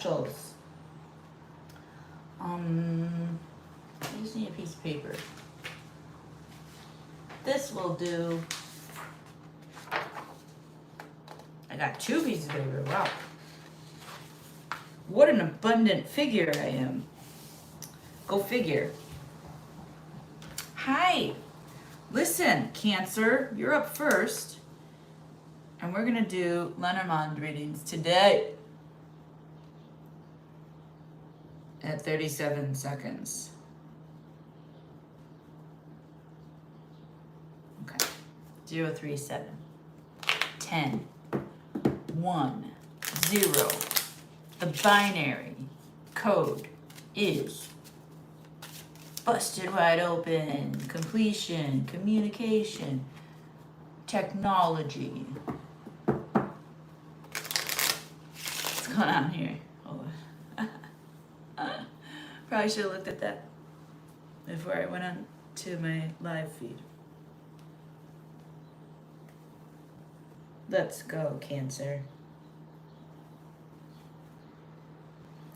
specials. I just need a piece of paper. This will do. I got 2 pieces of paper. Wow. What an abundant figure I am. Go figure. Hi. Listen, Cancer, you're up first. And we're going to do Lenormand readings today at 37 seconds. Okay. 037 10 1 0. The binary code is busted wide open. Completion, communication, technology. What's going on here? Oh. Probably should have looked at that before I went on to my live feed. Let's go, Cancer.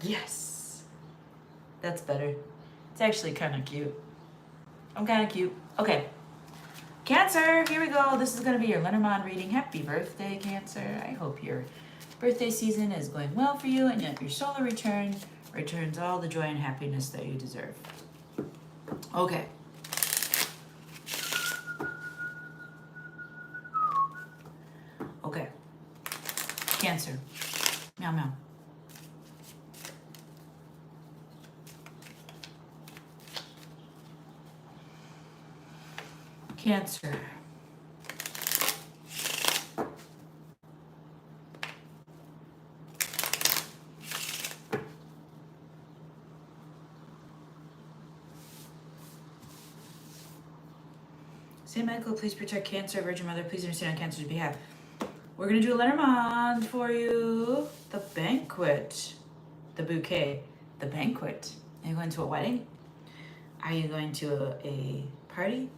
Yes. That's better. It's actually kind of cute. I'm kind of cute. Okay. Cancer, here we go. This is going to be your Lenormand reading. Happy birthday, Cancer. I hope your birthday season is going well for you and that your solar return returns all the joy and happiness that you deserve. Okay. Okay. Cancer. Meow, meow. Cancer. Saint Michael, please protect Cancer. Virgin Mother, please intercede on Cancer's behalf. We're going to do a Lenormand for you. The banquet. The bouquet. The banquet. Are you going to a wedding? Are you going to a party?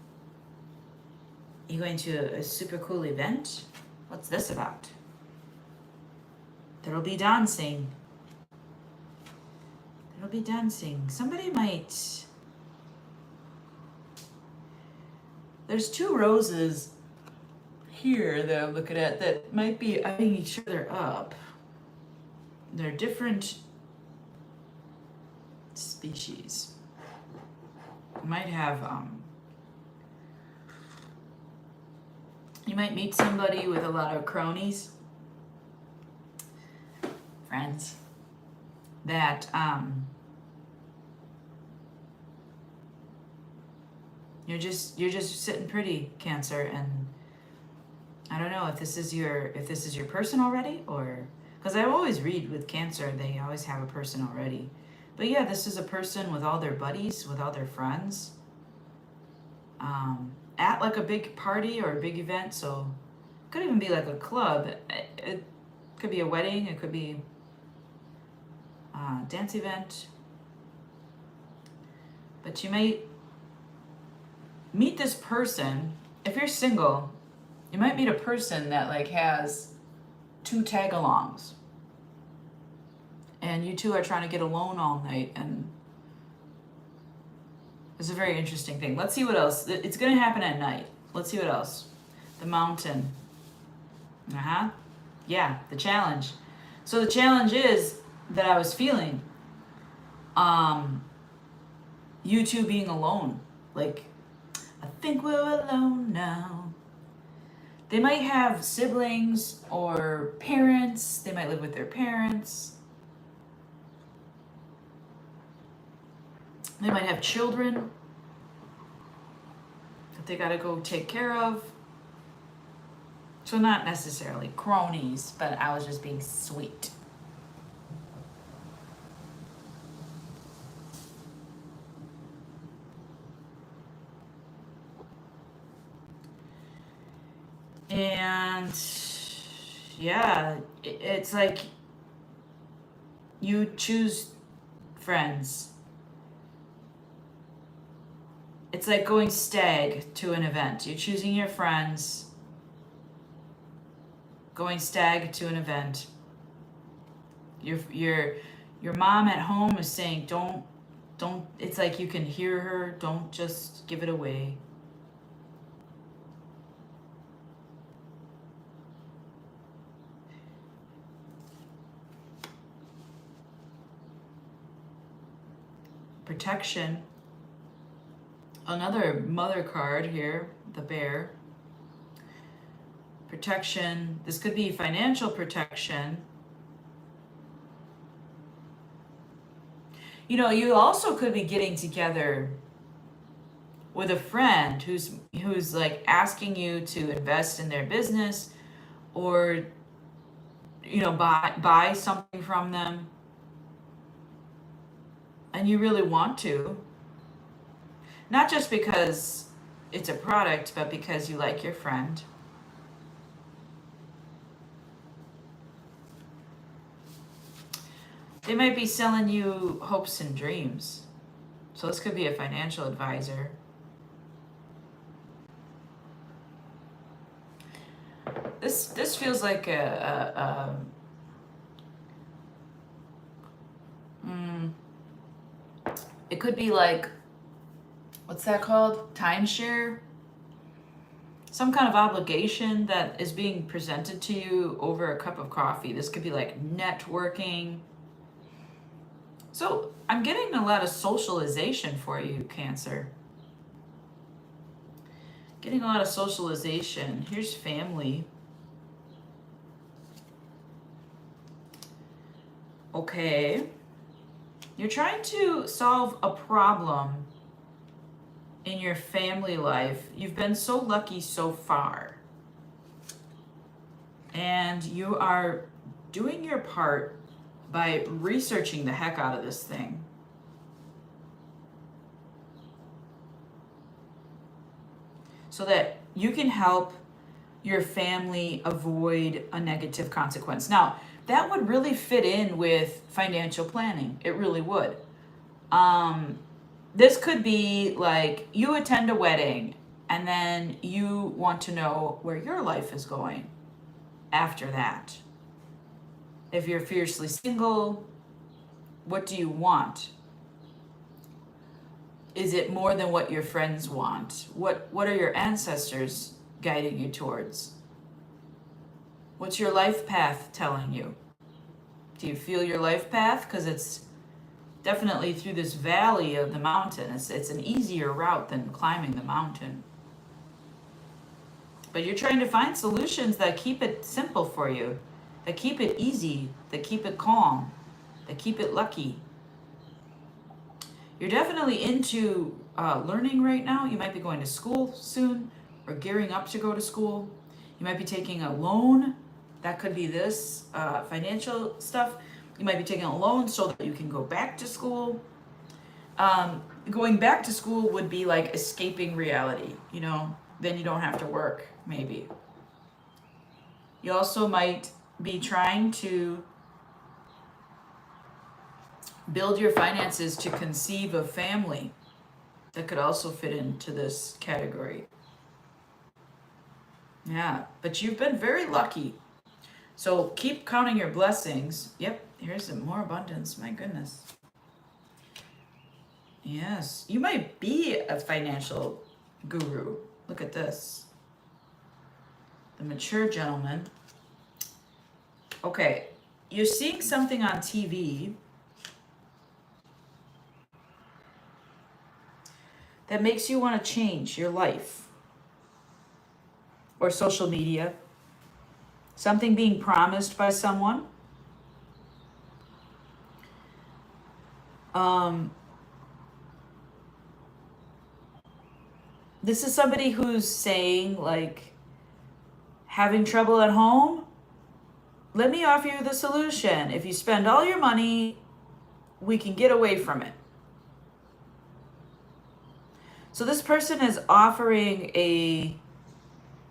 Are you going to a super cool event? What's this about? There'll be dancing. There'll be dancing. Somebody might... There's 2 roses here that I'm looking at that might be eyeing each other up. They're different species. You might have, you might meet somebody with a lot of cronies, friends, that, you're just sitting pretty, Cancer, and I don't know if this is your person already, or because I always read with Cancer, they always have a person already. But yeah, this is a person with all their buddies, with all their friends, at like a big party or a big event. So it could even be like a club. It could be a wedding. It could be a dance event. But you might meet this person. If you're single, you might meet a person that like has 2 tag-alongs. And you 2 are trying to get alone all night, and it's a very interesting thing. Let's see what else. It's going to happen at night. Let's see what else. The mountain. Yeah, the challenge. So the challenge is that I was feeling you 2 being alone. Like, I think we're alone now. They might have siblings or parents. They might live with their parents. They might have children that they gotta go take care of. So not necessarily cronies, but I was just being sweet. And yeah, it's like you choose friends. It's like going stag to an event. You're choosing your friends, going stag to an event. You're Your mom at home is saying, don't, it's like you can hear her, don't just give it away. Protection. Another mother card here, the bear. Protection. This could be financial protection. You know, you also could be getting together with a friend who's like asking you to invest in their business, or you know, buy something from them, and you really want to, not just because it's a product, but because you like your friend. They might be selling you hopes and dreams. So this could be a financial advisor. This feels like it could be like, what's that called? Timeshare? Some kind of obligation that is being presented to you over a cup of coffee. This could be like networking. So I'm getting a lot of socialization for you, Cancer. Getting a lot of socialization. Here's family. Okay. You're trying to solve a problem in your family life. You've been so lucky so far. And you are doing your part by researching the heck out of this thing. So that you can help your family avoid a negative consequence. Now, that would really fit in with financial planning. It really would. This could be like you attend a wedding and then you want to know where your life is going after that. If you're fiercely single, what do you want? Is it more than what your friends want? What are your ancestors guiding you towards? What's your life path telling you? Do you feel your life path? Because it's definitely through this valley of the mountain. It's an easier route than climbing the mountain. But you're trying to find solutions that keep it simple for you, that keep it easy, that keep it calm, that keep it lucky. You're definitely into learning right now. You might be going to school soon or gearing up to go to school. You might be taking a loan. That could be this financial stuff. You might be taking a loan so that you can go back to school. Going back to school would be like escaping reality, you know, then you don't have to work, maybe. You also might be trying to build your finances to conceive a family. That could also fit into this category. Yeah, but you've been very lucky. So keep counting your blessings. Yep, here's some more abundance. My goodness. Yes, you might be a financial guru. Look at this. The mature gentleman. Okay, you're seeing something on TV that makes you want to change your life, or social media, something being promised by someone. This is somebody who's saying, like, having trouble at home? Let me offer you the solution. If you spend all your money, we can get away from it. So this person is offering a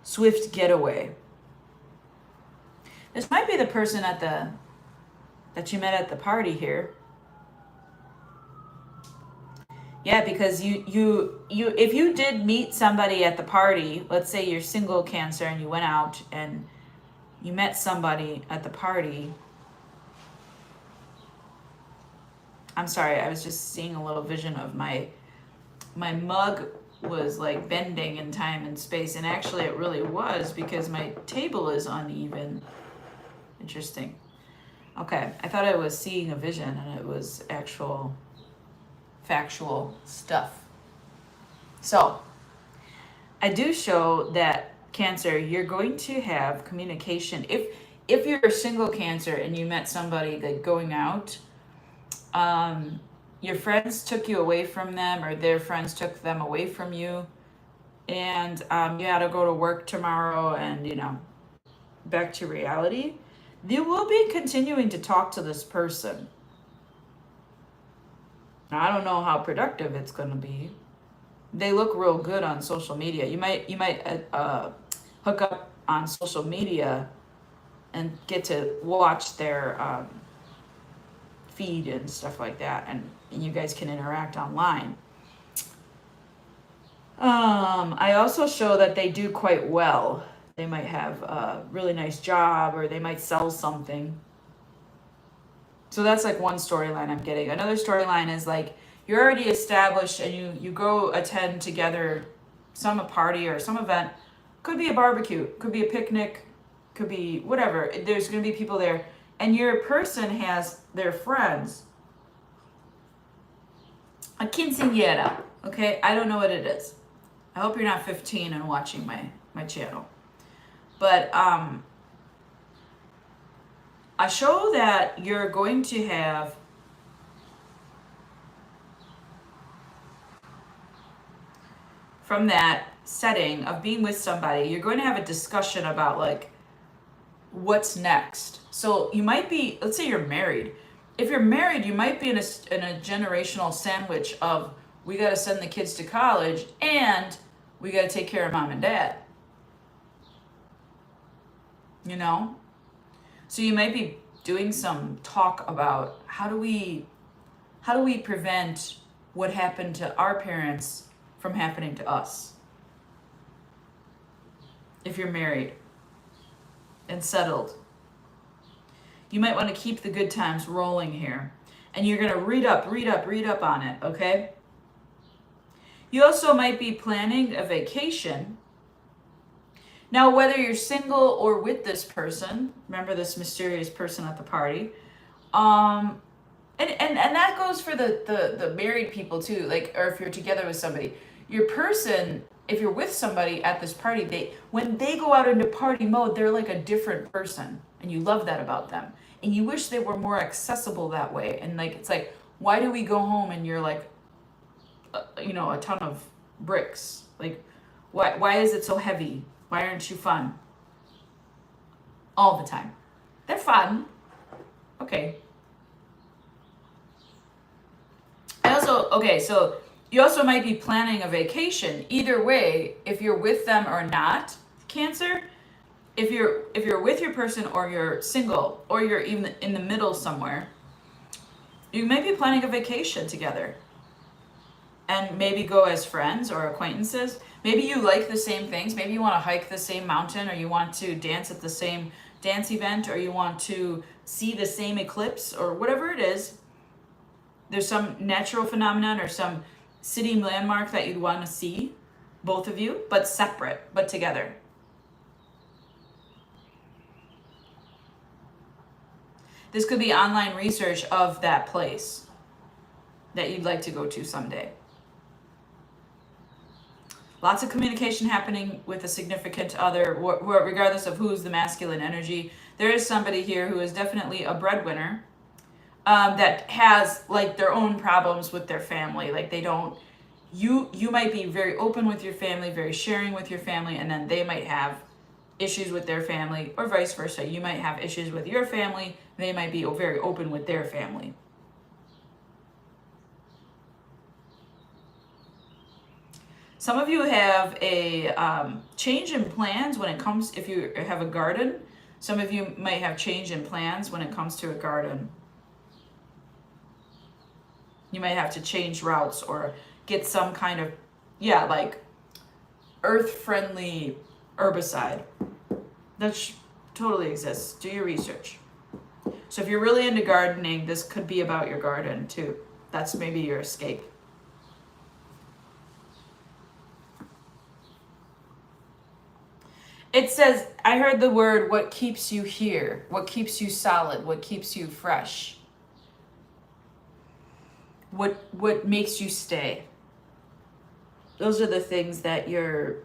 swift getaway. This might be the person that you met at the party here. Yeah, because you if you did meet somebody at the party, let's say you're single, Cancer, and you went out and you met somebody at the party, I'm sorry, I was just seeing a little vision of my mug was like bending in time and space, and actually it really was because my table is uneven. Interesting. Okay, I thought I was seeing a vision and it was actual factual stuff. So I do show that Cancer, you're going to have communication. If you're a single Cancer and you met somebody like going out, your friends took you away from them or their friends took them away from you, and you had to go to work tomorrow and, back to reality, you will be continuing to talk to this person. Now, I don't know how productive it's going to be. They look real good on social media. You might hook up on social media and get to watch their feed and stuff like that, and you guys can interact online. I also show that they do quite well. They might have a really nice job, or they might sell something. So that's like one storyline I'm getting. Another storyline is like you're already established and you go attend together some party or some event. Could be a barbecue, could be a picnic, could be whatever. There's going to be people there, and your person has their friends. A quinceañera, okay? I don't know what it is. I hope you're not 15 and watching my channel. But I show that you're going to have from that setting of being with somebody, you're going to have a discussion about like what's next. So you might be, let's say you're married. If you're married, you might be in a generational sandwich of we got to send the kids to college and we got to take care of mom and dad. So you might be doing some talk about how do we prevent what happened to our parents from happening to us. If you're married and settled, you might want to keep the good times rolling here, and you're going to read up on it, okay? You also might be planning a vacation. Now, whether you're single or with this person, remember this mysterious person at the party, and that goes for the married people too, like, or if you're together with somebody. Your person, if you're with somebody at this party, when they go out into party mode, they're like a different person, and you love that about them. And you wish they were more accessible that way. And like, it's like, why do we go home and you're like, a ton of bricks? Like, why is it so heavy? Why aren't you fun? All the time. They're fun. Okay. So you also might be planning a vacation. Either way, if you're with them or not, Cancer, if you're with your person or you're single or you're even in the middle somewhere, you may be planning a vacation together. And maybe go as friends or acquaintances. Maybe you like the same things. Maybe you want to hike the same mountain, or you want to dance at the same dance event, or you want to see the same eclipse, or whatever it is. There's some natural phenomenon or some city landmark that you'd want to see, both of you, but separate, but together. This could be online research of that place that you'd like to go to someday. Lots of communication happening with a significant other, regardless of who's the masculine energy. There is somebody here who is definitely a breadwinner that has like their own problems with their family. Like they don't, you might be very open with your family, very sharing with your family, and then they might have issues with their family, or vice versa. You might have issues with your family, they might be very open with their family. Some of you have a change in plans when it comes, if you have a garden. Some of you might have change in plans when it comes to a garden. You might have to change routes or get some kind of, like earth-friendly herbicide. That totally exists. Do your research. So if you're really into gardening, this could be about your garden too. That's maybe your escape. It says, I heard the word, what keeps you here? What keeps you solid? What keeps you fresh? What makes you stay? Those are the things that you're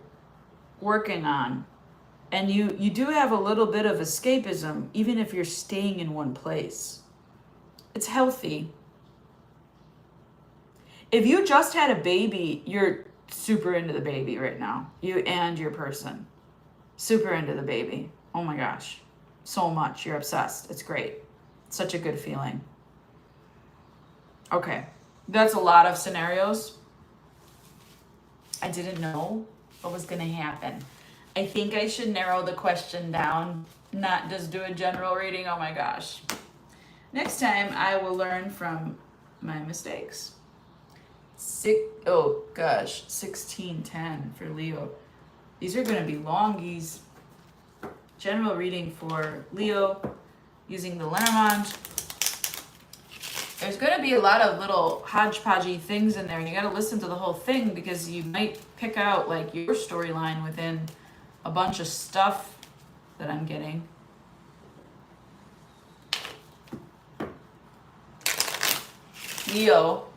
working on. And you do have a little bit of escapism, even if you're staying in one place. It's healthy. If you just had a baby, you're super into the baby right now. You and your person. Super into the baby. Oh my gosh. So much. You're obsessed. It's great. Such a good feeling. Okay. That's a lot of scenarios. I didn't know what was going to happen. I think I should narrow the question down, not just do a general reading. Oh my gosh. Next time I will learn from my mistakes. 1610 for Leo. These are going to be longies. General reading for Leo using the Lenormand. There's going to be a lot of little hodgepodgey things in there, and you got to listen to the whole thing because you might pick out like your storyline within a bunch of stuff that I'm getting. Leo.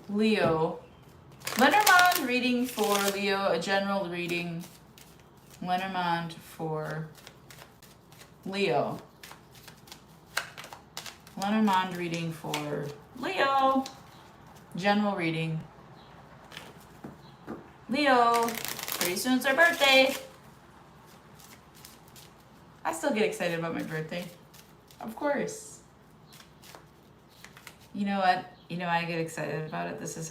Leo. Lenormand reading for Leo, a general reading. Lenormand for Leo. Lenormand reading for Leo. General reading. Leo. Pretty soon it's our birthday. I still get excited about my birthday. Of course. You know what? You know I get excited about it. This is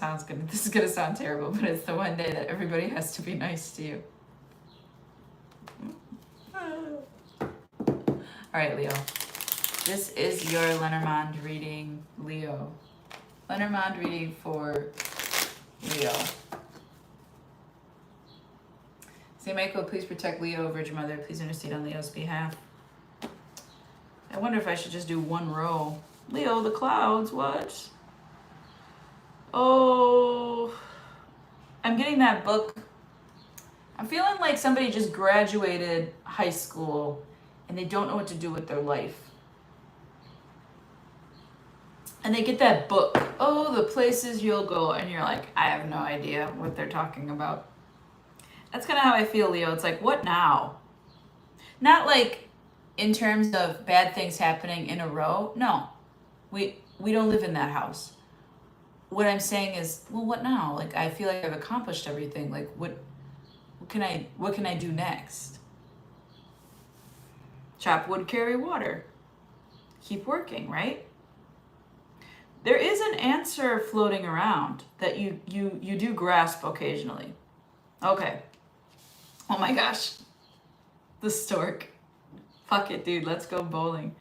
gonna sound terrible, but it's the one day that everybody has to be nice to you. Alright, Leo. This is your Lenormand reading, Leo. Lenormand reading for Leo. Saint Michael, please protect Leo. Virgin Mother, please intercede on Leo's behalf. I wonder if I should just do one row. Leo, the clouds, what? Oh, I'm getting that book. I'm feeling like somebody just graduated high school and they don't know what to do with their life. And they get that book, oh, the places you'll go, and you're like, I have no idea what they're talking about. That's kind of how I feel, Leo. It's like, what now? Not like in terms of bad things happening in a row. No, we don't live in that house. What I'm saying is, well, what now? Like, I feel like I've accomplished everything. Like, what can I do next? Chop wood, carry water. Keep working, right? There is an answer floating around that you do grasp occasionally. Okay. Oh my gosh. The stork. Fuck it, dude. Let's go bowling.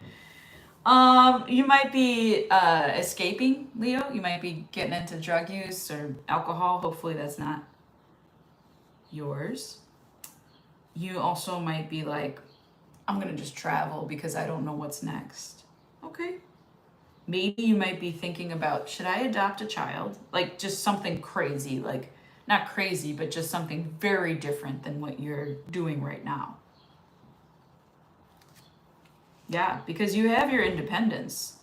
You might be escaping, Leo. You might be getting into drug use or alcohol. Hopefully that's not yours. You also might be like, I'm gonna just travel because I don't know what's next. Okay. Maybe you might be thinking about, should I adopt a child? Like just something crazy, like not crazy, but just something very different than what you're doing right now. Yeah, because you have your independence.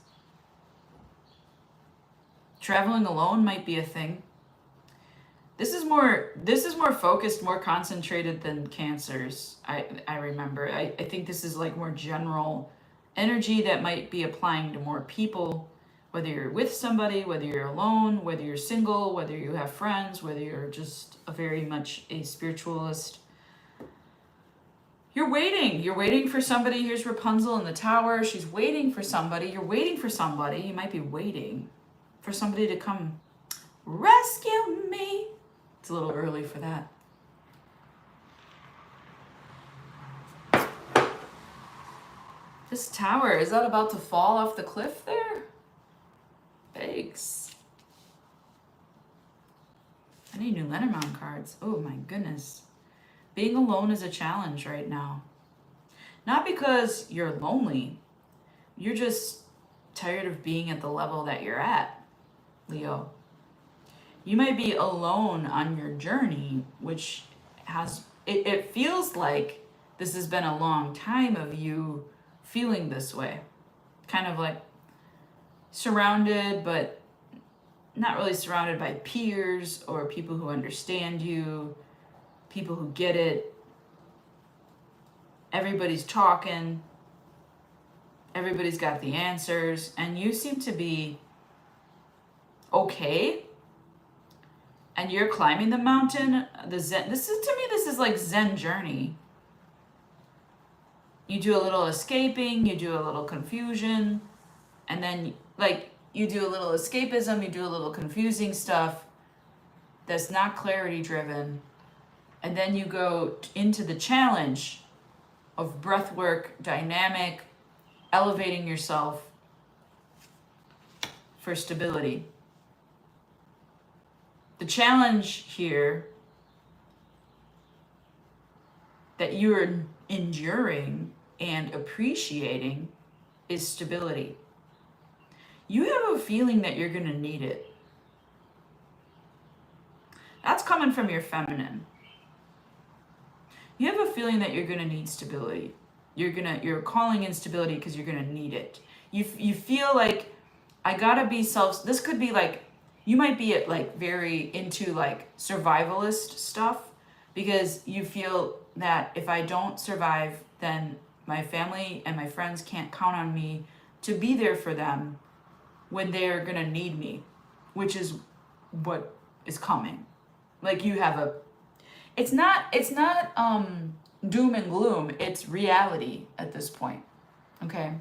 Traveling alone might be a thing. This is more focused, more concentrated than Cancer's. I remember. I think this is like more general energy that might be applying to more people, whether you're with somebody, whether you're alone, whether you're single, whether you have friends, whether you're just very much a spiritualist. You're waiting for somebody. Here's Rapunzel in the tower. She's waiting for somebody. You're waiting for somebody. You might be waiting for somebody to come rescue me. It's a little early for that. This tower, is that about to fall off the cliff there? Thanks. Any new Lenormand cards? Oh my goodness. Being alone is a challenge right now. Not because you're lonely. You're just tired of being at the level that you're at, Leo. You might be alone on your journey, which it feels like this has been a long time of you feeling this way. Kind of like surrounded, but not really surrounded by peers or people who understand you, people who get it. Everybody's talking. Everybody's got the answers. And you seem to be okay. And you're climbing the mountain. The Zen. This is like Zen journey. You do a little escaping. You do a little confusion. And then like you do a little escapism. You do a little confusing stuff that's not clarity driven. And then you go into the challenge of breath work, dynamic, elevating yourself for stability. The challenge here that you're enduring and appreciating is stability. You have a feeling that you're going to need it. That's coming from your feminine. You have a feeling that you're going to need stability. You're calling in stability because you're going to need it. You feel like I got to be this could be like you might be like very into like survivalist stuff because you feel that if I don't survive, then my family and my friends can't count on me to be there for them when they're going to need me, which is what is coming. Like you have it's not doom and gloom, it's reality at this point. Okay?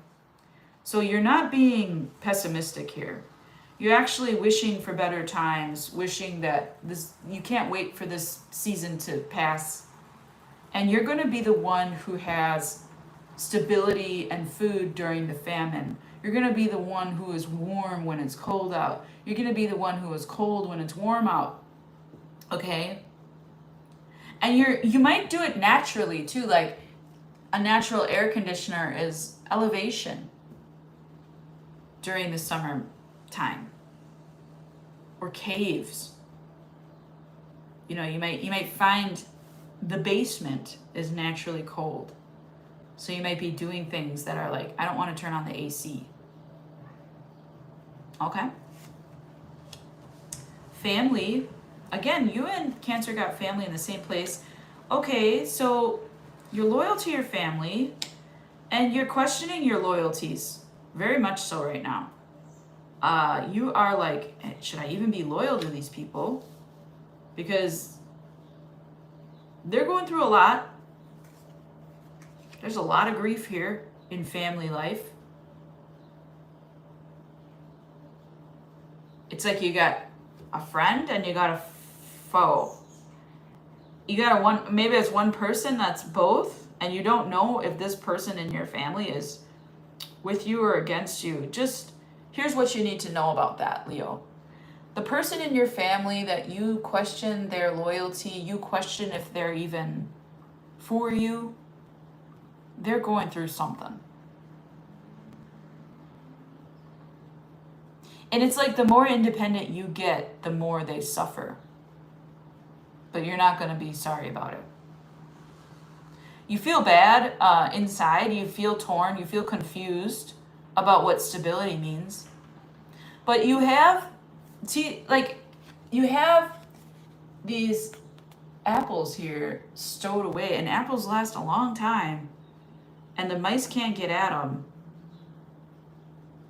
So you're not being pessimistic here. You're actually wishing for better times, wishing that you can't wait for this season to pass. And you're going to be the one who has stability and food during the famine. You're going to be the one who is warm when it's cold out. You're going to be the one who is cold when it's warm out. Okay? And you might do it naturally too, like a natural air conditioner is elevation during the summer time. Or caves. You know, you might find the basement is naturally cold. So you might be doing things that are like, I don't want to turn on the AC. Okay? Family. Again, you and Cancer got family in the same place. Okay, so you're loyal to your family and you're questioning your loyalties. Very much so right now. You are like, should I even be loyal to these people? Because they're going through a lot. There's a lot of grief here in family life. It's like you got a friend and you got a foe. You got maybe it's one person that's both, and you don't know if this person in your family is with you or against you. Just here's what you need to know about that, Leo. The person in your family that you question their loyalty, you question if they're even for you, they're going through something. And it's like the more independent you get, the more they suffer. But you're not going to be sorry about it. You feel bad inside, you feel torn, you feel confused about what stability means. But you have these apples here stowed away, and apples last a long time, and the mice can't get at them.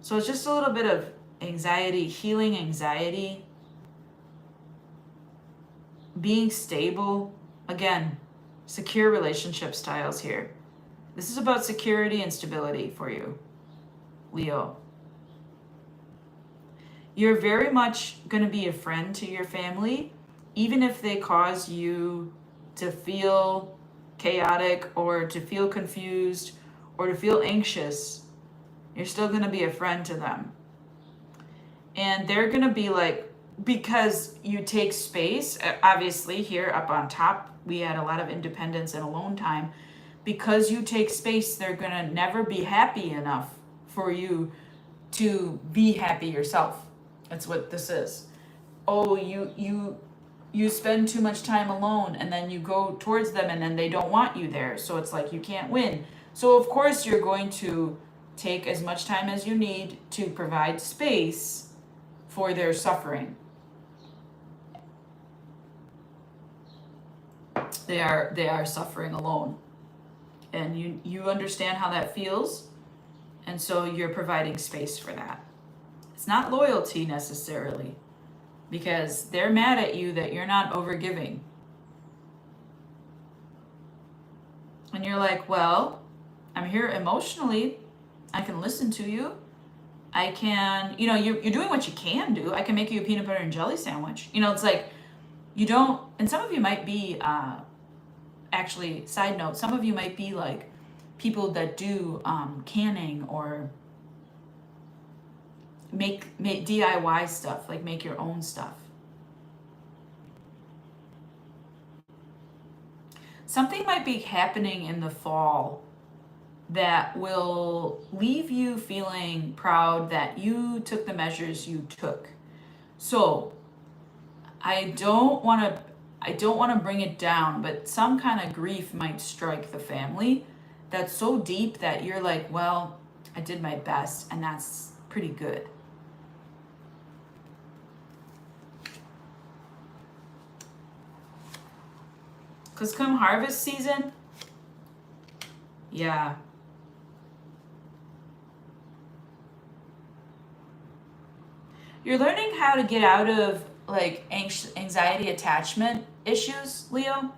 So it's just a little bit of anxiety, healing anxiety, being stable. Again, secure relationship styles here. This is about security and stability for you, Leo. You're very much going to be a friend to your family, even if they cause you to feel chaotic or to feel confused or to feel anxious. You're still going to be a friend to them. And they're going to be like because you take space, obviously here up on top, we had a lot of independence and alone time. Because you take space, they're gonna never be happy enough for you to be happy yourself. That's what this is. Oh, you spend too much time alone, and then you go towards them, and then they don't want you there. So it's like you can't win. So of course you're going to take as much time as you need to provide space for their suffering. They are suffering alone. And you understand how that feels, and so you're providing space for that. It's not loyalty necessarily, because they're mad at you that you're not overgiving. And you're like, well, I'm here emotionally. I can listen to you. I can, you're doing what you can do. I can make you a peanut butter and jelly sandwich. It's like, you don't, and some of you might be, actually, side note, some of you might be like people that do canning or make DIY stuff, like make your own stuff. Something might be happening in the fall that will leave you feeling proud that you took the measures you took. So I don't want to bring it down, but some kind of grief might strike the family that's so deep that you're like, well, I did my best, and that's pretty good. Because come harvest season, yeah. You're learning how to get out of like anxiety attachment issues, Leo.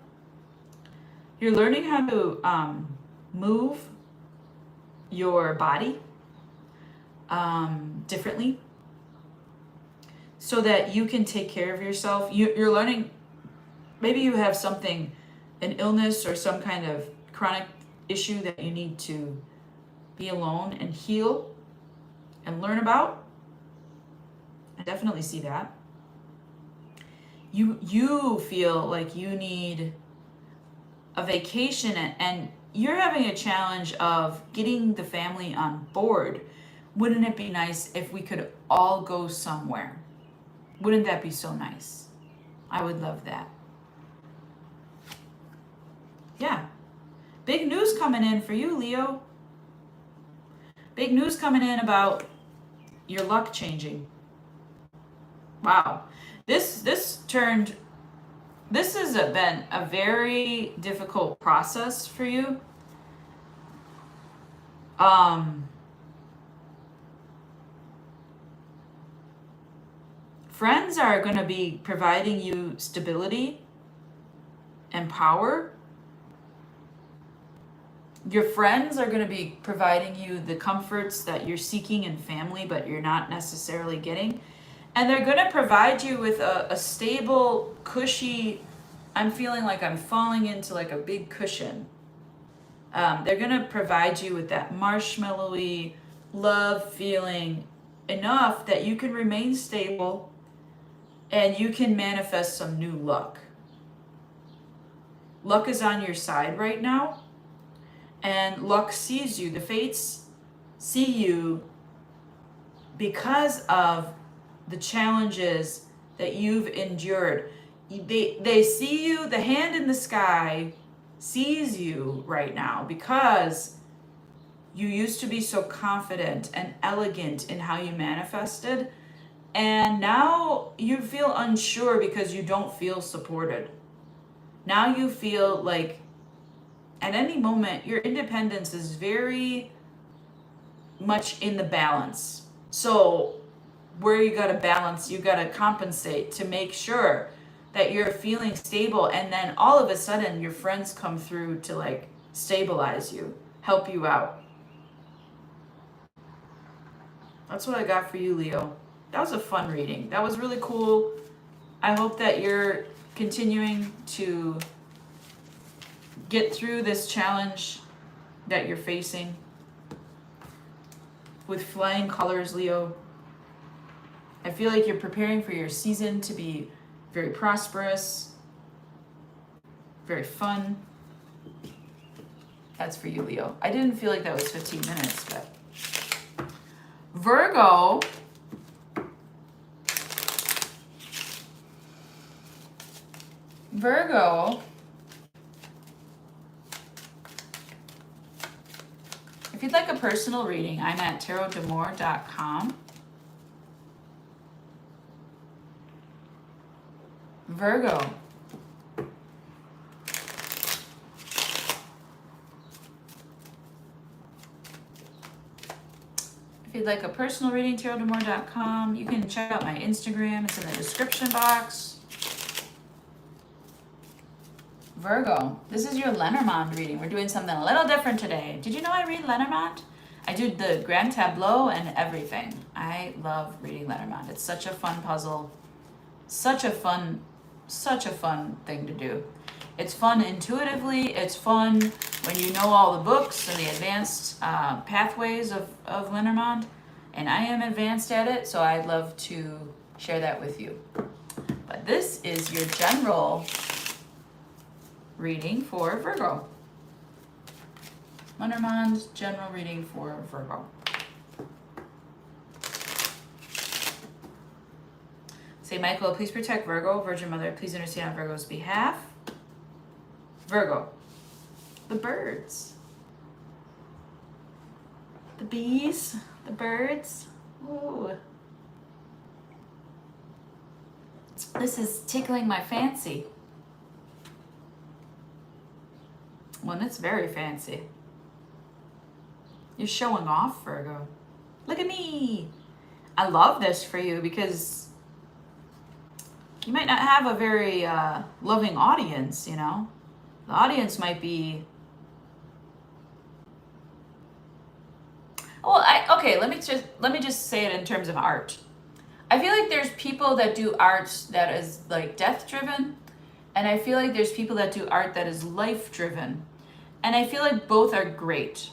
You're learning how to move your body differently so that you can take care of yourself. You're learning, maybe you have something, an illness or some kind of chronic issue that you need to be alone and heal and learn about. I definitely see that. You feel like you need a vacation, and you're having a challenge of getting the family on board. Wouldn't it be nice if we could all go somewhere? Wouldn't that be so nice? I would love that. Yeah. Big news coming in for you, Leo. Big news coming in about your luck changing. Wow. This has been a very difficult process for you. Friends are going to be providing you stability and power. Your friends are going to be providing you the comforts that you're seeking in family, but you're not necessarily getting. And they're going to provide you with a stable, cushy, I'm feeling like I'm falling into like a big cushion. They're going to provide you with that marshmallowy love feeling enough that you can remain stable and you can manifest some new luck. Luck is on your side right now, and luck sees you. The fates see you because of the challenges that you've endured. They see you, the hand in the sky sees you right now because you used to be so confident and elegant in how you manifested, and now you feel unsure because you don't feel supported. Now you feel like at any moment your independence is very much in the balance. So where you got to balance, you got to compensate to make sure that you're feeling stable, and then all of a sudden your friends come through to like stabilize you, help you out. That's what I got for you, Leo. That was a fun reading. That was really cool. I hope that you're continuing to get through this challenge that you're facing with flying colors, Leo. I feel like you're preparing for your season to be very prosperous, very fun. That's for you, Leo. I didn't feel like that was 15 minutes, but Virgo. If you'd like a personal reading, I'm at tarotdamour.com. Virgo. If you'd like a personal reading, tarotdamour.com. You can check out my Instagram. It's in the description box. Virgo, this is your Lenormand reading. We're doing something a little different today. Did you know I read Lenormand? I do the Grand Tableau and everything. I love reading Lenormand. It's such a fun puzzle. Such a fun thing to do. It's fun intuitively. It's fun when you know all the books and the advanced pathways of Lenormand. And I am advanced at it, so I'd love to share that with you. But this is your general reading for Virgo. Lenormand general reading for Virgo. Say, Michael, please protect Virgo. Virgin Mother, please intercede on Virgo's behalf. Virgo. The birds. The bees. The birds. Ooh. This is tickling my fancy. Well, it's very fancy. You're showing off, Virgo. Look at me. I love this for you because you might not have a very loving audience, you know. The audience might be... Well, okay, let me just say it in terms of art. I feel like there's people that do art that is like death-driven, and I feel like there's people that do art that is life-driven. And I feel like both are great,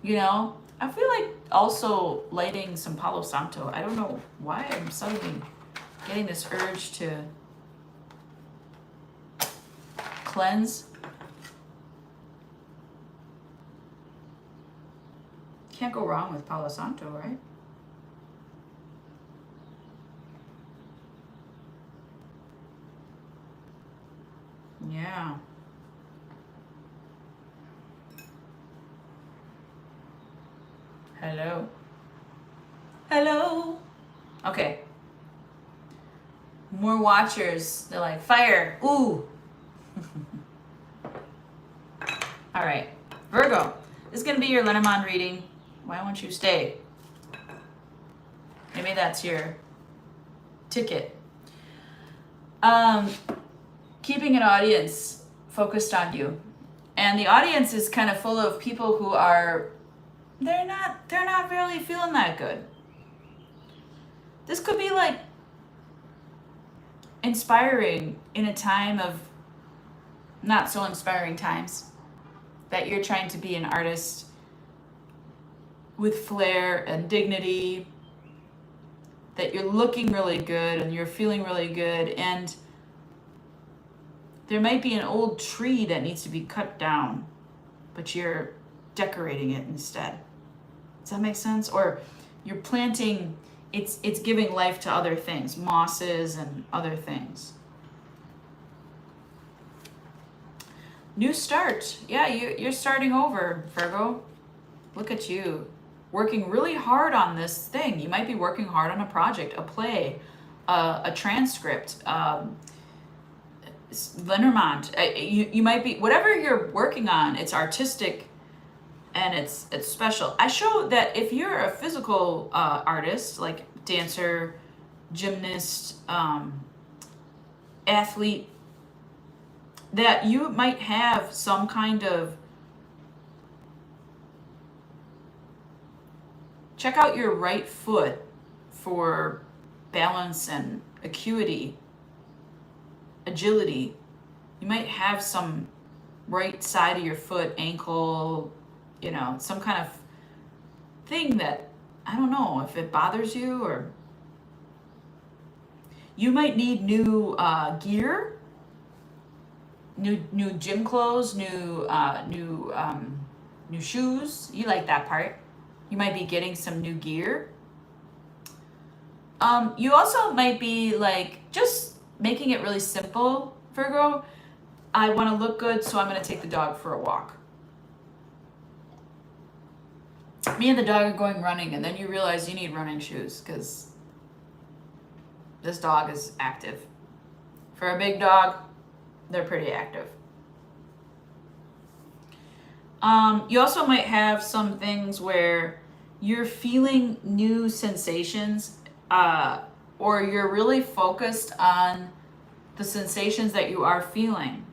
you know? I feel like also lighting some Palo Santo. I don't know why I'm suddenly getting this urge to cleanse. Can't go wrong with Palo Santo, right? Yeah. Hello. Hello. Okay. More watchers. They're like, fire. Ooh. All right. Virgo. This is going to be your Lenormand reading. Why won't you stay? Maybe that's your ticket. Keeping an audience focused on you. And the audience is kind of full of people who are they're not really feeling that good. This could be like inspiring in a time of not so inspiring times, that you're trying to be an artist with flair and dignity, that you're looking really good and you're feeling really good, and there might be an old tree that needs to be cut down, but you're decorating it instead. Does that make sense? Or you're planting, it's giving life to other things, mosses and other things. New start. Yeah, you're starting over, Virgo. Look at you. Working really hard on this thing. You might be working hard on a project, a play, a transcript, Lenormand. You might be, whatever you're working on, it's artistic and it's special. I show that if you're a physical artist, like dancer, gymnast, athlete, that you might have some kind of, check out your right foot for balance and acuity, agility. You might have some right side of your foot, ankle, you know, some kind of thing that, I don't know if it bothers you, or You might need new gear, new gym clothes, new shoes. You like that part. You might be getting some new gear. You also might be like just making it really simple, Virgo. I want to look good, so I'm going to take the dog for a walk. Me and the dog are going running, and then you realize you need running shoes because this dog is active. For a big dog, they're pretty active. You also might have some things where you're feeling new sensations, or you're really focused on the sensations that you are feeling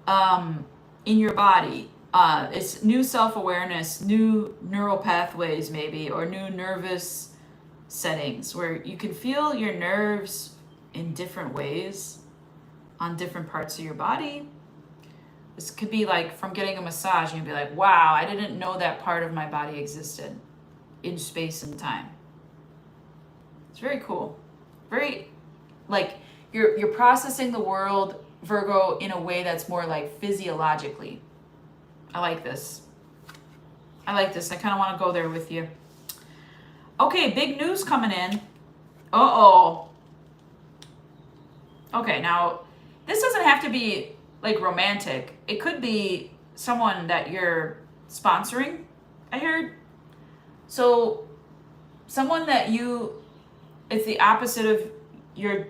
in your body. It's new self-awareness, new neural pathways maybe, or new nervous settings where you can feel your nerves in different ways on different parts of your body. This could be like from getting a massage, and you'd be like, wow, I didn't know that part of my body existed in space and time. It's very cool. Very, like, you're processing the world, Virgo, in a way that's more like physiologically. I like this. I like this. I kind of want to go there with you. Okay, big news coming in. Uh-oh. Okay, now, this doesn't have to be like romantic. It could be someone that you're sponsoring, I heard. So someone that it's the opposite of your,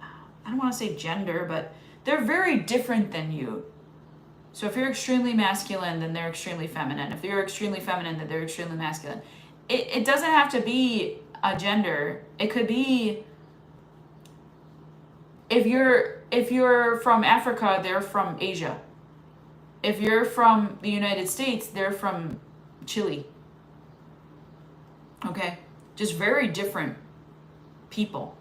I don't want to say gender, but they're very different than you. So if you're extremely masculine, then they're extremely feminine. If you're extremely feminine, then they're extremely masculine. It doesn't have to be a gender. It could be, if you're from Africa, they're from Asia. If you're from the United States, they're from Chile. Okay? Just very different people.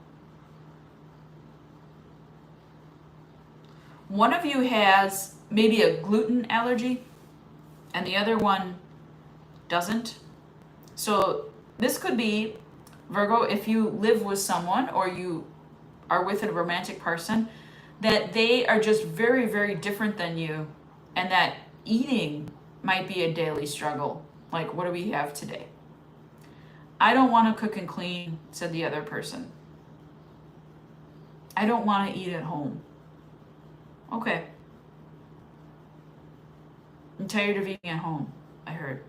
One of you has maybe a gluten allergy, and the other one doesn't. So this could be, Virgo, if you live with someone or you are with a romantic person, that they are just very, very different than you, and that eating might be a daily struggle. Like, what do we have today? I don't want to cook and clean, said the other person. I don't want to eat at home. Okay. I'm tired of eating at home, I heard.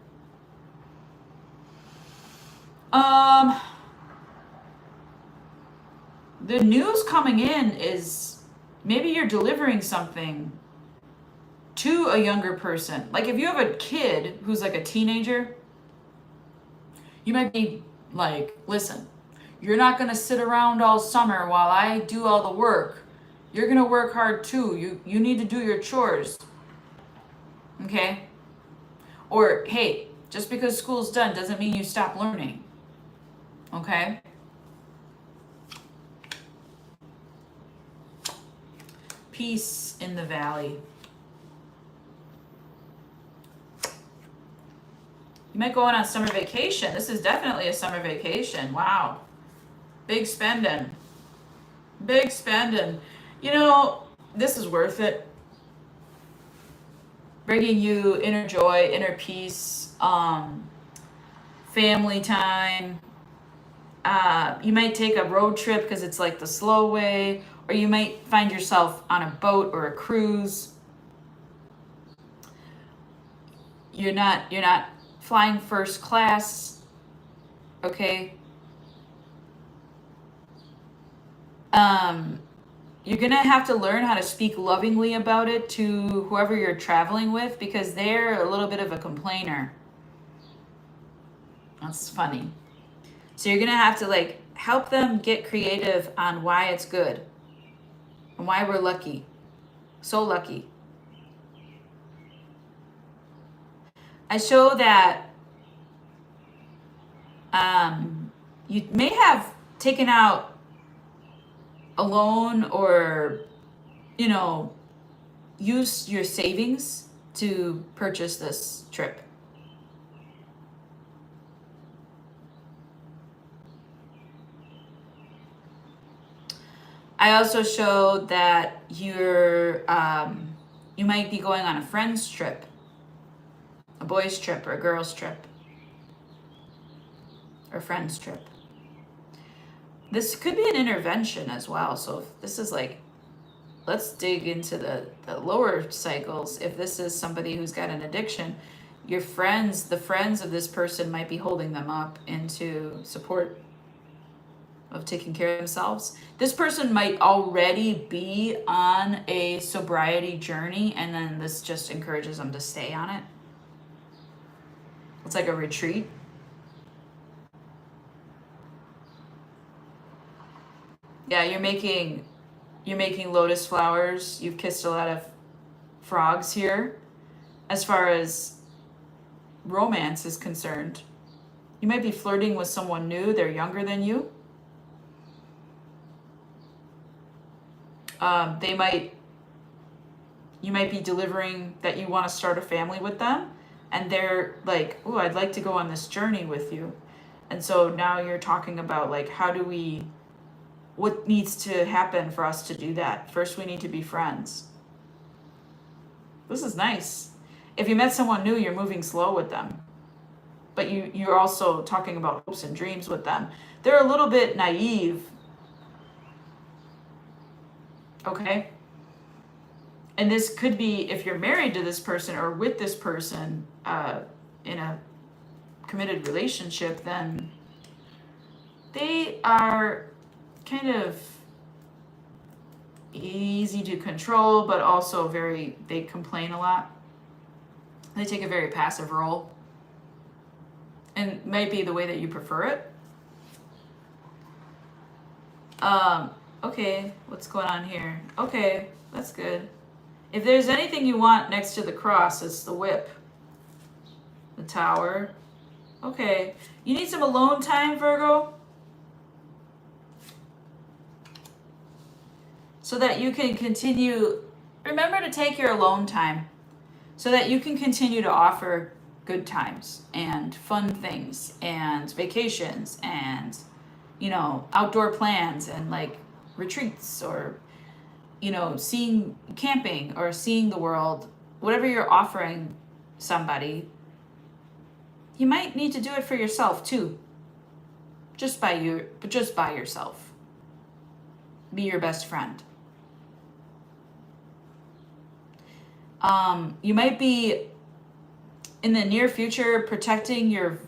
The news coming in is maybe you're delivering something to a younger person. Like if you have a kid who's like a teenager, you might be like, listen, you're not going to sit around all summer while I do all the work. You're going to work hard too. You need to do your chores. Okay? Or, hey, just because school's done doesn't mean you stop learning. Okay? Peace in the valley. You might go on summer vacation. This is definitely a summer vacation. Wow. Big spending. Big spending. You know, this is worth it. Bringing you inner joy, inner peace, family time. You might take a road trip because it's like the slow way, or you might find yourself on a boat or a cruise. You're not flying first class, okay? You're gonna have to learn how to speak lovingly about it to whoever you're traveling with, because they're a little bit of a complainer. That's funny. So you're gonna have to like help them get creative on why it's good and why we're lucky, so lucky. I show that you may have taken out a loan or, you know, use your savings to purchase this trip. I also showed that you might be going on a friend's trip, a boys trip or a girls trip, or friend's trip. This could be an intervention as well. So if this is like, let's dig into the lower cycles. If this is somebody who's got an addiction, your friends, the friends of this person might be holding them up into support of taking care of themselves. This person might already be on a sobriety journey, and then this just encourages them to stay on it. It's like a retreat. Yeah, you're making lotus flowers. You've kissed a lot of frogs here. As far as romance is concerned, you might be flirting with someone new. They're younger than you. You might be delivering that you want to start a family with them, and they're like, oh, I'd like to go on this journey with you. And so now you're talking about like, what needs to happen for us to do that? First, we need to be friends. This is nice. If you met someone new, you're moving slow with them, but you're also talking about hopes and dreams with them. They're a little bit naive. Okay? And this could be if you're married to this person or with this person in a committed relationship, then they are kind of easy to control, but also they complain a lot. They take a very passive role, and might be the way that you prefer it. Okay, what's going on here? Okay, that's good. If there's anything you want next to the cross, it's the whip, the tower. Okay, you need some alone time, Virgo, so that you can continue. Remember to take your alone time so that you can continue to offer good times and fun things and vacations and, outdoor plans and like retreats or, seeing camping or seeing the world, whatever you're offering somebody. You might need to do it for yourself too. Just by yourself. Be your best friend. You might be in the near future protecting your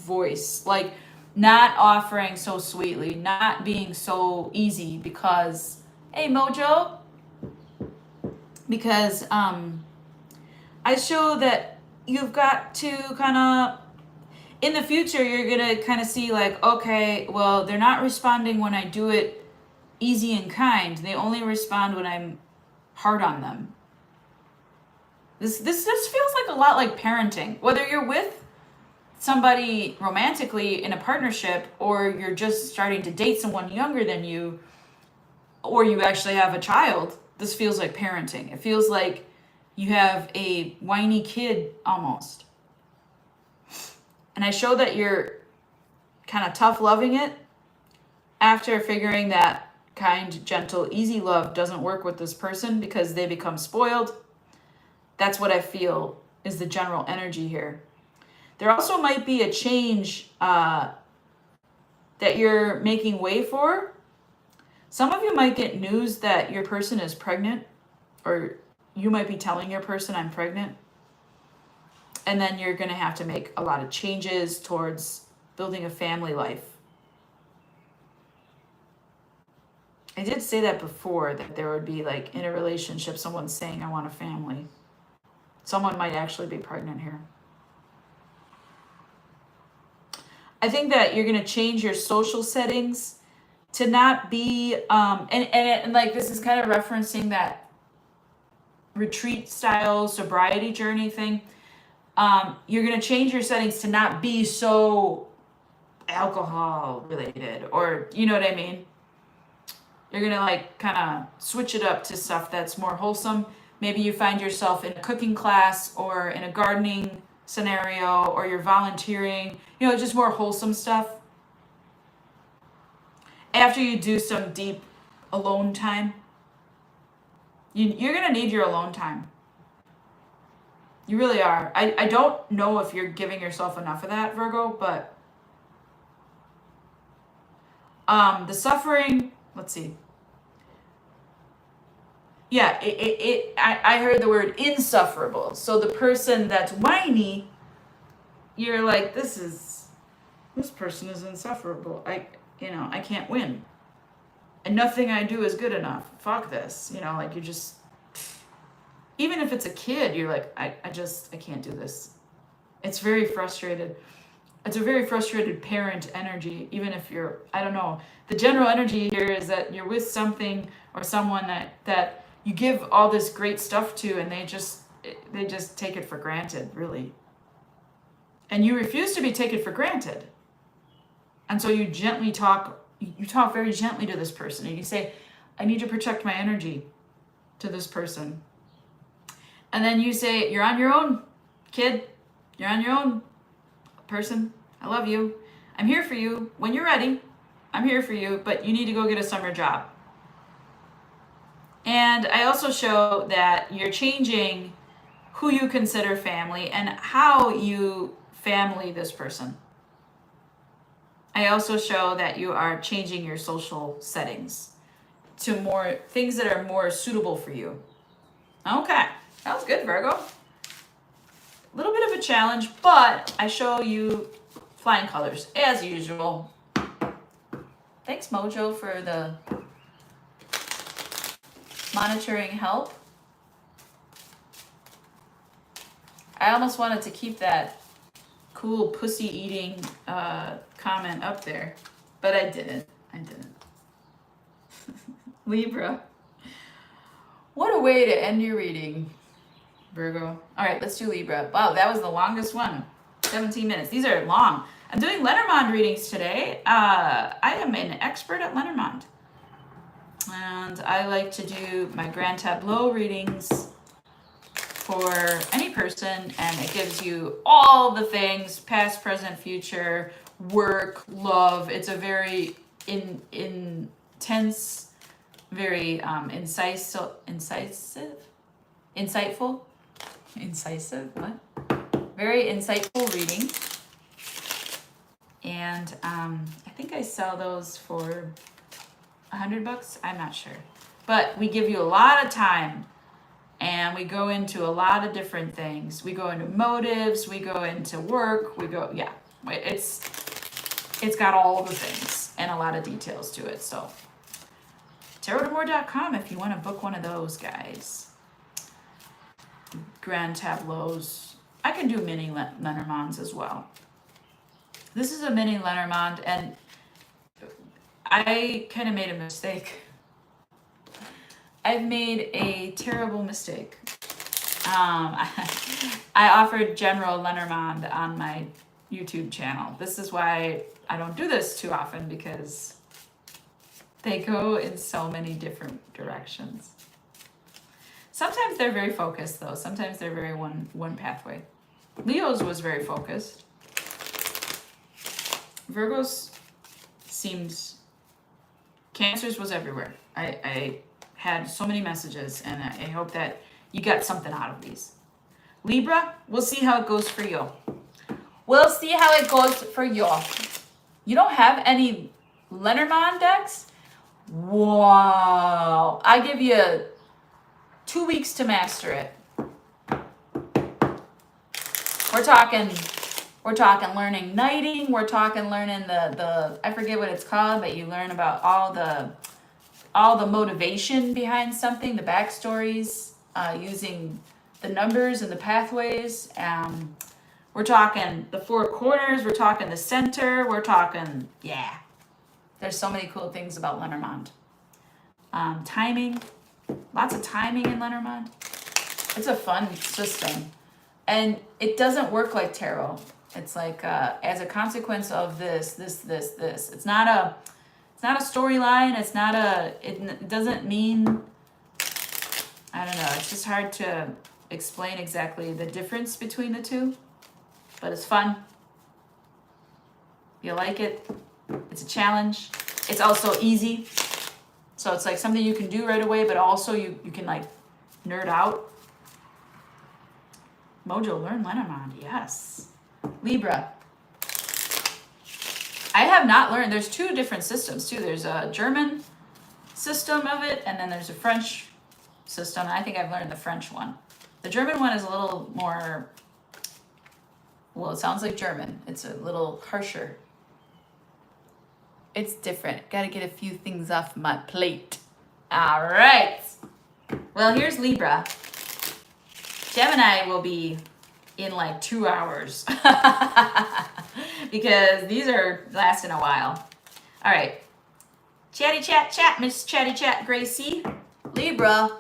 voice, like not offering so sweetly, not being so easy because, hey Mojo, because I show that you've got to kind of, in the future, you're going to kind of see like, okay, well, they're not responding when I do it easy and kind. They only respond when I'm hard on them. This feels like a lot like parenting. Whether you're with somebody romantically in a partnership, or you're just starting to date someone younger than you, or you actually have a child, this feels like parenting. It feels like you have a whiny kid almost. And I show that you're kind of tough loving it after figuring that kind, gentle, easy love doesn't work with this person because they become spoiled. That's what I feel is the general energy here. There also might be a change that you're making way for. Some of you might get news that your person is pregnant, or you might be telling your person, I'm pregnant. And then you're going to have to make a lot of changes towards building a family life. I did say that before, that there would be like in a relationship, someone saying, I want a family. Someone might actually be pregnant here. I think that you're going to change your social settings to not be, and like this is kind of referencing that retreat style sobriety journey thing. You're going to change your settings to not be so alcohol related, or you know what I mean? You're going to like kind of switch it up to stuff that's more wholesome. Maybe you find yourself in a cooking class or in a gardening scenario, or you're volunteering, just more wholesome stuff. After you do some deep alone time. You're going to need your alone time. You really are. I don't know if you're giving yourself enough of that, Virgo, but the suffering, let's see. Yeah, I heard the word insufferable. So the person that's whiny, you're like, this person is insufferable. I can't win. And nothing I do is good enough. Fuck this. Like you just, even if it's a kid, you're like, I can't do this. It's very frustrated. It's a very frustrated parent energy, even if you're, I don't know. The general energy here is that you're with something or someone that you give all this great stuff to, and they just take it for granted, really. And you refuse to be taken for granted. And so you talk very gently to this person, and you say, I need to protect my energy to this person. And then you say, you're on your own, kid. You're on your own, person. I love you. I'm here for you. When you're ready, I'm here for you, but you need to go get a summer job. And I also show that you're changing who you consider family and how you family this person. I also show that you are changing your social settings to more things that are more suitable for you. Okay, that was good, Virgo. A little bit of a challenge, but I show you flying colors as usual. Thanks, Mojo, for the monitoring help. I almost wanted to keep that cool pussy eating comment up there, but I didn't. Libra. What a way to end your reading, Virgo. All right, let's do Libra. Wow, that was the longest one. 17 minutes. These are long. I'm doing Lenormand readings today. I am an expert at Lenormand. And I like to do my Grand Tableau readings for any person, and it gives you all the things, past, present, future, work, love. It's a very intense, very incisive, what? Very insightful reading. And I think I sell those for $100. I'm not sure. But we give you a lot of time, and we go into a lot of different things. We go into motives, we go into work, it's got all the things and a lot of details to it. So tarotdemore.com if you want to book one of those, guys. Grand Tableaus. I can do mini Lenormands as well. This is a mini Lenormand, and I kind of made a mistake. I've made a terrible mistake. I offered General Lenormand on my YouTube channel. This is why I don't do this too often, because they go in so many different directions. Sometimes they're very focused, though. Sometimes they're very one pathway. Leo's was very focused. Virgo's seemed... Cancer's was everywhere. I had so many messages, and I hope that you got something out of these. Libra, we'll see how it goes for you. We'll see how it goes for you. You don't have any Lenormand decks? Wow. I give you 2 weeks to master it. We're talking learning knighting. We're talking learning the I forget what it's called, but you learn about all the motivation behind something, the backstories, using the numbers and the pathways. We're talking the four corners. We're talking the center. We're talking, yeah. There's so many cool things about Lenormand. Timing. Lots of timing in Lenormand. It's a fun system. And it doesn't work like tarot. It's like as a consequence of this. It's not a storyline. It doesn't mean, I don't know. It's just hard to explain exactly the difference between the two. But it's fun. You like it. It's a challenge. It's also easy. So it's like something you can do right away, but also you can like nerd out. Mojo, learn Lenormand. Yes. Libra. I have not learned. There's two different systems too. There's a German system of it, and then there's a French system. I think I've learned the French one. The German one is a little more, well, it sounds like German. It's a little harsher. It's different. Got to get a few things off my plate. All right. Well, here's Libra. Gemini will be in like 2 hours because these are lasting a while. All right. Chatty chat, Miss Chatty Chat Gracie. Libra.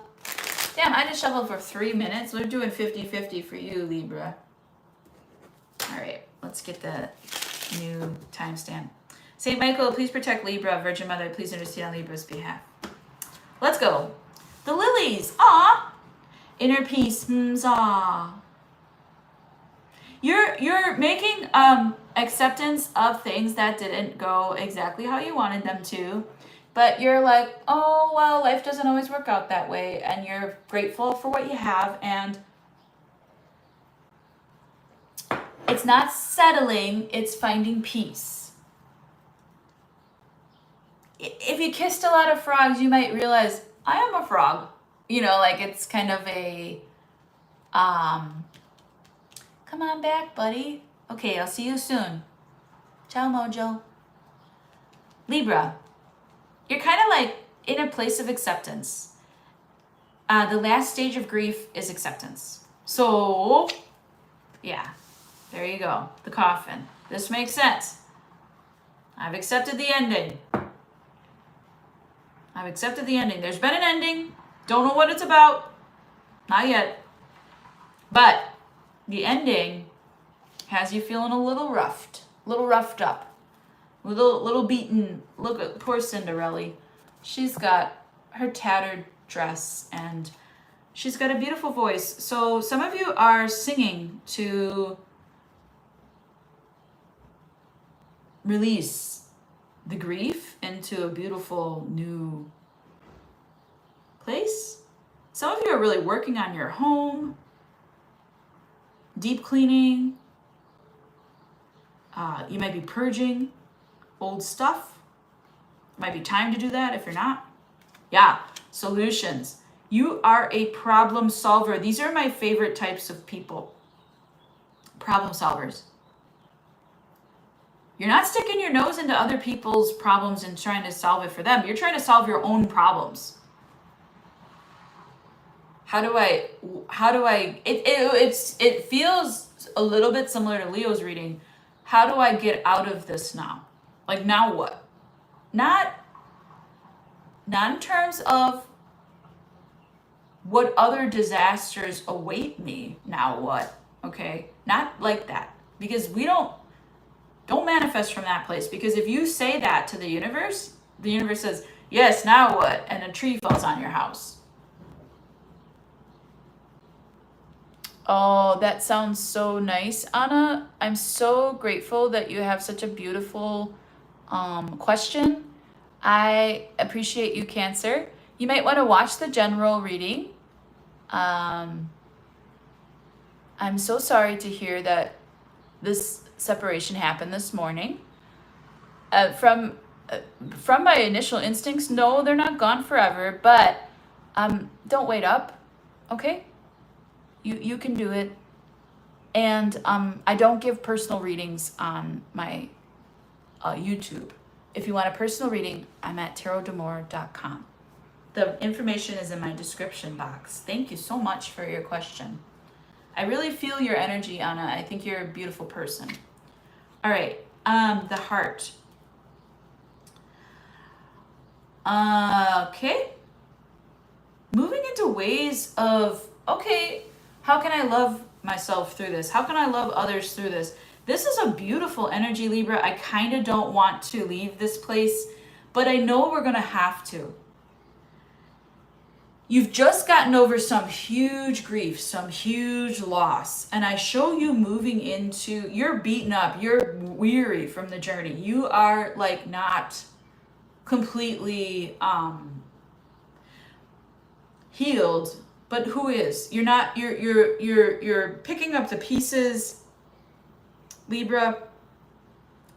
Damn, I just shuffled for 3 minutes. We're doing 50-50 for you, Libra. All right, let's get the new timestamp. St. Michael, please protect Libra. Virgin Mother, please intercede on Libra's behalf. Let's go. The lilies. Ah. Inner peace. Ah. You're making acceptance of things that didn't go exactly how you wanted them to, but you're like, oh well, life doesn't always work out that way, and you're grateful for what you have, and it's not settling, it's finding peace. If you kissed a lot of frogs, you might realize I am a frog. You know, like it's kind of a come on back, buddy. Okay, I'll see you soon. Ciao, Mojo. Libra, you're kind of like in a place of acceptance. The last stage of grief is acceptance. So, yeah, there you go. The coffin. This makes sense. I've accepted the ending. I've accepted the ending. There's been an ending. Don't know what it's about. Not yet. But the ending has you feeling a little roughed up, little beaten. Look at poor Cinderella. She's got her tattered dress and she's got a beautiful voice. So some of you are singing to release the grief into a beautiful new place. Some of you are really working on your home, deep cleaning. You might be purging old stuff. Might be time to do that if you're not. Yeah, solutions. You are a problem solver. These are my favorite types of people. Problem solvers. You're not sticking your nose into other people's problems and trying to solve it for them. You're trying to solve your own problems. It feels a little bit similar to Leo's reading. How do I get out of this now? Like, now what? Not in terms of what other disasters await me. Now what? Okay? Not like that. Because we don't manifest from that place. Because if you say that to the universe says, yes, now what? And a tree falls on your house. Oh, that sounds so nice, Anna. I'm so grateful that you have such a beautiful question. I appreciate you, Cancer. You might want to watch the general reading. I'm so sorry to hear that this separation happened this morning. From my initial instincts, no, they're not gone forever, but don't wait up, okay? You can do it. And I don't give personal readings on my YouTube. If you want a personal reading, I'm at tarotdamour.com. The information is in my description box. Thank you so much for your question. I really feel your energy, Anna. I think you're a beautiful person. All right, the heart. Okay. Moving into ways of, okay, how can I love myself through this? How can I love others through this? This is a beautiful energy, Libra. I kind of don't want to leave this place, but I know we're going to have to. You've just gotten over some huge grief, some huge loss, and I show you moving into, you're beaten up, you're weary from the journey. You are like not completely healed, but who is? You're not, you're picking up the pieces, Libra,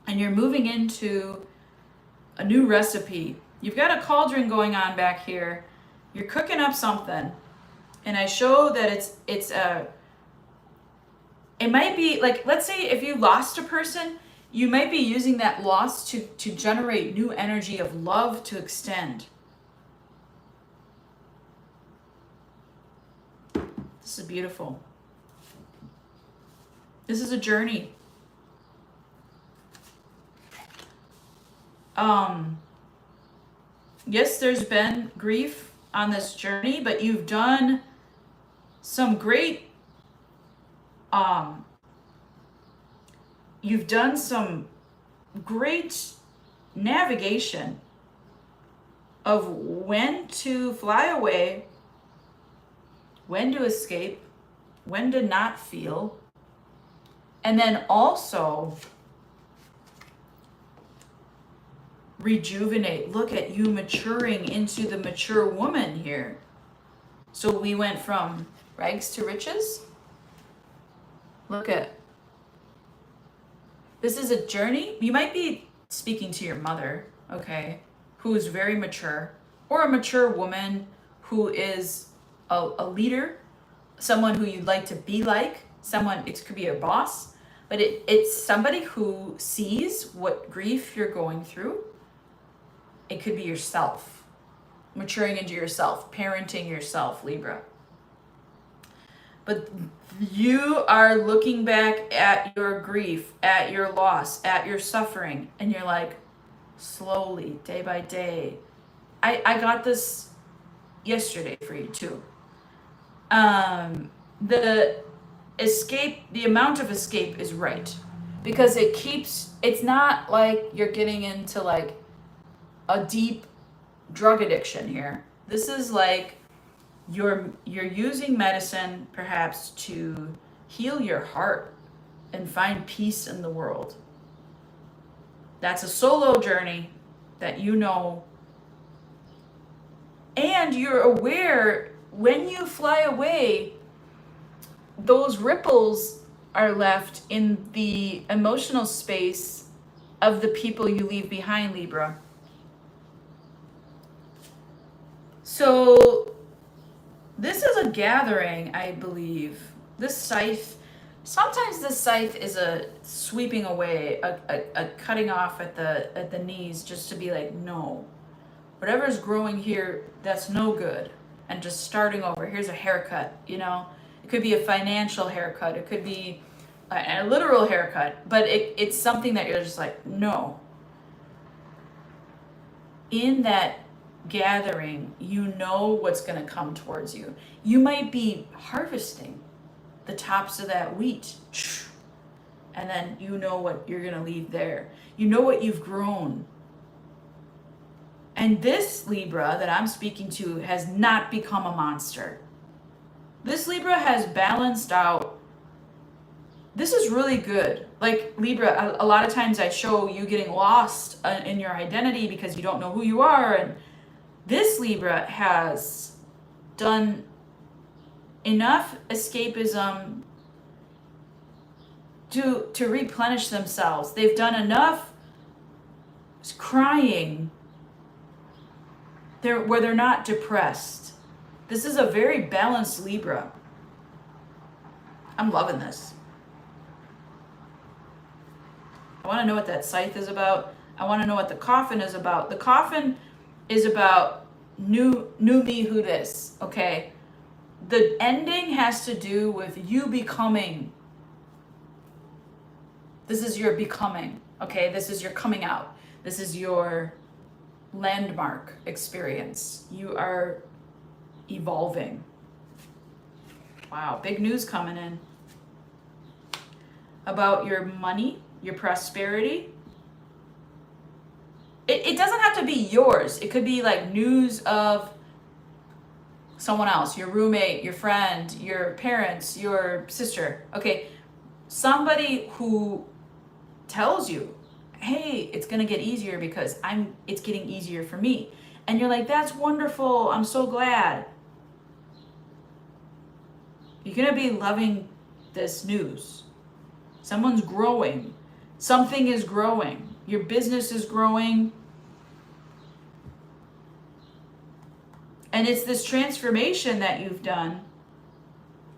and you're moving into a new recipe. You've got a cauldron going on back here. You're cooking up something. And I show that it might be like, let's say if you lost a person, you might be using that loss to generate new energy of love to extend. This is beautiful. This is a journey. Yes, there's been grief on this journey, but you've done some great, navigation of when to fly away, when to escape, when to not feel, and then also rejuvenate. Look at you maturing into the mature woman here. So we went from rags to riches. Look at, this is a journey. You might be speaking to your mother, okay, who is very mature, or a mature woman who is a leader, someone who you'd like to be like, someone, it could be a boss, but it's somebody who sees what grief you're going through. It could be yourself, maturing into yourself, parenting yourself, Libra. But you are looking back at your grief, at your loss, at your suffering, and you're like, slowly, day by day. I got this yesterday for you too. The escape, the amount of escape is right. Because it's not like you're getting into like a deep drug addiction here. This is like you're using medicine perhaps to heal your heart and find peace in the world. That's a solo journey that you know. And you're aware when you fly away, those ripples are left in the emotional space of the people you leave behind, Libra. So this is a gathering, I believe. This scythe, sometimes this scythe is a sweeping away, a cutting off at the knees, just to be like, no, whatever's growing here, that's no good, and just starting over. Here's a haircut, you know. It could be a financial haircut, it could be a literal haircut, but it's something that you're just like, no. In that gathering, you know what's going to come towards you. You might be harvesting the tops of that wheat, and then you know what you're going to leave there. You know what you've grown. And this Libra that I'm speaking to has not become a monster. This Libra has balanced out. This is really good. Like Libra, a lot of times I show you getting lost in your identity because you don't know who you are, and this Libra has done enough escapism to replenish themselves. They've done enough crying where they're not depressed. This is a very balanced Libra. I'm loving this. I want to know what that scythe is about. I want to know what the coffin is about. The coffin is about new me who this, okay? The ending has to do with you becoming. This is your becoming, okay? This is your coming out. This is your landmark experience. You are evolving. Wow, big news coming in about your money, your prosperity. It doesn't have to be yours. It could be like news of someone else, your roommate, your friend, your parents, your sister. Okay, somebody who tells you, hey, it's gonna get easier because it's getting easier for me. And you're like, that's wonderful, I'm so glad. You're going to be loving this news. Someone's growing. Something is growing. Your business is growing. And it's this transformation that you've done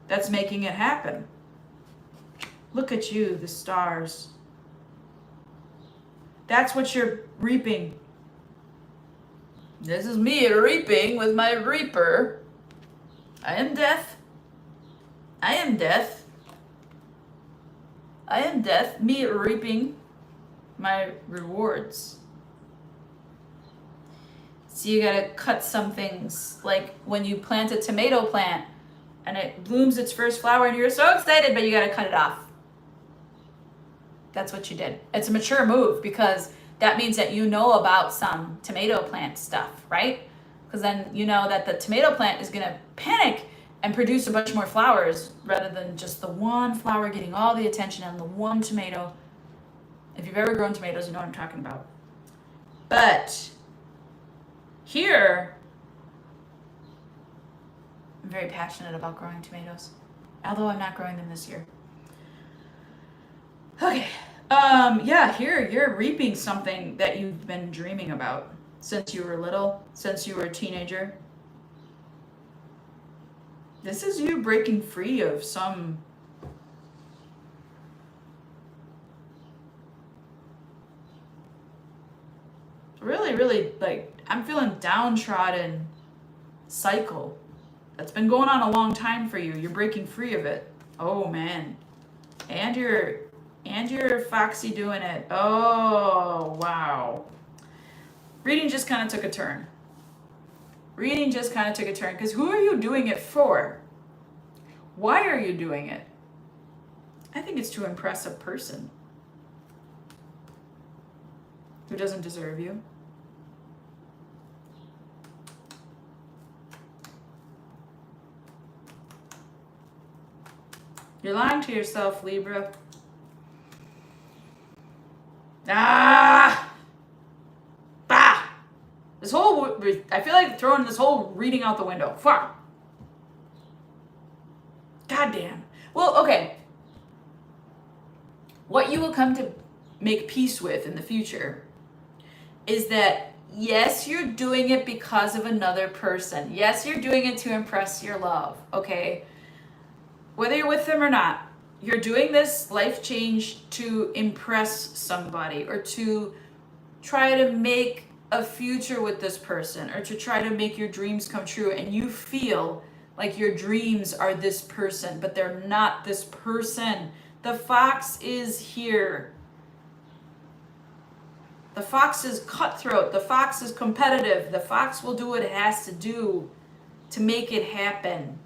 that's making it happen. Look at you, the stars. That's what you're reaping. This is me reaping with my reaper. I am death. I am death. I am death. Me reaping my rewards. So you gotta cut some things, like when you plant a tomato plant and it blooms its first flower and you're so excited, but you gotta cut it off. That's what you did. It's a mature move because that means that you know about some tomato plant stuff, right? Because then you know that the tomato plant is gonna panic and produce a bunch more flowers rather than just the one flower getting all the attention and the one tomato. If you've ever grown tomatoes, you know what I'm talking about. But here, I'm very passionate about growing tomatoes, although I'm not growing them this year. Okay, yeah, here you're reaping something that you've been dreaming about since you were little, since you were a teenager. This is you breaking free of some really, like, I'm feeling downtrodden cycle that's been going on a long time for you. You're breaking free of it. Oh man. And you're foxy doing it. Oh wow. Reading just kind of took a turn. Because who are you doing it for? Why are you doing it? I think it's to impress a person who doesn't deserve you. You're lying to yourself, Libra. Bah! I feel like throwing this whole reading out the window. Fuck. Goddamn. Well, okay. What you will come to make peace with in the future is that, yes, you're doing it because of another person. Yes, you're doing it to impress your love, okay? Whether you're with them or not, you're doing this life change to impress somebody or to try to make a future with this person or to try to make your dreams come true. And you feel like your dreams are this person, but they're not this person. The fox is here. The fox is cutthroat. The fox is competitive. The fox will do what it has to do to make it happen.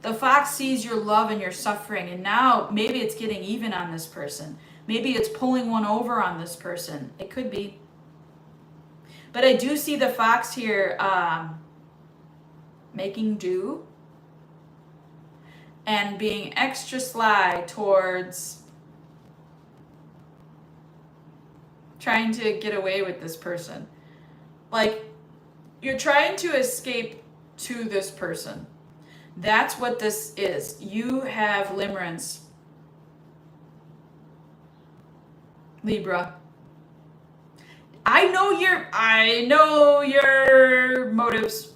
The fox sees your love and your suffering, and now maybe it's getting even on this person. Maybe it's pulling one over on this person. It could be. But I do see the fox here making do and being extra sly towards trying to get away with this person. Like, you're trying to escape to this person. That's what this is. You have limerence, Libra. I know your motives,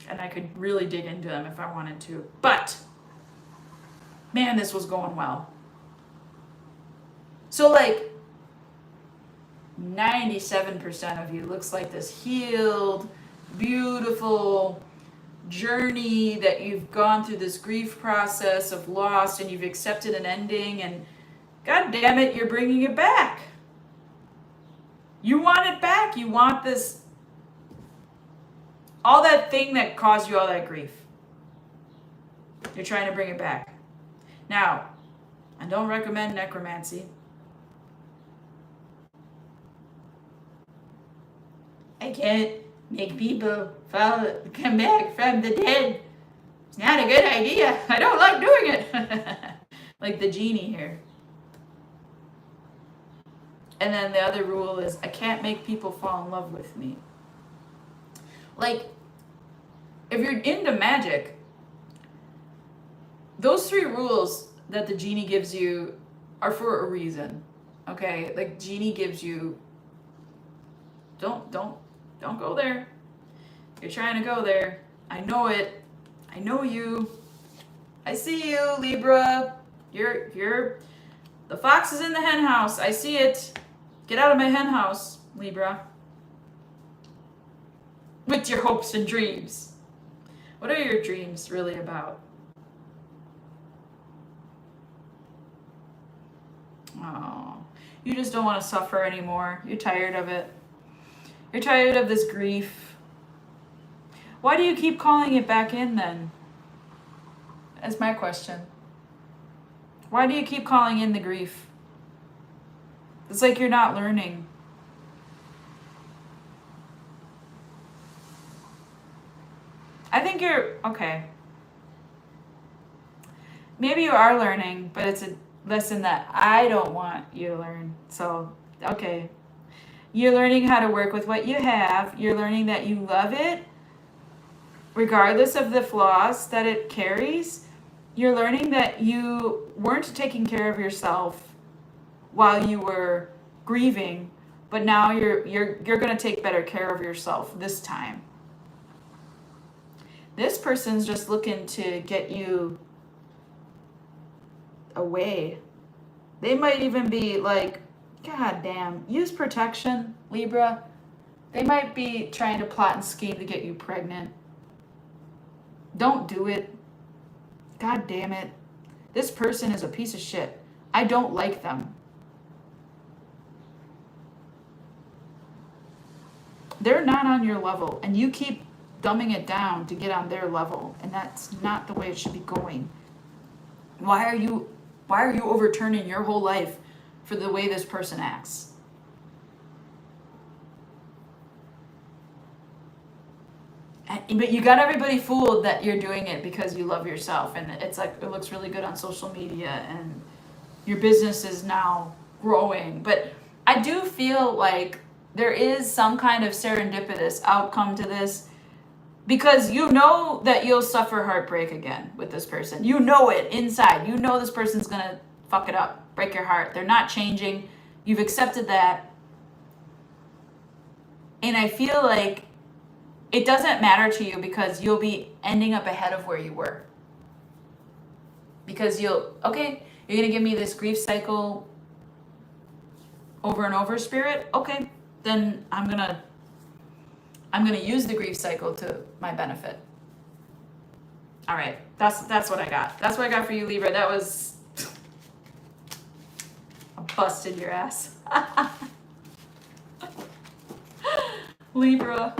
and I could really dig into them if I wanted to. But man, this was going well. So like 97% of you looks like this healed, beautiful journey that you've gone through this grief process of loss and you've accepted an ending, and God damn it, you're bringing it back. You want it back. You want this, all that thing that caused you all that grief. You're trying to bring it back. Now, I don't recommend necromancy. I can't make people come back from the dead. It's not a good idea. I don't like doing it. Like the genie here. And then the other rule is I can't make people fall in love with me. Like, if you're into magic, those 3 rules that the genie gives you are for a reason. Okay? Like, genie gives you, don't go there. You're trying to go there. I know it. I know you. I see you, Libra. You're the fox is in the hen house. I see it. Get out of my hen house, Libra. With your hopes and dreams. What are your dreams really about? Oh, you just don't want to suffer anymore. You're tired of it. You're tired of this grief. Why do you keep calling it back in then? That's my question. Why do you keep calling in the grief? It's like you're not learning. I think you're, okay. Maybe you are learning, but it's a lesson that I don't want you to learn. So, okay. You're learning how to work with what you have. You're learning that you love it, regardless of the flaws that it carries. You're learning that you weren't taking care of yourself while you were grieving, but now you're going to take better care of yourself this time. This person's just looking to get you away. They might even be like, God damn, use protection, Libra. They might be trying to plot and scheme to get you pregnant. Don't do it. God damn it. This person is a piece of shit. I don't like them. They're not on your level, and you keep dumbing it down to get on their level, and that's not the way it should be going. Why are you overturning your whole life for the way this person acts? But you got everybody fooled that you're doing it because you love yourself, and it's like it looks really good on social media and your business is now growing. But I do feel like there is some kind of serendipitous outcome to this, because you know that you'll suffer heartbreak again with this person. You know it inside. You know this person's gonna fuck it up, break your heart. They're not changing. You've accepted that. And I feel like it doesn't matter to you because you'll be ending up ahead of where you were. Because you're going to give me this grief cycle over and over, Spirit? Okay, then I'm going to use the grief cycle to my benefit. All right, that's what I got. That's what I got for you, Libra. That was I busted your ass. Libra.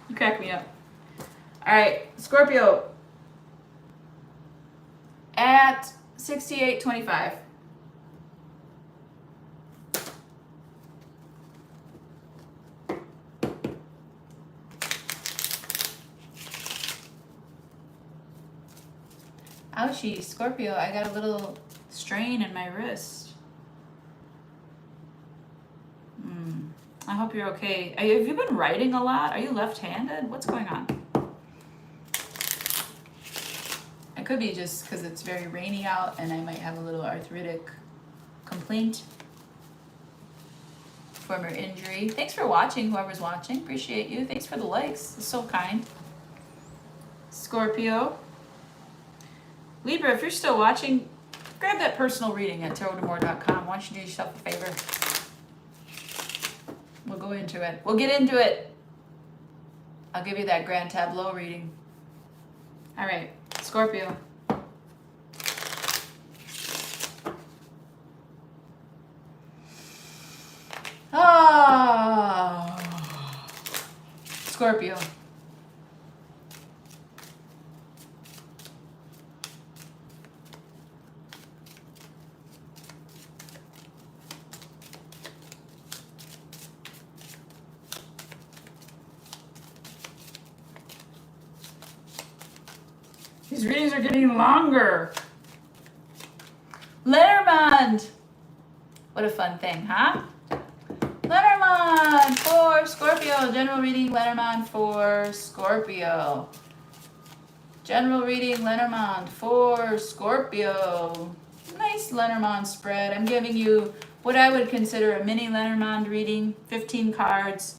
You crack me up. All right, Scorpio. At 68.25. Ouchie, Scorpio, I got a little strain in my wrist. I hope you're okay. Have you been writing a lot? Are you left-handed? What's going on? It could be just because it's very rainy out and I might have a little arthritic complaint. Former injury. Thanks for watching, whoever's watching. Appreciate you. Thanks for the likes. It's so kind. Scorpio. Libra, if you're still watching, grab that personal reading at tarotdamore.com. Why don't you do yourself a favor? We'll go into it. We'll get into it. I'll give you that grand tableau reading. All right, Scorpio. Scorpio. These readings are getting longer. Lenormand. What a fun thing, huh? Lenormand for Scorpio. General reading, Lenormand for Scorpio. General reading, Lenormand for Scorpio. Nice Lenormand spread. I'm giving you what I would consider a mini Lenormand reading, 15 cards.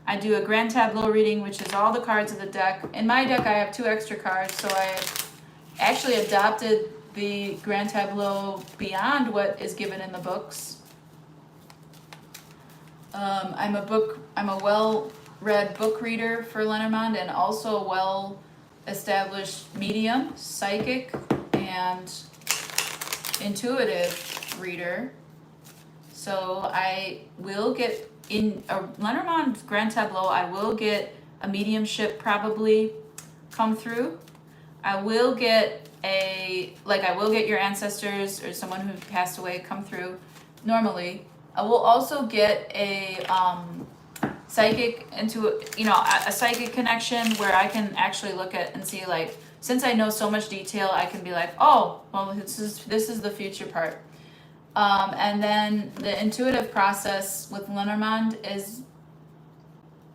I do a grand tableau reading, which is all the cards of the deck. In my deck, I have 2 extra cards, so I actually adopted the grand tableau beyond what is given in the books. I'm a well-read book reader for Lenormand, and also a well-established medium, psychic, and intuitive reader. So I will get in a Lenormand grand tableau. I will get a mediumship probably come through. I will get your ancestors or someone who passed away come through normally. I will also get a psychic a psychic connection where I can actually look at and see, like, since I know so much detail, I can be like, oh, well, this is the future part. And then the intuitive process with Lenormand is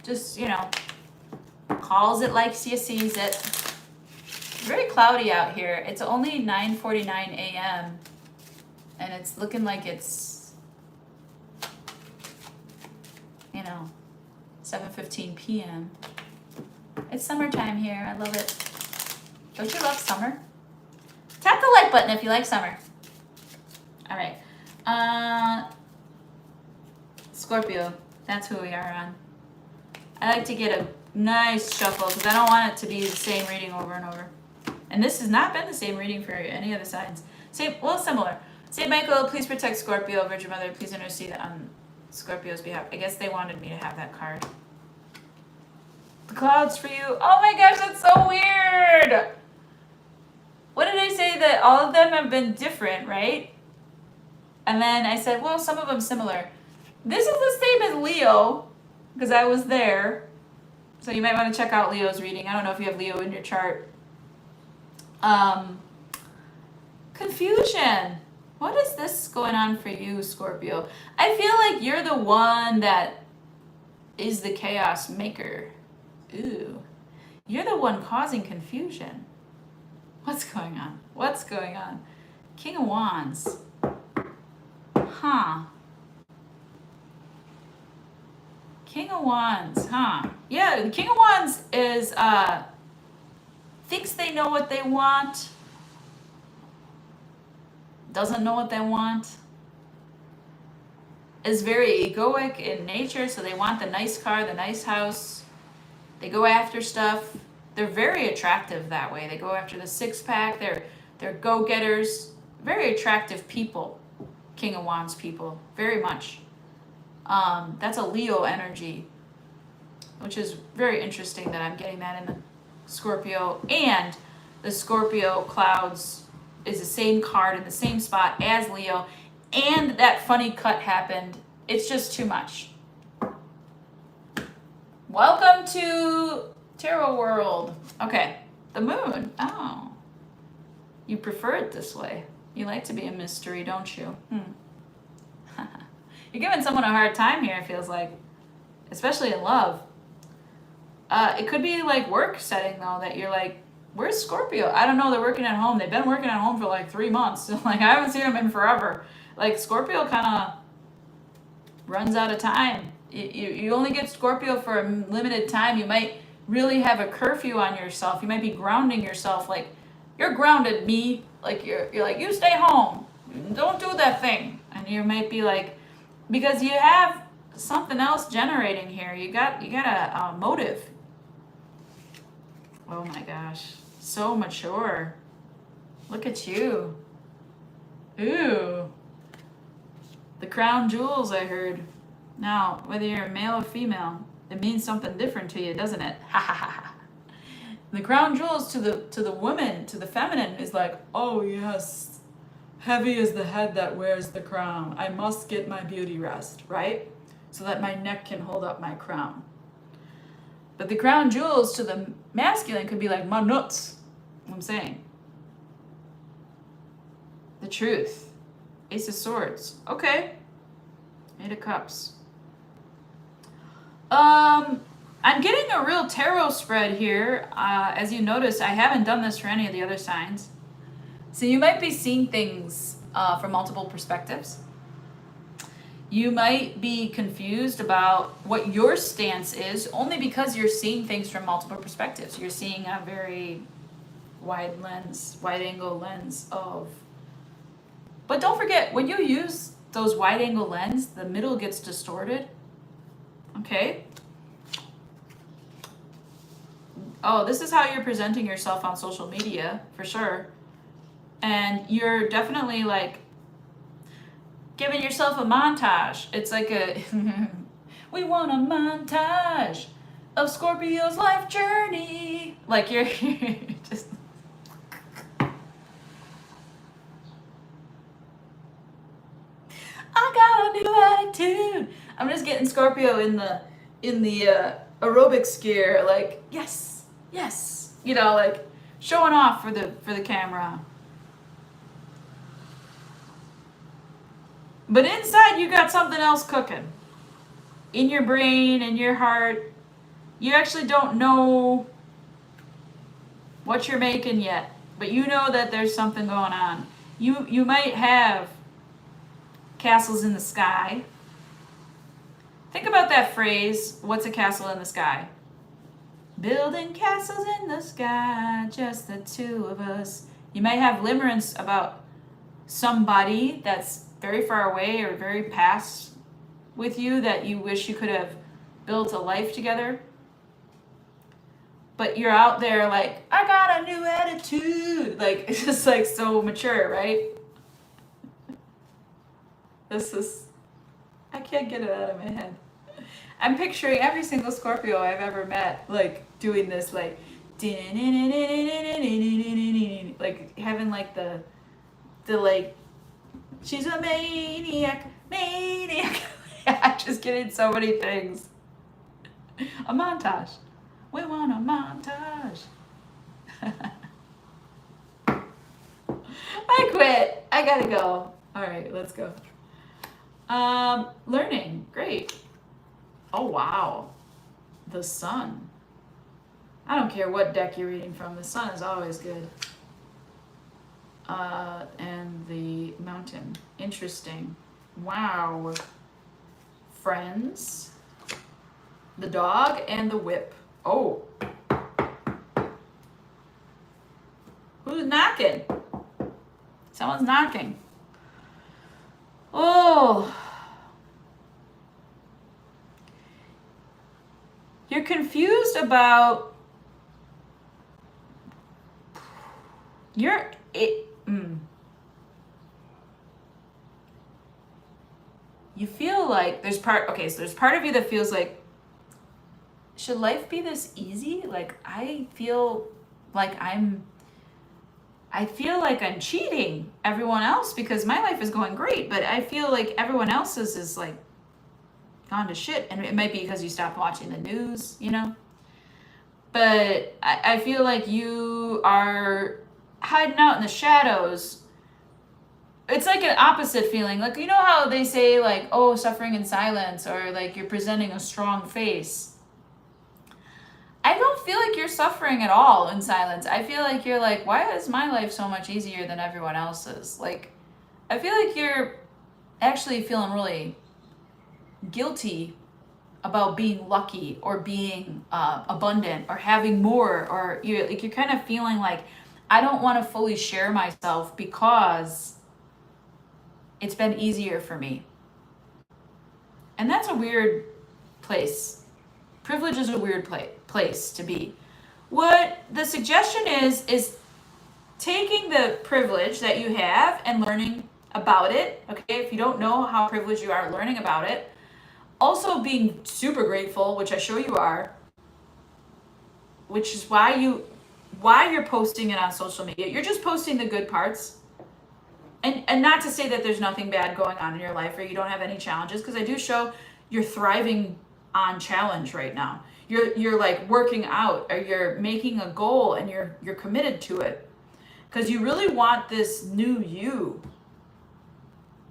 just, calls it like you sees it. Very cloudy out here. It's only 9:49 a.m. and it's looking like it's 7:15 p.m. It's summertime here. I love it. Don't you love summer? Tap the like button if you like summer. All right. Scorpio. That's who we are on. I like to get a nice shuffle because I don't want it to be the same reading over and over. And this has not been the same reading for any of the signs. Similar. Saint Michael, please protect Scorpio. Virgin Mother, please intercede on Scorpio's behalf. I guess they wanted me to have that card. The clouds for you. Oh my gosh, that's so weird. What did I say? That all of them have been different, right? And then I said, well, some of them similar. This is the same as Leo, because I was there. So you might want to check out Leo's reading. I don't know if you have Leo in your chart. Confusion. What is this going on for you, Scorpio? I feel like you're the one that is the chaos maker. Ooh. You're the one causing confusion. What's going on? What's going on? King of Wands. Huh. King of Wands, huh? Yeah, the King of Wands is, thinks they know what they want, doesn't know what they want, is very egoic in nature, so they want the nice car, the nice house. They go after stuff. They're very attractive that way. They go after the six-pack. They're go-getters. Very attractive people, King of Wands people, very much. That's a Leo energy, which is very interesting that I'm getting that in the Scorpio. And the Scorpio clouds is the same card in the same spot as Leo. And that funny cut happened. It's just too much. Welcome to Tarot World. Okay, the moon. Oh, you prefer it this way. You like to be a mystery, don't you? You're giving someone a hard time here, it feels like, especially in love. It could be like work setting, though, that you're like, where's Scorpio? I don't know, they're working at home. They've been working at home for like 3 months. So, like, I haven't seen them in forever. Like, Scorpio kind of runs out of time. You only get Scorpio for a limited time. You might really have a curfew on yourself. You might be grounding yourself. Like, you're grounded, me. Like, you're like, you stay home. Don't do that thing. And you might be like, because you have something else generating here. You got a motive. Oh my gosh. So mature. Look at you. Ooh. The crown jewels, I heard. Now, whether you're a male or female, it means something different to you, doesn't it? Ha ha ha ha. The crown jewels to the woman, to the feminine, is like, oh yes, heavy is the head that wears the crown. I must get my beauty rest, right? So that my neck can hold up my crown. But the crown jewels to the masculine could be like, my nuts. What I'm saying. The truth. Ace of Swords. Okay. Eight of Cups. I'm getting a real tarot spread here. As you notice, I haven't done this for any of the other signs. So you might be seeing things from multiple perspectives. You might be confused about what your stance is only because you're seeing things from multiple perspectives. You're seeing a very wide angle lens of. But don't forget, when you use those wide angle lens, the middle gets distorted. Okay? Oh, this is how you're presenting yourself on social media, for sure. And you're definitely like giving yourself a montage. It's like a, we want a montage of Scorpio's life journey. Like you're just. I got a new attitude. I'm just getting Scorpio in the aerobics gear, like yes, yes, you know, like showing off for the camera. But inside you got something else cooking. In your brain, in your heart, you actually don't know what you're making yet, but you know that there's something going on. You might have castles in the sky. Think about that phrase, what's a castle in the sky? Building castles in the sky, just the two of us. You might have limerence about somebody that's very far away or very past with you that you wish you could have built a life together. But you're out there like, I got a new attitude. Like, it's just like so mature, right? This is, I can't get it out of my head. I'm picturing every single Scorpio I've ever met, like, doing this, like, like, having, like, the like, she's a maniac. I'm just getting so many things. A montage. We want a montage. I quit. I gotta go. All right, let's go. Learning. Great. Oh, wow. The sun. I don't care what deck you're reading from. The sun is always good. And the mountain. Interesting. Wow. Friends. The dog and the whip. Oh. Who's knocking? Someone's knocking. Oh. You're confused about you feel like there's part of you that feels like, should life be this easy? Like I feel like I'm cheating everyone else because my life is going great, but I feel like everyone else's is like gone to shit. And it might be because you stopped watching the news, you know? But I feel like you are hiding out in the shadows. It's like an opposite feeling. Like, you know how they say like, oh, suffering in silence, or like you're presenting a strong face. I don't feel like you're suffering at all in silence. I feel like you're like, why is my life so much easier than everyone else's? Like, I feel like you're actually feeling really guilty about being lucky or being abundant or having more, or you're kind of feeling like, I don't want to fully share myself because it's been easier for me. And that's a weird place. Privilege is a weird place to be. What the suggestion is taking the privilege that you have and learning about it. Okay, if you don't know how privileged you are, learning about it. Also being super grateful, which I show you are, which is why you're posting it on social media. You're just posting the good parts. And not to say that there's nothing bad going on in your life or you don't have any challenges, because I do show you're thriving on challenge right now. You're like working out, or you're making a goal and you're committed to it. Because you really want this new you,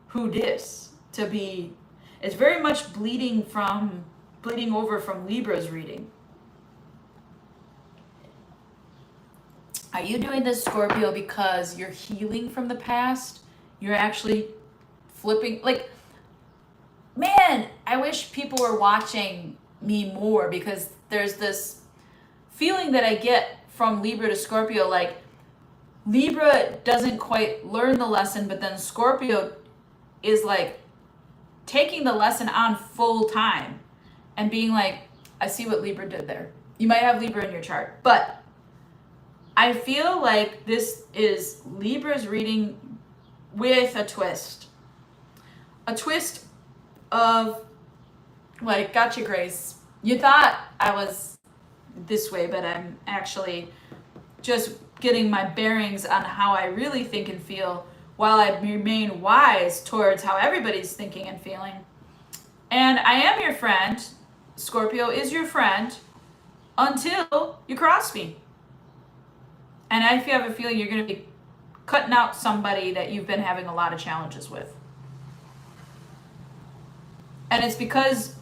who dis, to be. It's very much bleeding over from Libra's reading. Are you doing this, Scorpio, because you're healing from the past? You're actually flipping, like, man, I wish people were watching me more, because there's this feeling that I get from Libra to Scorpio, like Libra doesn't quite learn the lesson, but then Scorpio is like taking the lesson on full time and being like, I see what Libra did there. You might have Libra in your chart, but I feel like this is Libra's reading with a twist. A twist of, like, gotcha, Grace. You thought I was this way, but I'm actually just getting my bearings on how I really think and feel, while I remain wise towards how everybody's thinking and feeling. And I am your friend. Scorpio is your friend until you cross me. And I have a feeling you're going to be cutting out somebody that you've been having a lot of challenges with. And it's because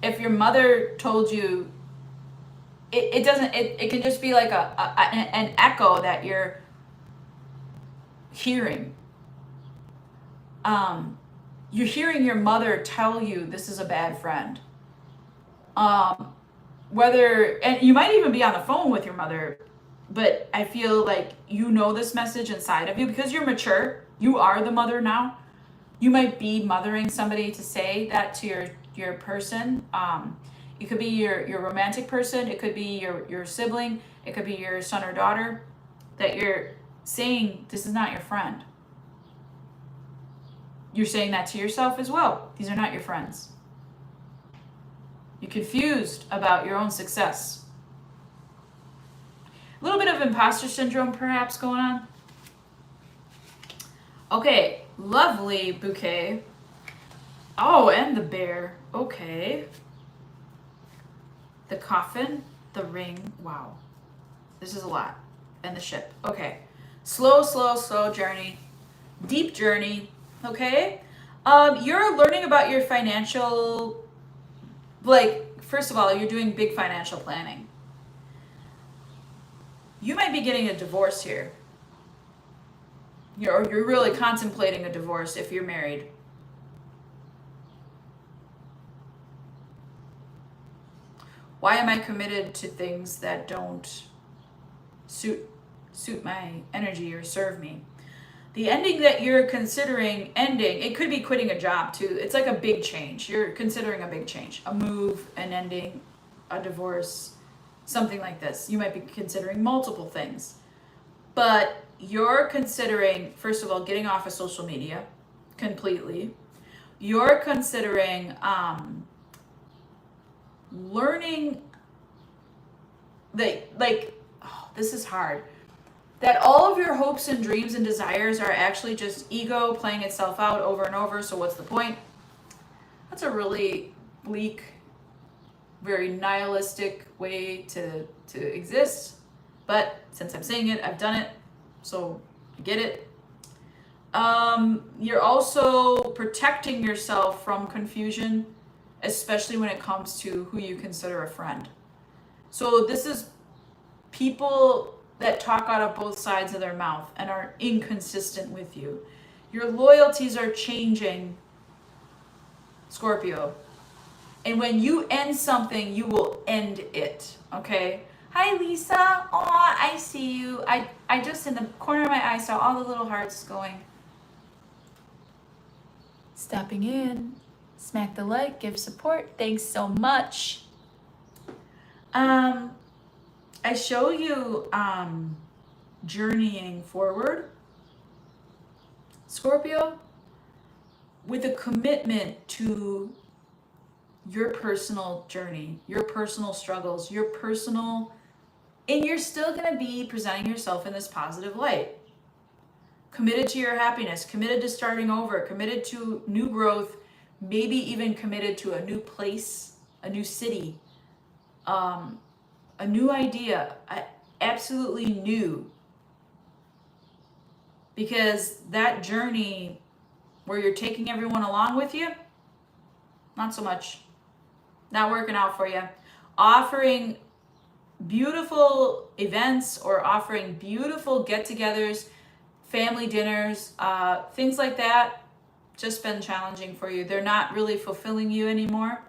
if your mother told you, it doesn't, it can just be like an echo that you're hearing. You're hearing your mother tell you this is a bad friend. And you might even be on the phone with your mother, but I feel like you know this message inside of you because you're mature. You are the mother now. You might be mothering somebody to say that to your person. It could be your romantic person. It could be your sibling. It could be your son or daughter, that you're saying this is not your friend. You're saying that to yourself as well. These are not your friends. You're confused about your own success. A little bit of imposter syndrome perhaps going on. Okay, lovely bouquet. Oh, and the bear. Okay. The coffin, the ring. Wow. This is a lot. And the ship. Okay. Slow journey. Deep journey. Okay. You're learning about your financial, like, first of all, you're doing big financial planning. You might be getting a divorce here. You're really contemplating a divorce if you're married. Why am I committed to things that don't suit my energy or serve me? The ending that you're considering ending, it could be quitting a job too. It's like a big change. You're considering a big change, a move, an ending, a divorce, something like this. You might be considering multiple things. But you're considering, first of all, getting off of social media completely. You're considering learning that, like, oh, this is hard, that all of your hopes and dreams and desires are actually just ego playing itself out over and over. So what's the point? That's a really bleak, very nihilistic way to exist. But since I'm saying it, I've done it, so I get it. You're also protecting yourself from confusion, especially when it comes to who you consider a friend. So this is people that talk out of both sides of their mouth and are inconsistent with you. Your loyalties are changing, Scorpio. And when you end something, you will end it, okay? Hi, Lisa. Aw, I see you. I just, in the corner of my eye, saw all the little hearts going. Stopping in. Smack the like, give support. Thanks so much. I show you journeying forward, Scorpio, with a commitment to your personal journey, your personal struggles, your personal, and you're still going to be presenting yourself in this positive light. Committed to your happiness, committed to starting over, committed to new growth, maybe even committed to a new place, a new city, a new idea, absolutely new. Because that journey where you're taking everyone along with you, not so much. Not working out for you. Offering beautiful events or offering beautiful get-togethers, family dinners, things like that, just been challenging for you. They're not really fulfilling you anymore.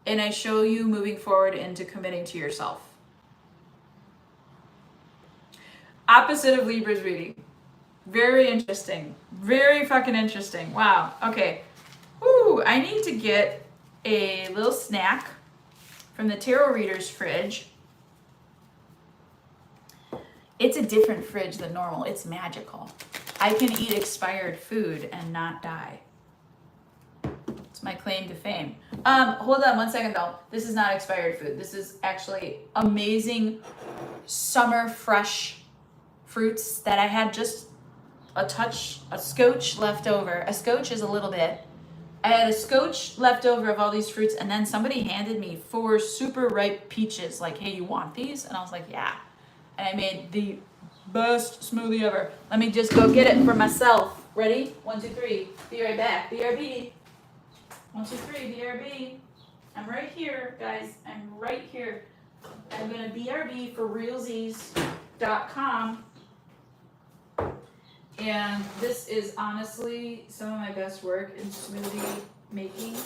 And I show you moving forward into committing to yourself. Opposite of Libra's reading. Very interesting. Very fucking interesting. Wow. Okay. Ooh, I need to get a little snack from the tarot reader's fridge. It's a different fridge than normal. It's magical. I can eat expired food and not die. It's my claim to fame. Hold on one second though. This is not expired food. This is actually amazing summer fresh fruits that I had just a scotch left over. A scotch is a little bit. I had a scotch left over of all these fruits, and then somebody handed me 4 super ripe peaches, like, hey, you want these? And I was like, yeah. And I made the best smoothie ever. Let me just go get it for myself. Ready? 1, 2, 3. Be right back. BRB. 1, 2, 3. BRB. I'm right here, guys. I'm right here. I'm gonna BRB for realsies.com. And this is honestly some of my best work in smoothie making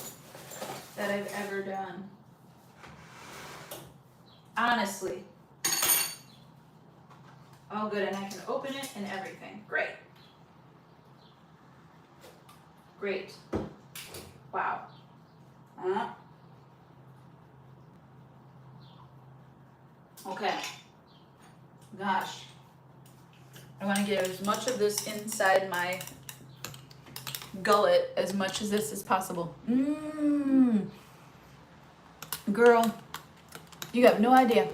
that I've ever done. Honestly. Oh, good, and I can open it and everything. Great. Great. Wow. Okay. Gosh. I want to get as much of this inside my gullet as much as this is possible. Girl, you have no idea.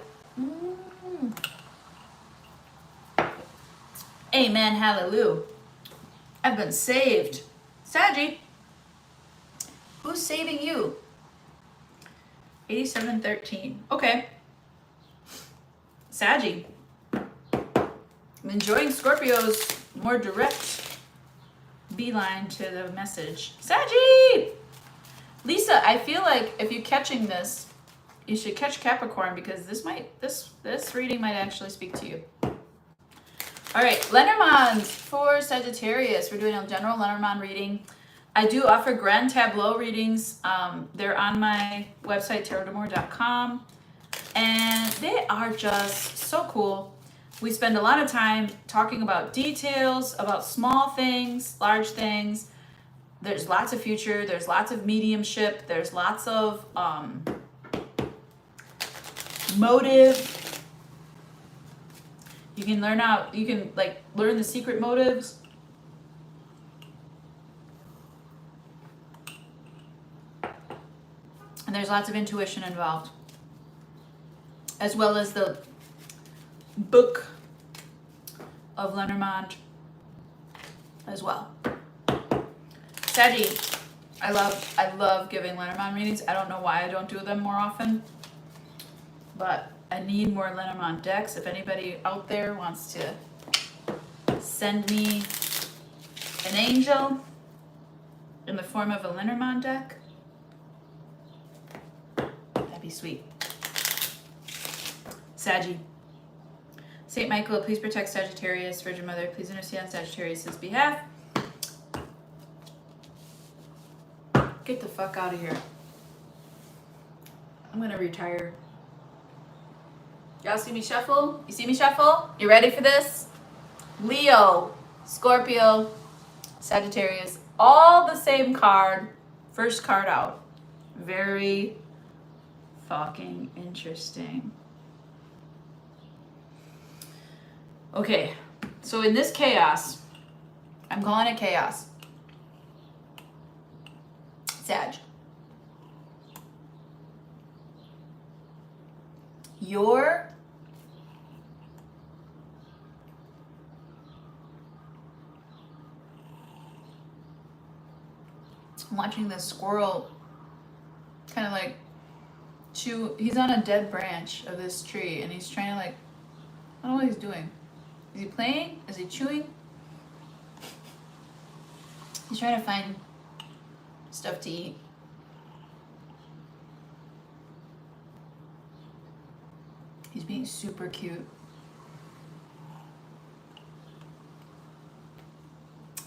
Amen, hallelujah. I've been saved. Saggy, who's saving you? 8713. Okay. Saggy. I'm enjoying Scorpio's more direct beeline to the message. Saggy! Lisa, I feel like if you're catching this, you should catch Capricorn because this reading might actually speak to you. All right, Lenormand for Sagittarius. We're doing a general Lenormand reading. I do offer grand tableau readings. They're on my website, tarotdamour.com, and they are just so cool. We spend a lot of time talking about details, about small things, large things. There's lots of future, there's lots of mediumship, there's lots of motive. You can learn learn the secret motives. And there's lots of intuition involved, as well as the book of Lenormand as well. Saggy, I love giving Lenormand readings. I don't know why I don't do them more often, but I need more Lenormand decks. If anybody out there wants to send me an angel in the form of a Lenormand deck, that'd be sweet. Saggy. Saint Michael, please protect Sagittarius. Virgin Mother, please intercede on Sagittarius' behalf. Get the fuck out of here. I'm gonna retire. Y'all see me shuffle? You see me shuffle? You ready for this? Leo, Scorpio, Sagittarius, all the same card. First card out. Very fucking interesting. Okay, so in this chaos, I'm calling it chaos. Sag. I'm watching this squirrel kind of like chew. He's on a dead branch of this tree and he's trying to I don't know what he's doing. Is he playing? Is he chewing? He's trying to find stuff to eat. He's being super cute.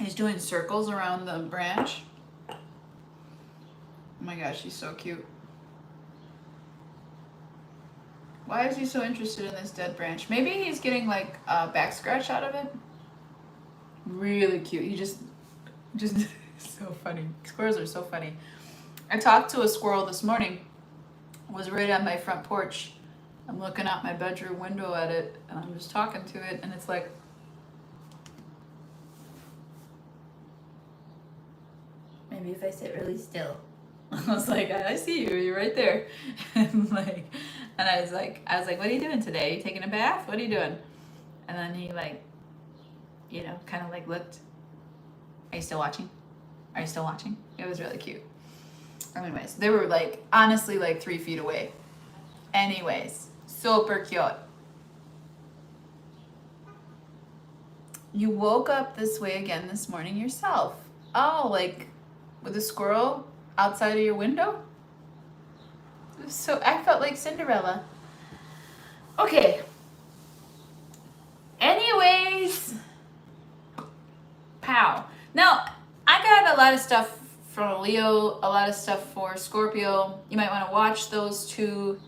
He's doing circles around the branch. Oh my gosh, he's so cute. Why is he so interested in this dead branch? Maybe he's getting like a back scratch out of it. Really cute. He just so funny. Squirrels are so funny. I talked to a squirrel this morning. It was right on my front porch. I'm looking out my bedroom window at it, and I'm just talking to it, and it's like, maybe if I sit really still. I was like, I see you. You're right there. And I was like, what are you doing today? Are you taking a bath? What are you doing? And then he like, you know, kind of like looked. Are you still watching? Are you still watching? It was really cute. Anyways, they were like, honestly, like 3 feet away. Anyways, super cute. You woke up this way again this morning yourself. Oh, like with a squirrel outside of your window? So I felt like Cinderella. Okay. Anyways. Pow. Now, I got a lot of stuff from Leo, a lot of stuff for Scorpio. You might want to watch those two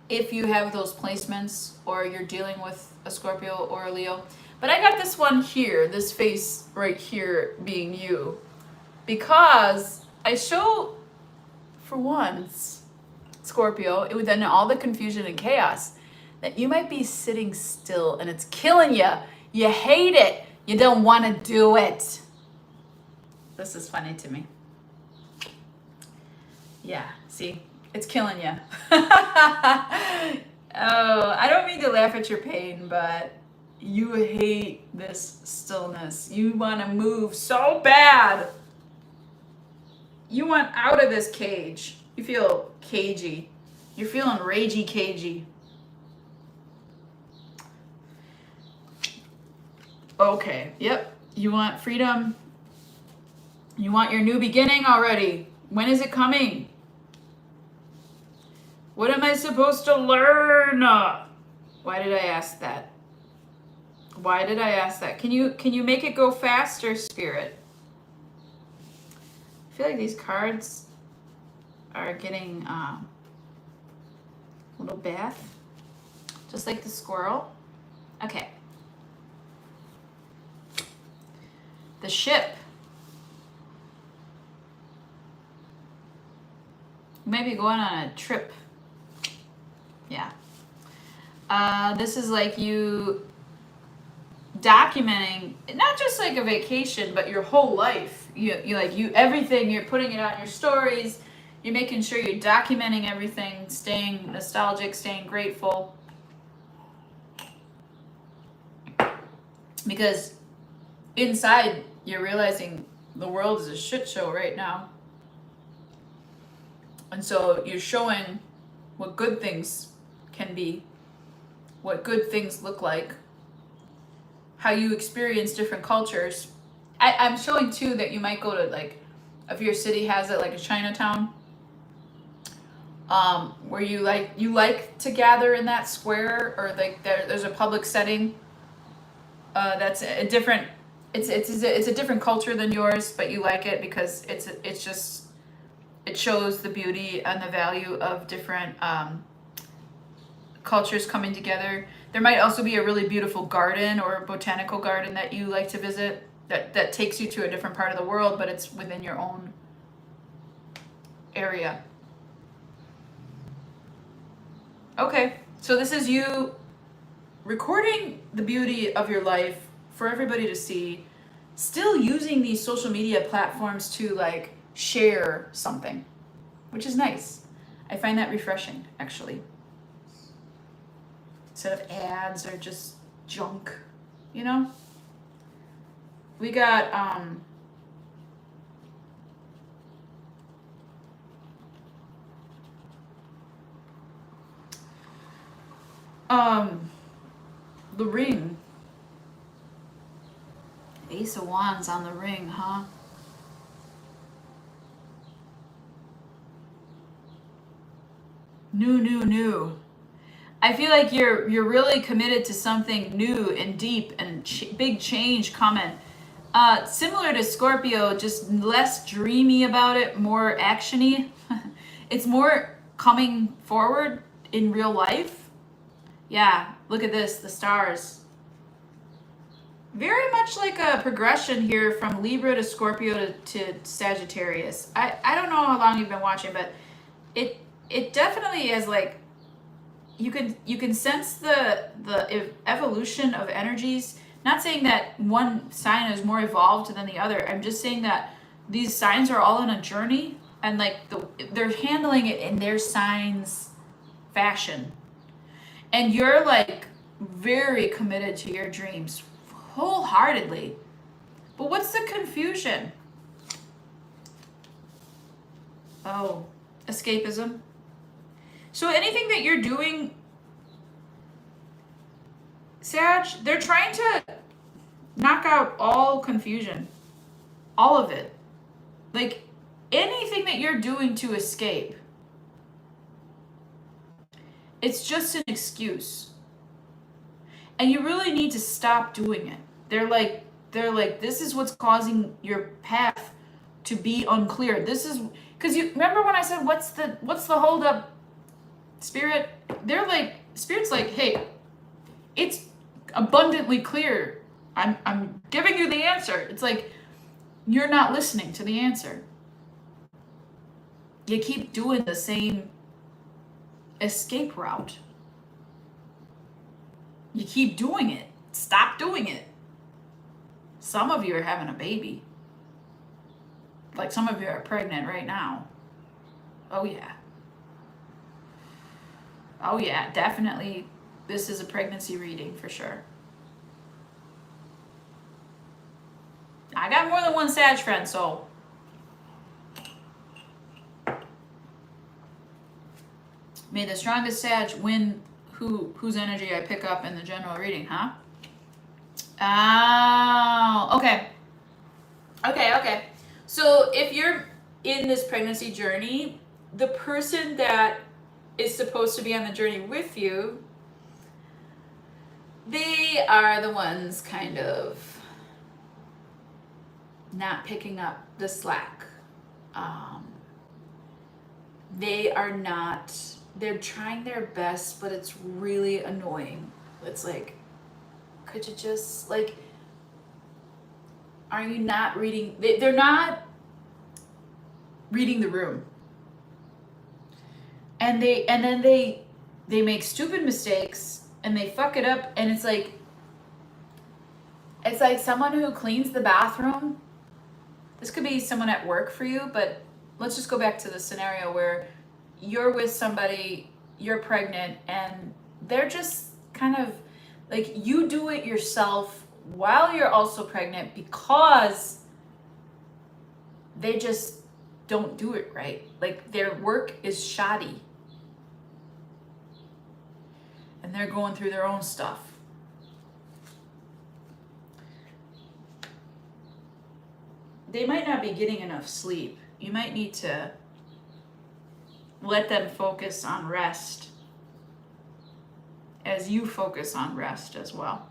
if you have those placements or you're dealing with a Scorpio or a Leo. But I got this one here, this face right here being you, because I show, for once, Scorpio, it was then all the confusion and chaos, that you might be sitting still and it's killing you. You hate it. You don't want to do it. This is funny to me. Yeah, see, it's killing you. Oh, I don't mean to laugh at your pain, but you hate this stillness. You want to move so bad. You want out of this cage. You feel cagey. You're feeling ragey cagey. Okay, yep. You want freedom. You want your new beginning already. When is it coming? What am I supposed to learn? Why did I ask that? Why did I ask that? Can you make it go faster, Spirit? I feel like these cards are getting a little bath. Just like the squirrel. Okay. The ship. Maybe going on a trip. Yeah. This is like you documenting, not just like a vacation, but your whole life. You everything, you're putting it on your stories. You're making sure you're documenting everything, staying nostalgic, staying grateful. Because inside, you're realizing the world is a shit show right now. And so you're showing what good things can be, what good things look like, how you experience different cultures. I'm showing too that you might go to, like, if your city has it, like a Chinatown, where you like to gather in that square, or like there's a public setting that's a different, it's a different culture than yours, but you like it because it shows the beauty and the value of different cultures coming together. There might also be a really beautiful garden or a botanical garden that you like to visit that takes you to a different part of the world, but it's within your own area. Okay, so this is you recording the beauty of your life for everybody to see, still using these social media platforms to like share something, which is nice. I find that refreshing, actually. Instead of ads or just junk, you know? We got the ring. Ace of Wands on the ring, huh? New. I feel like you're really committed to something new and deep and big change coming. Similar to Scorpio, just less dreamy about it, more actiony. It's more coming forward in real life. Yeah, look at this, the stars. Very much like a progression here from Libra to Scorpio to Sagittarius. I don't know how long you've been watching, but it definitely is like you can sense the evolution of energies. Not saying that one sign is more evolved than the other. I'm just saying that these signs are all on a journey, and like they're handling it in their signs fashion. And you're like very committed to your dreams wholeheartedly. But what's the confusion? Oh, escapism. So anything that you're doing, Sag, they're trying to knock out all confusion. All of it. Like anything that you're doing to escape, it's just an excuse. And you really need to stop doing it. They're like, this is what's causing your path to be unclear. This is because you remember when I said what's the holdup, Spirit? They're like, Spirit's like, hey, it's abundantly clear. I'm giving you the answer. It's like you're not listening to the answer. You keep doing the same escape route. You keep doing it. Stop doing it. Some of you are having a baby. Like some of you are pregnant right now. Oh yeah. Oh yeah, definitely. This is a pregnancy reading for sure. I got more than one Sag friend, so. May the strongest Sag win whose energy I pick up in the general reading, huh? Oh, okay. Okay. So if you're in this pregnancy journey, the person that is supposed to be on the journey with you, they are the ones kind of not picking up the slack. They are not, they're trying their best, but it's really annoying. It's like, could you just, like, are you not reading? They're not reading the room. And then they make stupid mistakes and they fuck it up, and it's like someone who cleans the bathroom. This could be someone at work for you, but let's just go back to the scenario where you're with somebody, you're pregnant, and they're just kind of like, you do it yourself while you're also pregnant because they just don't do it right. Like their work is shoddy. And they're going through their own stuff. They might not be getting enough sleep. You might need to let them focus on rest as you focus on rest as well.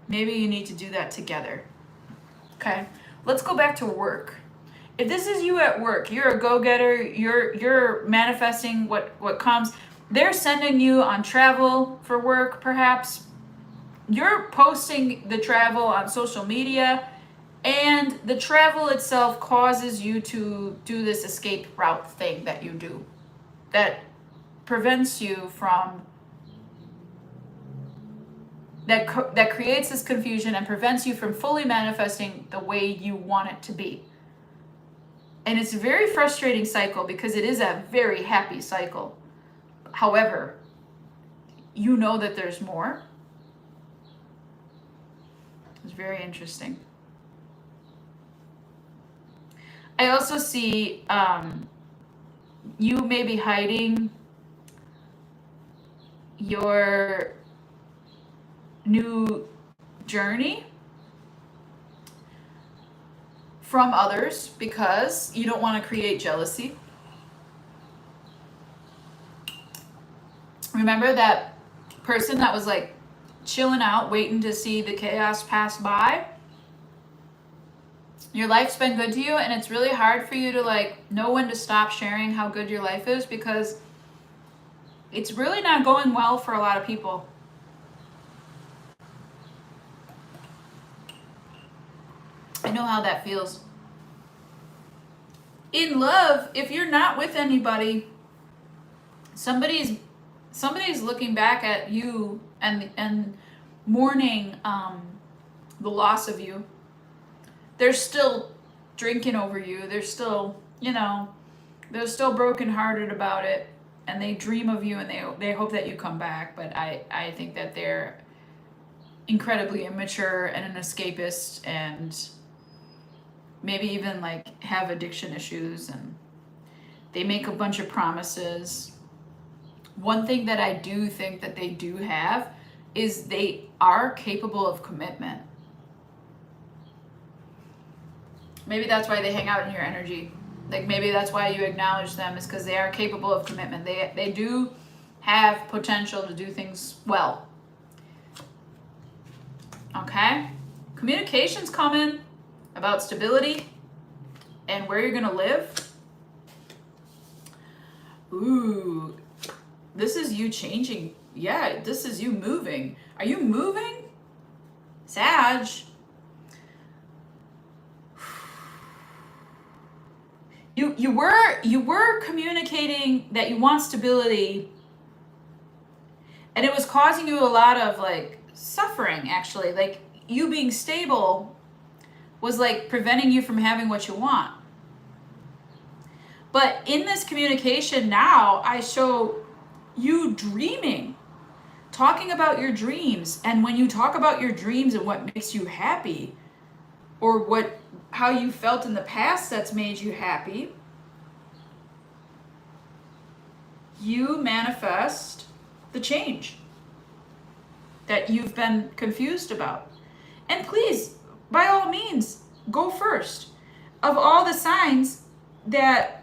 Maybe you need to do that together. Okay, let's go back to work. If this is you at work, you're a go-getter, you're manifesting what comes. They're sending you on travel for work, perhaps. You're posting the travel on social media, and the travel itself causes you to do this escape route thing that you do that prevents you from, that creates this confusion and prevents you from fully manifesting the way you want it to be. And it's a very frustrating cycle because it is a very happy cycle. However, you know that there's more. It's very interesting. I also see you may be hiding your new journey from others because you don't want to create jealousy. Remember that person that was like chilling out, waiting to see the chaos pass by? Your life's been good to you, and it's really hard for you to like know when to stop sharing how good your life is, because it's really not going well for a lot of people. I know how that feels. In love, if you're not with anybody, somebody's looking back at you and mourning the loss of you. They're still drinking over you. They're still, they're still brokenhearted about it, and they dream of you, and they hope that you come back. But I think that they're incredibly immature and an escapist, and maybe even like have addiction issues, and they make a bunch of promises. One thing that I do think that they do have is they are capable of commitment. Maybe that's why they hang out in your energy. Like maybe that's why you acknowledge them, is because they are capable of commitment. They do have potential to do things well. Okay? Communication's coming about stability and where you're gonna live. Ooh, this is you changing. Yeah, this is you moving. Are you moving? Sag. You were communicating that you want stability, and it was causing you a lot of like suffering, actually. Like you being stable was like preventing you from having what you want. But in this communication now, I show you dreaming, talking about your dreams. And when you talk about your dreams and what makes you happy, or how you felt in the past that's made you happy, you manifest the change that you've been confused about. And please, by all means, go first. Of all the signs that,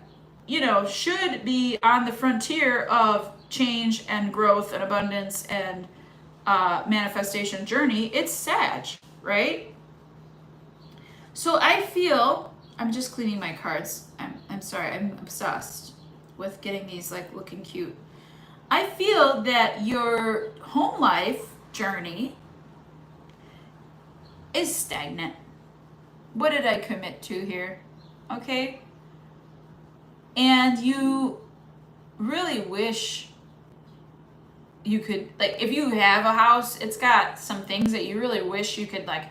should be on the frontier of change and growth and abundance and manifestation journey, it's Sag, right? So I feel, I'm just cleaning my cards. I'm sorry, I'm obsessed with getting these like looking cute. I feel that your home life journey is stagnant. What did I commit to here? Okay. And you really wish you could, like, if you have a house, it's got some things that you really wish you could like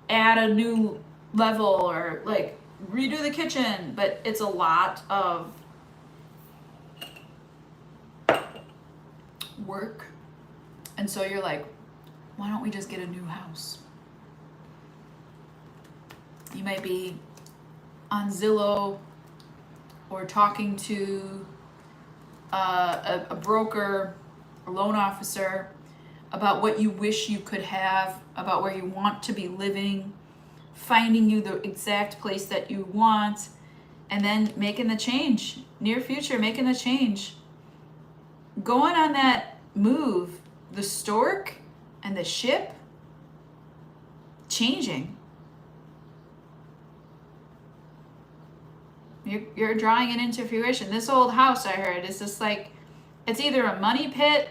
add a new level or like redo the kitchen, but it's a lot of work. And so you're like, why don't we just get a new house? You might be on Zillow or talking to a broker, a loan officer about what you wish you could have, about where you want to be living, finding you the exact place that you want, and then making the change. Near future, making the change. Going on that move, the stork and the ship, changing. You're drawing it into fruition. This old house, I heard, is just like, it's either a money pit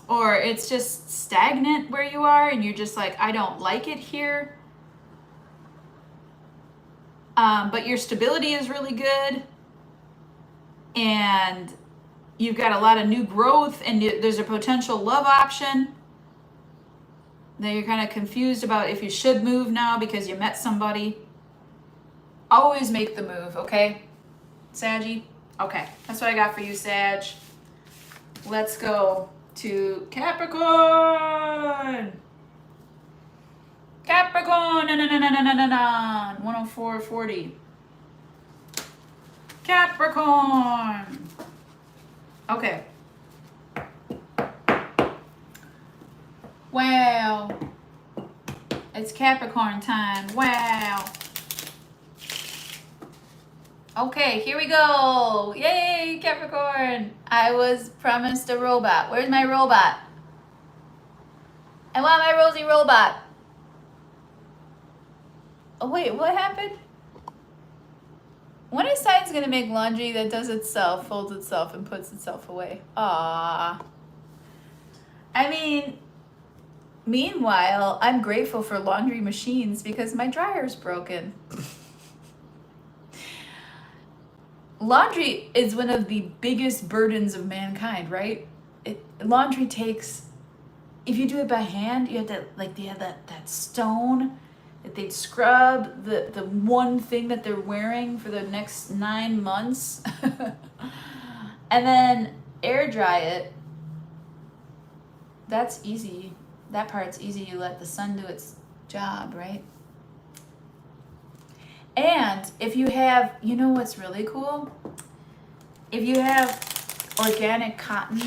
or it's just stagnant where you are, and you're just like, I don't like it here. But your stability is really good, and you've got a lot of new growth, and there's a potential love option. Then you're kind of confused about if you should move now because you met somebody. Always make the move, okay? Saggy? Okay, that's what I got for you, Sag. Let's go to Capricorn. Capricorn, 104.40. Capricorn. Okay. Wow. It's Capricorn time. Wow. Okay, here we go. Yay, Capricorn. I was promised a robot. Where's my robot? I want my Rosie robot. Oh wait, what happened? When is Science gonna make laundry that does itself, folds itself, and puts itself away? Ah. I mean, meanwhile, I'm grateful for laundry machines because my dryer's broken. Laundry is one of the biggest burdens of mankind, right? Laundry takes, if you do it by hand, you have to, like, they have that stone that they'd scrub the one thing that they're wearing for the next 9 months and then air dry it. That's easy. That part's easy. You let the sun do its job, right? And if you have, you know what's really cool? If you have organic cotton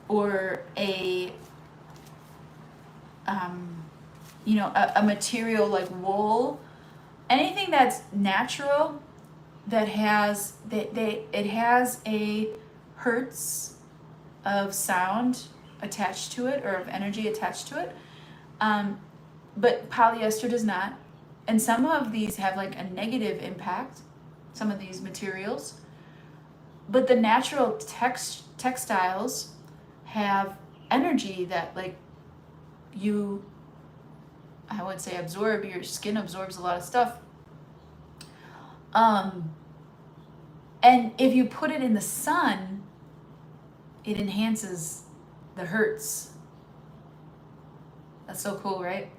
or a material like wool, anything that's natural, that has it has a hertz of sound attached to it, or of energy attached to it, but polyester does not. And some of these have like a negative impact, some of these materials, but the natural textiles have energy that, like, I would say absorb. Your skin absorbs a lot of stuff. And if you put it in the sun, it enhances the hertz. That's so cool, right?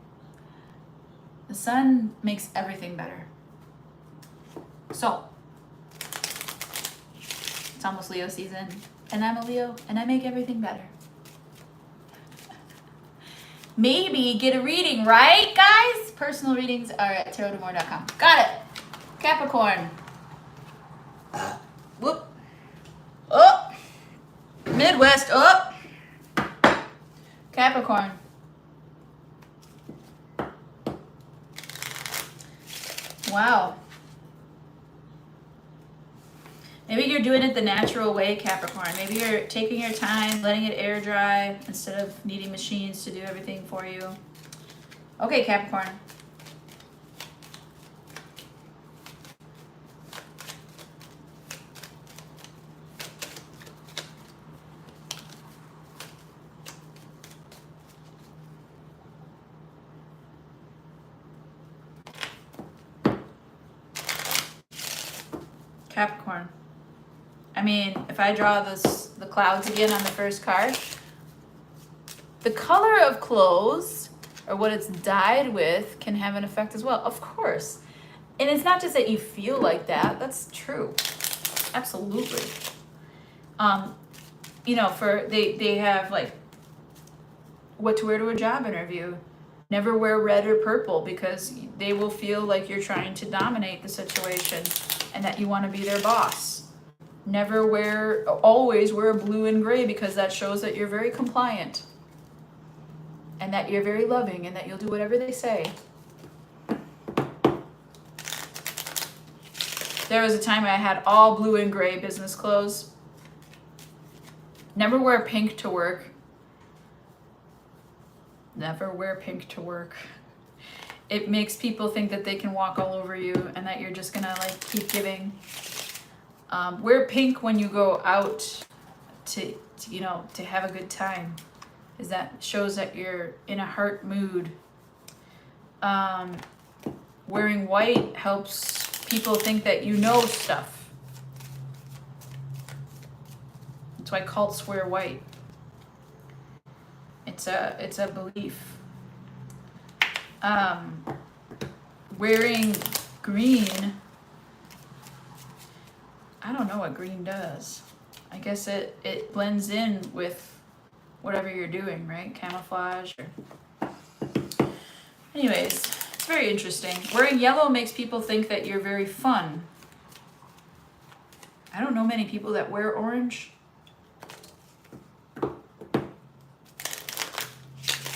The sun makes everything better. So, it's almost Leo season, and I'm a Leo, and I make everything better. Maybe get a reading, right, guys? Personal readings are at tarotdemore.com. Got it. Capricorn. Whoop. Oh. Midwest. Oh. Capricorn. Wow. Maybe you're doing it the natural way, Capricorn. Maybe you're taking your time, letting it air dry instead of needing machines to do everything for you. Okay, Capricorn. Capricorn. I mean, if I draw the clouds again on the first card, the color of clothes, or what it's dyed with, can have an effect as well, of course. And it's not just that you feel like that. That's true. Absolutely. They have like what to wear to a job interview. Never wear red or purple, because they will feel like you're trying to dominate the situation and that you want to be their boss. Always wear blue and gray, because that shows that you're very compliant and that you're very loving and that you'll do whatever they say. There was a time I had all blue and gray business clothes. Never wear pink to work. Never wear pink to work. It makes people think that they can walk all over you and that you're just gonna like keep giving. Wear pink when you go out to have a good time, is that shows that you're in a heart mood. Wearing white helps people think that you know stuff. That's why cults wear white. It's a belief. Wearing green, I don't know what green does. I guess it blends in with whatever you're doing, right? Camouflage. Anyways, it's very interesting. Wearing yellow makes people think that you're very fun. I don't know many people that wear orange.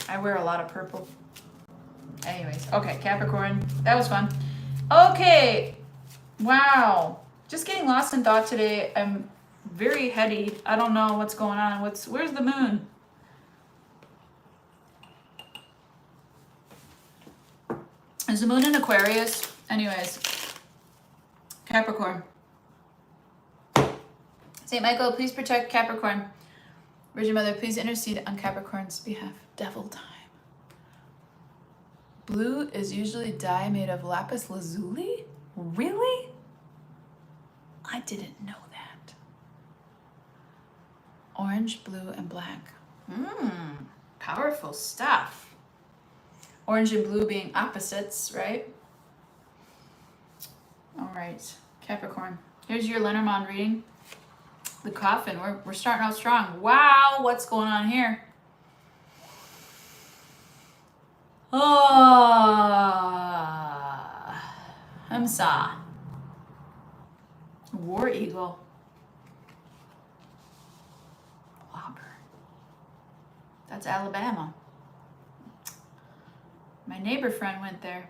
I wear a lot of purple. Anyways, okay, Capricorn. That was fun. Okay. Wow. Just getting lost in thought today. I'm very heady. I don't know what's going on. Where's the moon? Is the moon in Aquarius? Anyways, Capricorn. St. Michael, please protect Capricorn. Virgin Mother, please intercede on Capricorn's behalf. Devil time. Blue is usually dye made of lapis lazuli? Really? I didn't know that. Orange, blue, and black. Powerful stuff. Orange and blue being opposites, right? All right, Capricorn. Here's your Lenormand reading. The coffin. We're starting out strong. Wow, what's going on here? Hamsa. War eagle. Whopper. That's Alabama. My neighbor friend went there.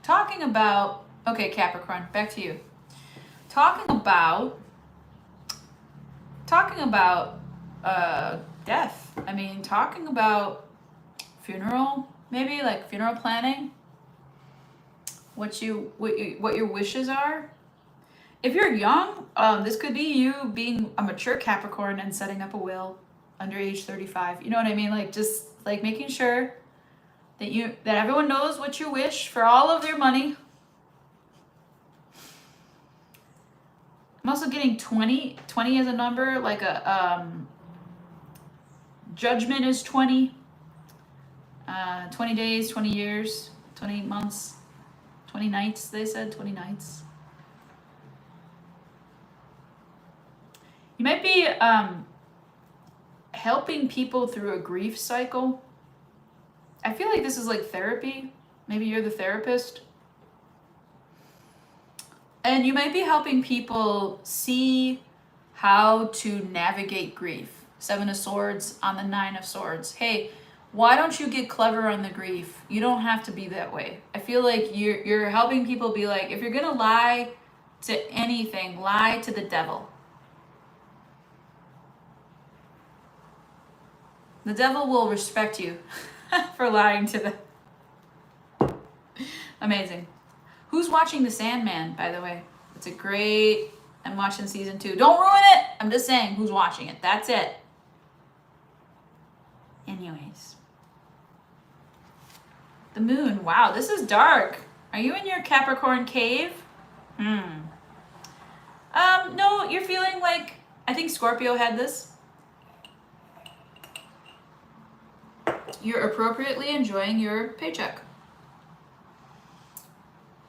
Talking about, okay, Capricorn, back to you. Talking about death. I mean, talking about funeral, maybe like funeral planning. What your wishes are. If you're young, this could be you being a mature Capricorn and setting up a will under age 35. You know what I mean? Like just like making sure that everyone knows what you wish for all of their money. I'm also getting 20 as a number, like a judgment is 20. 20 days, 20 years, 20 months, 20 nights, they said, 20 nights. You might be helping people through a grief cycle. I feel like this is like therapy. Maybe you're the therapist. And you might be helping people see how to navigate grief. 7 of Swords on the 9 of Swords. Hey, why don't you get clever on the grief? You don't have to be that way. I feel like you're helping people be like, if you're gonna lie to anything, lie to the devil. The devil will respect you for lying to them. Amazing. Who's watching The Sandman, by the way? It's a great... I'm watching season 2. Don't ruin it! I'm just saying who's watching it. That's it. Anyways. The moon. Wow, this is dark. Are you in your Capricorn cave? No, you're feeling like... I think Scorpio had this. You're appropriately enjoying your paycheck.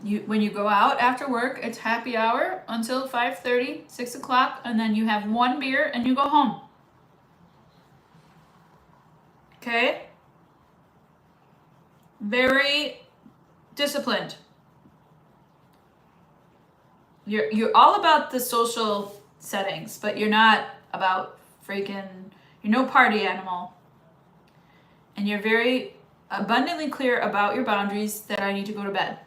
When you go out after work, it's happy hour until 5:30, 6 o'clock, and then you have 1 beer and you go home. Okay? Very disciplined. You're all about the social settings, but you're not about you're no party animal. And you're very abundantly clear about your boundaries that I need to go to bed.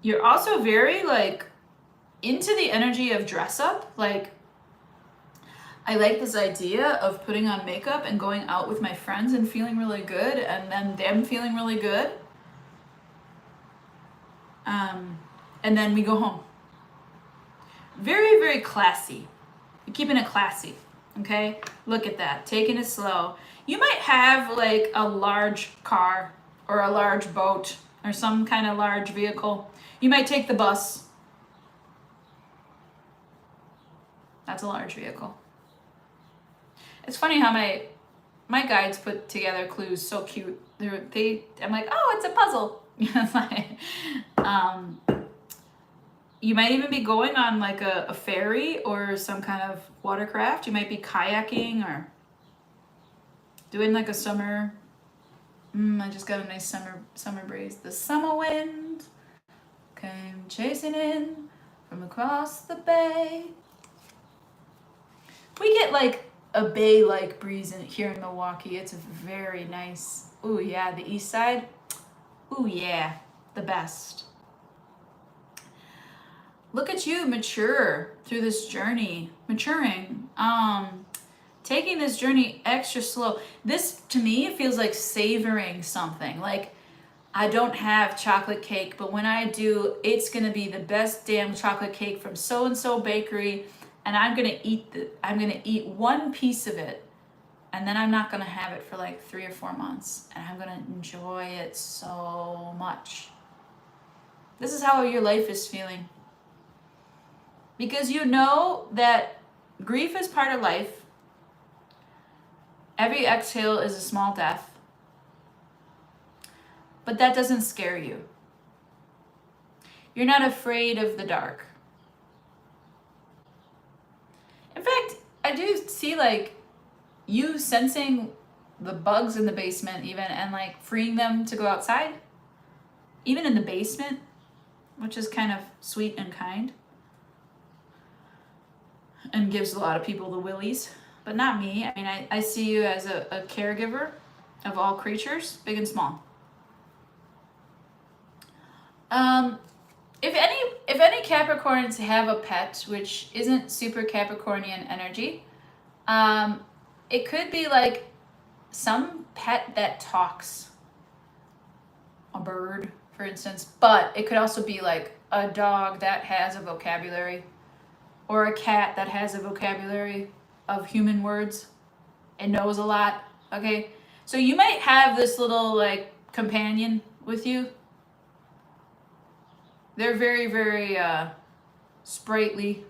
You're also very like into the energy of dress up. Like, I like this idea of putting on makeup and going out with my friends and feeling really good, and then them feeling really good. And then we go home. Very, very classy. You're keeping it classy. Okay? Look at that. Taking it slow. You might have like a large car or a large boat or some kind of large vehicle. You might take the bus. That's a large vehicle. It's funny how my guides put together clues so cute. I'm like, oh, it's a puzzle. You might even be going on like a ferry or some kind of watercraft. You might be kayaking or doing like a summer. I just got a nice summer breeze. The summer wind came chasing in from across the bay. We get like a bay-like breeze here in Milwaukee. It's very nice. Ooh, yeah, the east side. Ooh, yeah. the best. Look at you mature through this journey, maturing, taking this journey extra slow. This to me feels like savoring something. Like, I don't have chocolate cake, but when I do, it's gonna be the best damn chocolate cake from so and so bakery, and I'm gonna eat one piece of it, and then I'm not gonna have it for like 3 or 4 months, and I'm gonna enjoy it so much. This is how your life is feeling. Because you know that grief is part of life. Every exhale is a small death. But that doesn't scare you. You're not afraid of the dark. In fact, I do see like you sensing the bugs in the basement even, and like freeing them to go outside. Even in the basement, which is kind of sweet and kind. And gives a lot of people the willies, but not me. I mean, I see you as a caregiver of all creatures, big and small. If any Capricorns have a pet which isn't super Capricornian energy, it could be like some pet that talks, a bird, for instance, but it could also be like a dog that has a vocabulary, or a cat that has a vocabulary of human words and knows a lot, okay? So you might have this little like companion with you. They're very, very sprightly.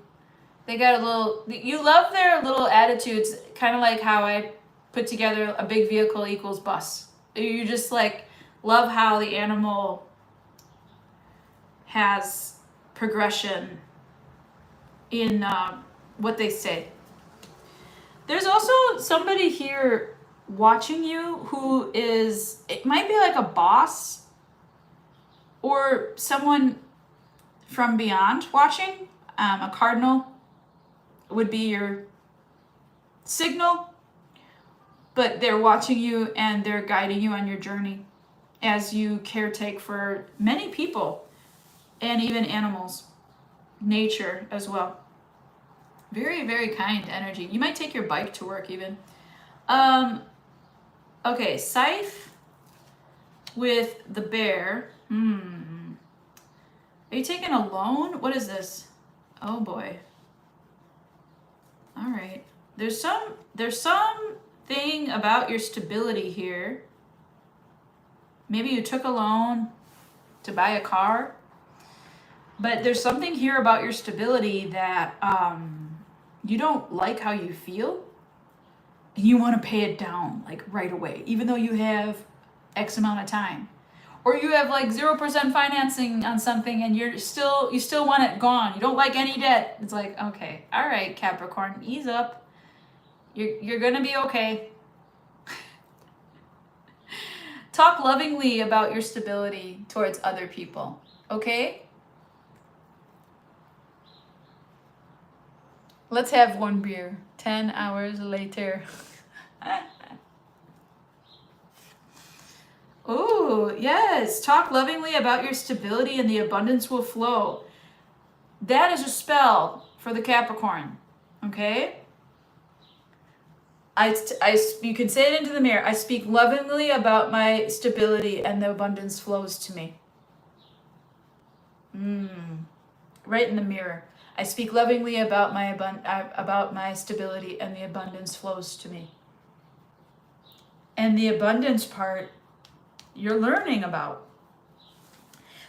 They got a little, you love their little attitudes, kind of like how I put together a big vehicle equals bus. You just like love how the animal has progression in what they say. There's also somebody here watching you who is, it might be like a boss or someone from beyond watching. A cardinal would be your signal, but they're watching you and they're guiding you on your journey as you caretake for many people and even animals. Nature as well. Very, very kind energy. You might take your bike to work even. Okay, Scythe with the bear. Are you taking a loan? What is this? Oh boy. All right. There's something about your stability here. Maybe you took a loan to buy a car. But there's something here about your stability that you don't like how you feel, and you want to pay it down like right away, even though you have X amount of time, or you have like 0% financing on something, and you still want it gone. You don't like any debt. It's like, okay, all right, Capricorn, ease up. You're gonna be okay. Talk lovingly about your stability towards other people, okay? Let's have one beer. 10 hours later. Ooh, yes. Talk lovingly about your stability and the abundance will flow. That is a spell for the Capricorn. Okay? You can say it into the mirror. I speak lovingly about my stability and the abundance flows to me. Right in the mirror. I speak lovingly about my stability and the abundance flows to me. And the abundance part, you're learning about.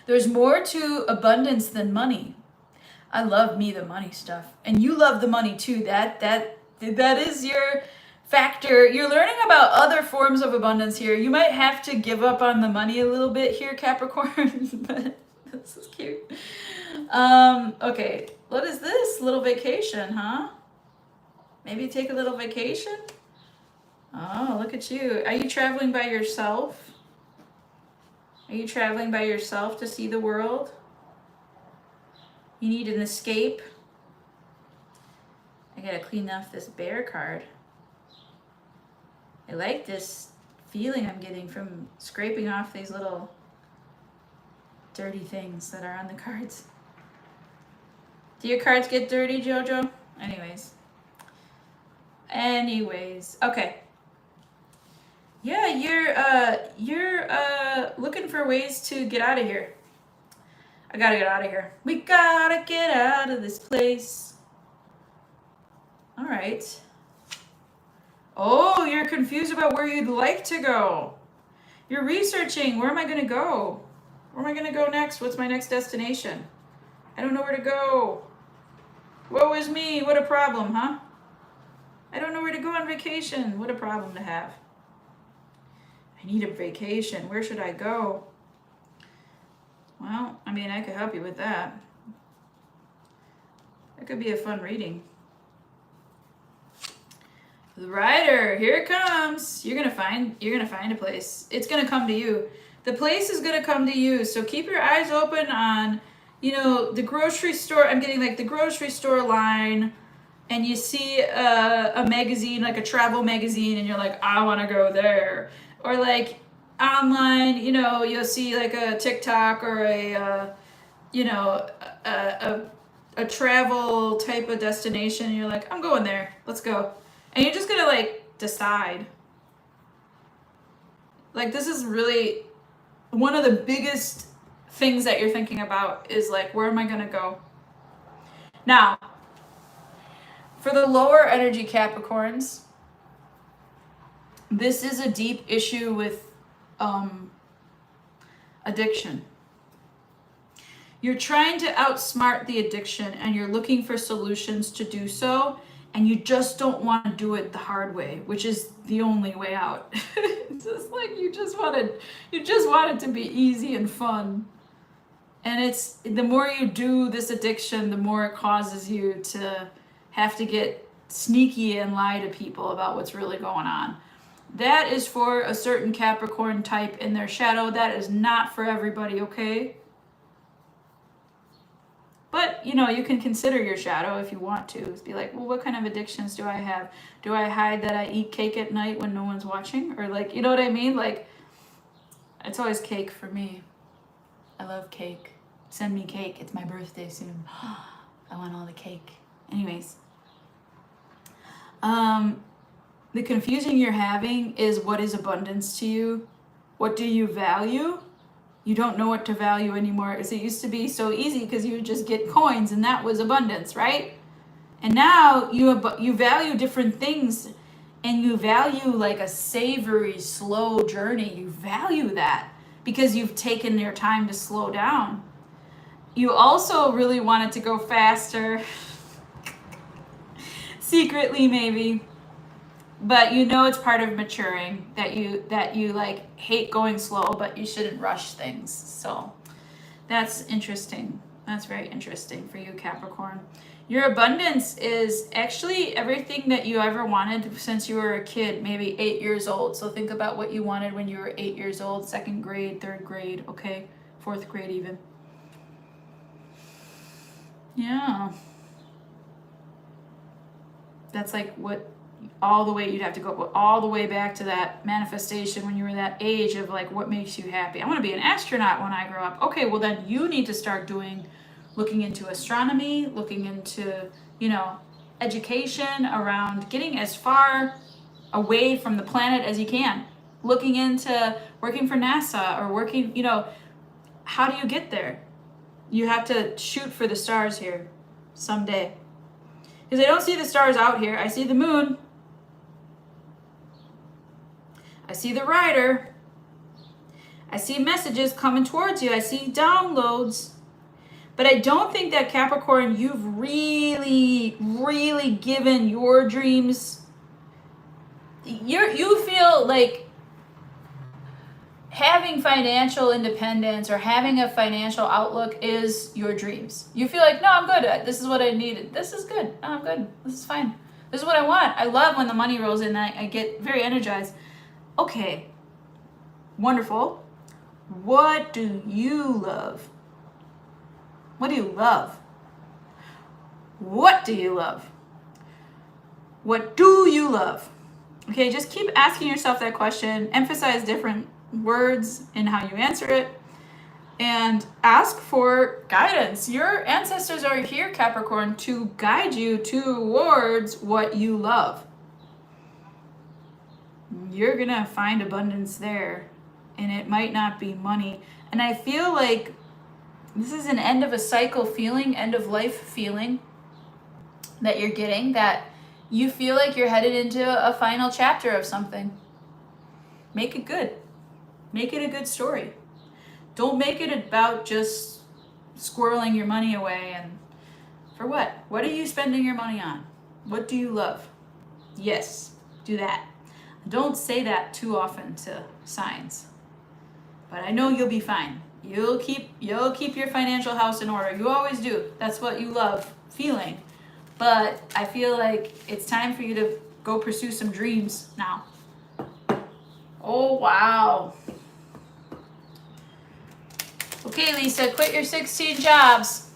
There's more to abundance than money. I love me the money stuff. And you love the money too. That is your factor. You're learning about other forms of abundance here. You might have to give up on the money a little bit here, Capricorn. But this is cute. Okay. What is this? Little vacation, huh? Maybe take a little vacation? Oh, look at you. Are you traveling by yourself? Are you traveling by yourself to see the world? You need an escape? I gotta clean off this bear card. I like this feeling I'm getting from scraping off these little dirty things that are on the cards. Do your cards get dirty, Jojo? Anyways, okay. Yeah, you're looking for ways to get out of here. I gotta get out of here. We gotta get out of this place. All right. Oh, you're confused about where you'd like to go. You're researching. Where am I gonna go? Where am I gonna go next? What's my next destination? I don't know where to go. Woe is me. What a problem, huh? I don't know where to go on vacation. What a problem to have. I need a vacation. Where should I go? Well, I mean, I could help you with that. That could be a fun reading. The Rider, here it comes. You're gonna find a place. It's gonna come to you. The place is gonna come to you. So keep your eyes open on, the grocery store. I'm getting like the grocery store line, and you see a magazine, like a travel magazine, and you're like, I want to go there. Or like online, you'll see like a TikTok or a travel type of destination, and you're like, I'm going there. Let's go. And you're just gonna like decide. Like, this is really one of the biggest things that you're thinking about is like, where am I gonna go? Now, for the lower energy Capricorns, this is a deep issue with addiction. You're trying to outsmart the addiction, and you're looking for solutions to do so, and you just don't want to do it the hard way, which is the only way out. It's just like you just want it to be easy and fun. And it's the more you do this addiction, the more it causes you to have to get sneaky and lie to people about what's really going on. That is for a certain Capricorn type in their shadow. That is not for everybody, okay? But, you can consider your shadow if you want to. Be like, well, what kind of addictions do I have? Do I hide that I eat cake at night when no one's watching? Or like, you know what I mean? Like, it's always cake for me. I love cake. Send me cake. It's my birthday soon. I want all the cake. Anyways. The confusion you're having is, what is abundance to you? What do you value? You don't know what to value anymore. As it used to be so easy because you would just get coins and that was abundance, right? And now you value different things, and you value like a savory, slow journey. You value that because you've taken your time to slow down. You also really want it to go faster. Secretly, maybe. But it's part of maturing, that you like hate going slow, but you shouldn't rush things. So that's interesting. That's very interesting for you, Capricorn. Your abundance is actually everything that you ever wanted since you were a kid, maybe 8 years old. So think about what you wanted when you were 8 years old, 2nd grade, 3rd grade, okay? 4th grade even. Yeah. That's like what all the way you'd have to go all the way back to that manifestation when you were that age of like, what makes you happy? I want to be an astronaut when I grow up. Okay, well then you need to start looking into astronomy, looking into, education around getting as far away from the planet as you can, looking into working for NASA or working, how do you get there? You have to shoot for the stars here someday. Because I don't see the stars out here. I see the moon. I see the Rider. I see messages coming towards you. I see downloads. But I don't think that, Capricorn, you've really, really given your dreams. You feel like having financial independence or having a financial outlook is your dreams. You feel like, no, I'm good. This is what I needed. This is good. No, I'm good. This is fine. This is what I want. I love when the money rolls in. I get very energized. Okay. Wonderful. What do you love? What do you love? What do you love? What do you love? Okay, just keep asking yourself that question. Emphasize different words in how you answer it. and ask for guidance. Your ancestors are here, Capricorn, to guide you towards what you love. You're gonna find abundance there, and it might not be money. And I feel like this is an end of a cycle feeling, end of life feeling that you're getting, that you feel like you're headed into a final chapter of something. Make it good. Make it a good story. Don't make it about just squirreling your money away. And for what? What are you spending your money on? What do you love? Yes, do that. Don't say that too often to signs. But I know you'll be fine. You'll keep your financial house in order. You always do. That's what you love feeling. But I feel like it's time for you to go pursue some dreams now. Oh, wow. Okay, Lisa, quit your 16 jobs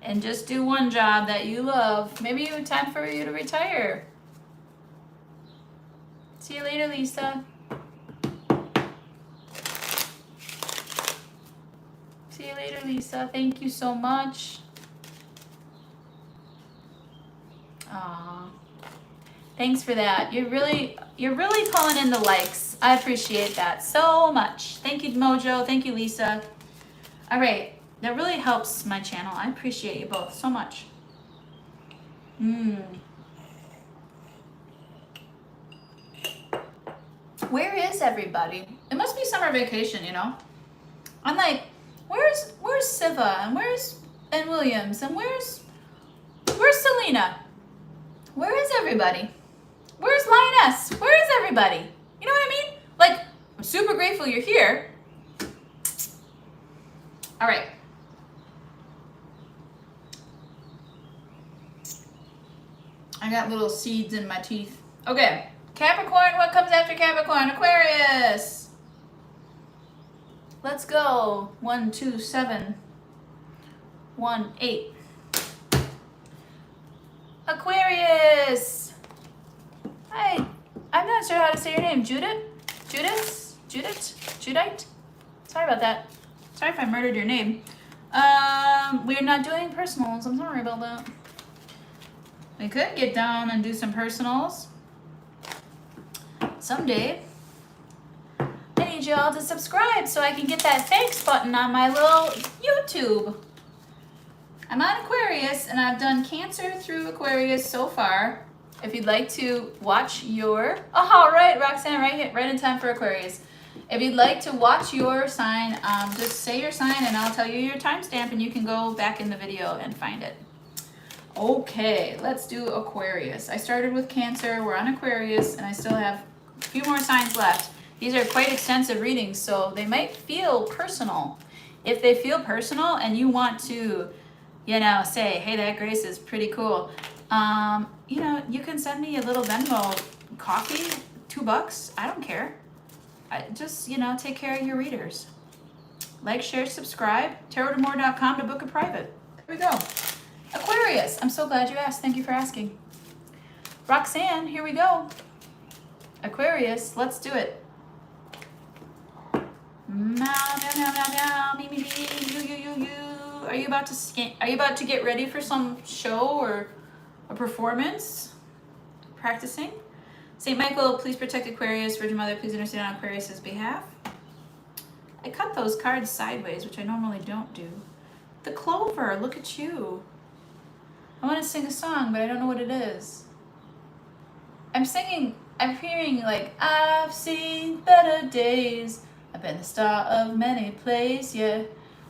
and just do one job that you love. Maybe it's time for you to retire. See you later, Lisa. See you later, Lisa. Thank you so much. Aw. Thanks for that. You're really pulling in the likes. I appreciate that so much. Thank you, Mojo. Thank you, Lisa. All right. That really helps my channel. I appreciate you both so much. Where is everybody? It must be summer vacation, you know? I'm like, where's Siva and where's Williams and where's Selena? Where is everybody? Where's Lioness? Where is everybody? You know what I mean? Like, I'm super grateful you're here. All right. I got little seeds in my teeth. Okay. Capricorn, what comes after Capricorn? Aquarius. Let's go. 1, 2, 7. 1, 8. Aquarius. Hi. I'm not sure how to say your name. Judith? Judite? Sorry about that. Sorry if I murdered your name. We're not doing personals. I'm sorry about that. We could get down and do some personals someday. I need you all to subscribe so I can get that thanks button on my little YouTube. I'm on Aquarius and I've done Cancer through Aquarius so far. If you'd like to watch your, all right, Roxanne, right in time for Aquarius. If you'd like to watch your sign, just say your sign and I'll tell you your timestamp and you can go back in the video and find it. Okay, let's do Aquarius. I started with Cancer, we're on Aquarius, and I still have a few more signs left. These are quite extensive readings, so they might feel personal. If they feel personal and you want to, say, hey, that Grace is pretty cool, you can send me a little Venmo coffee, $2. I don't care. Just, take care of your readers. Like, share, subscribe. tarotdamore.com to book a private. There we go. Aquarius, I'm so glad you asked. Thank you for asking. Roxanne, here we go. Aquarius, let's do it. Meow, meow, meow, meow, meow, me, me, me, you. Are you about to get ready for some show or a performance? Practicing? St. Michael, please protect Aquarius. Virgin Mother, please intercede on Aquarius's behalf. I cut those cards sideways, which I normally don't do. The Clover, look at you. I want to sing a song, but I don't know what it is. I'm hearing like, I've seen better days. I've been the star of many plays, yeah.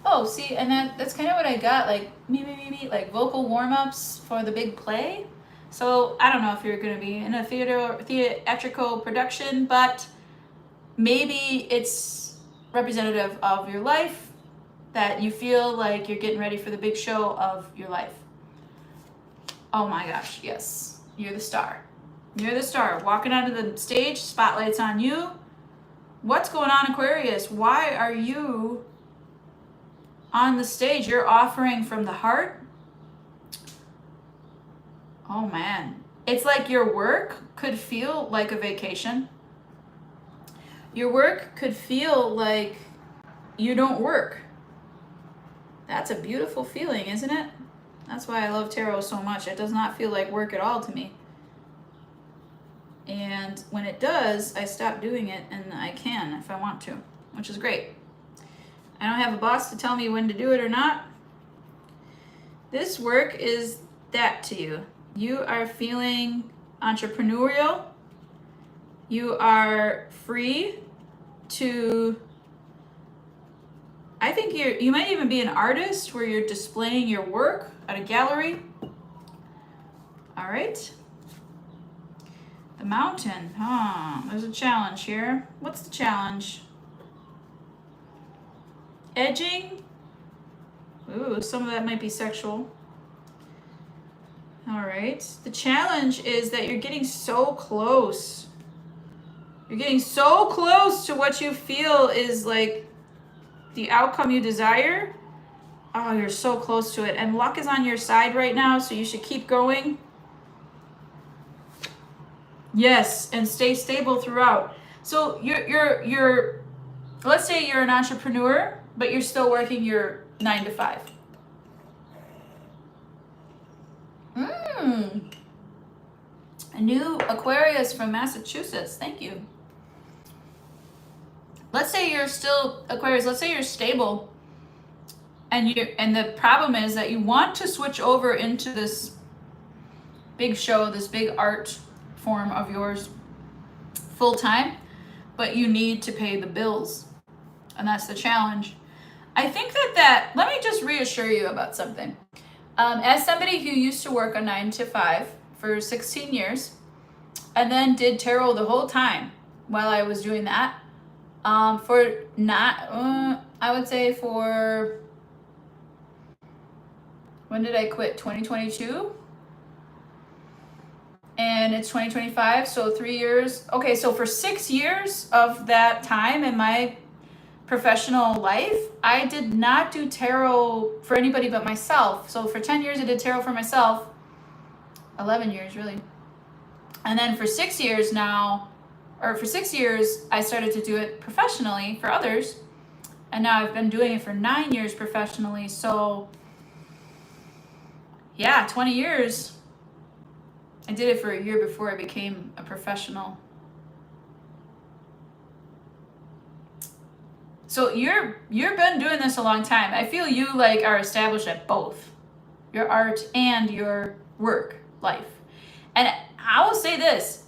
Oh, see, and that's kind of what I got, like, me, like vocal warm-ups for the big play. So I don't know if you're going to be in a theatrical production, but maybe it's representative of your life, that you feel like you're getting ready for the big show of your life. Oh my gosh, yes. You're the star. You're the star. Walking onto the stage, spotlight's on you. What's going on, Aquarius? Why are you on the stage? You're offering from the heart. Oh man. It's like your work could feel like a vacation. Your work could feel like you don't work. That's a beautiful feeling, isn't it? That's why I love tarot so much. It does not feel like work at all to me. And when it does, I stop doing it, and I can if I want to, which is great. I don't have a boss to tell me when to do it or not. This work is that to you. You are feeling entrepreneurial. You are free to, I think you might even be an artist where you're displaying your work at a gallery. All right. The mountain, there's a challenge here. What's the challenge? Edging. Ooh, some of that might be sexual. All right. The challenge is that you're getting so close. You're getting so close to what you feel is like the outcome you desire. Oh, you're so close to it. And luck is on your side right now, so you should keep going. Yes, and stay stable throughout. So you're let's say you're an entrepreneur, but you're still working your 9 to 5. A new Aquarius from Massachusetts. Thank you. Let's say you're still Aquarius. Let's say you're stable, and the problem is that you want to switch over into this big show, this big art form of yours full time, but you need to pay the bills, and that's the challenge. I think that let me just reassure you about something. As somebody who used to work a 9 to 5 for 16 years and then did tarot the whole time while I was doing that, for not I would say for, when did I quit? 2022, and it's 2025, so 3 years. Okay, so for 6 years of that time in my professional life, I did not do tarot for anybody but myself. So for 10 years I did tarot for myself, 11 years really. And then for 6 years now, or for 6 years, I started to do it professionally for others. And now I've been doing it for 9 years professionally. So yeah, 20 years. I did it for a year before I became a professional. So you've been doing this a long time. I feel you like are established at both your art and your work life. And I will say this,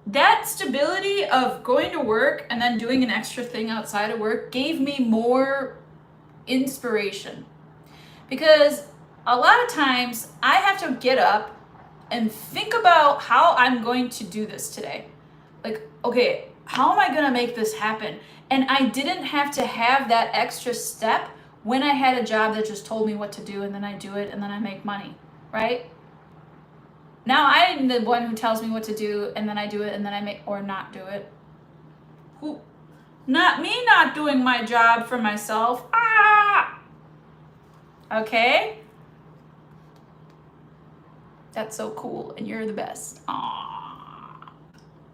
that stability of going to work and then doing an extra thing outside of work gave me more inspiration. Because a lot of times I have to get up and think about how I'm going to do this today. Like, okay, how am I going to make this happen? And I didn't have to have that extra step when I had a job that just told me what to do, and then I do it, and then I make money, right? Now I'm the one who tells me what to do, and then I do it, and then I make, or not do it. Who? Not me not doing my job for myself. Ah! Okay? That's so cool, and you're the best. Ah!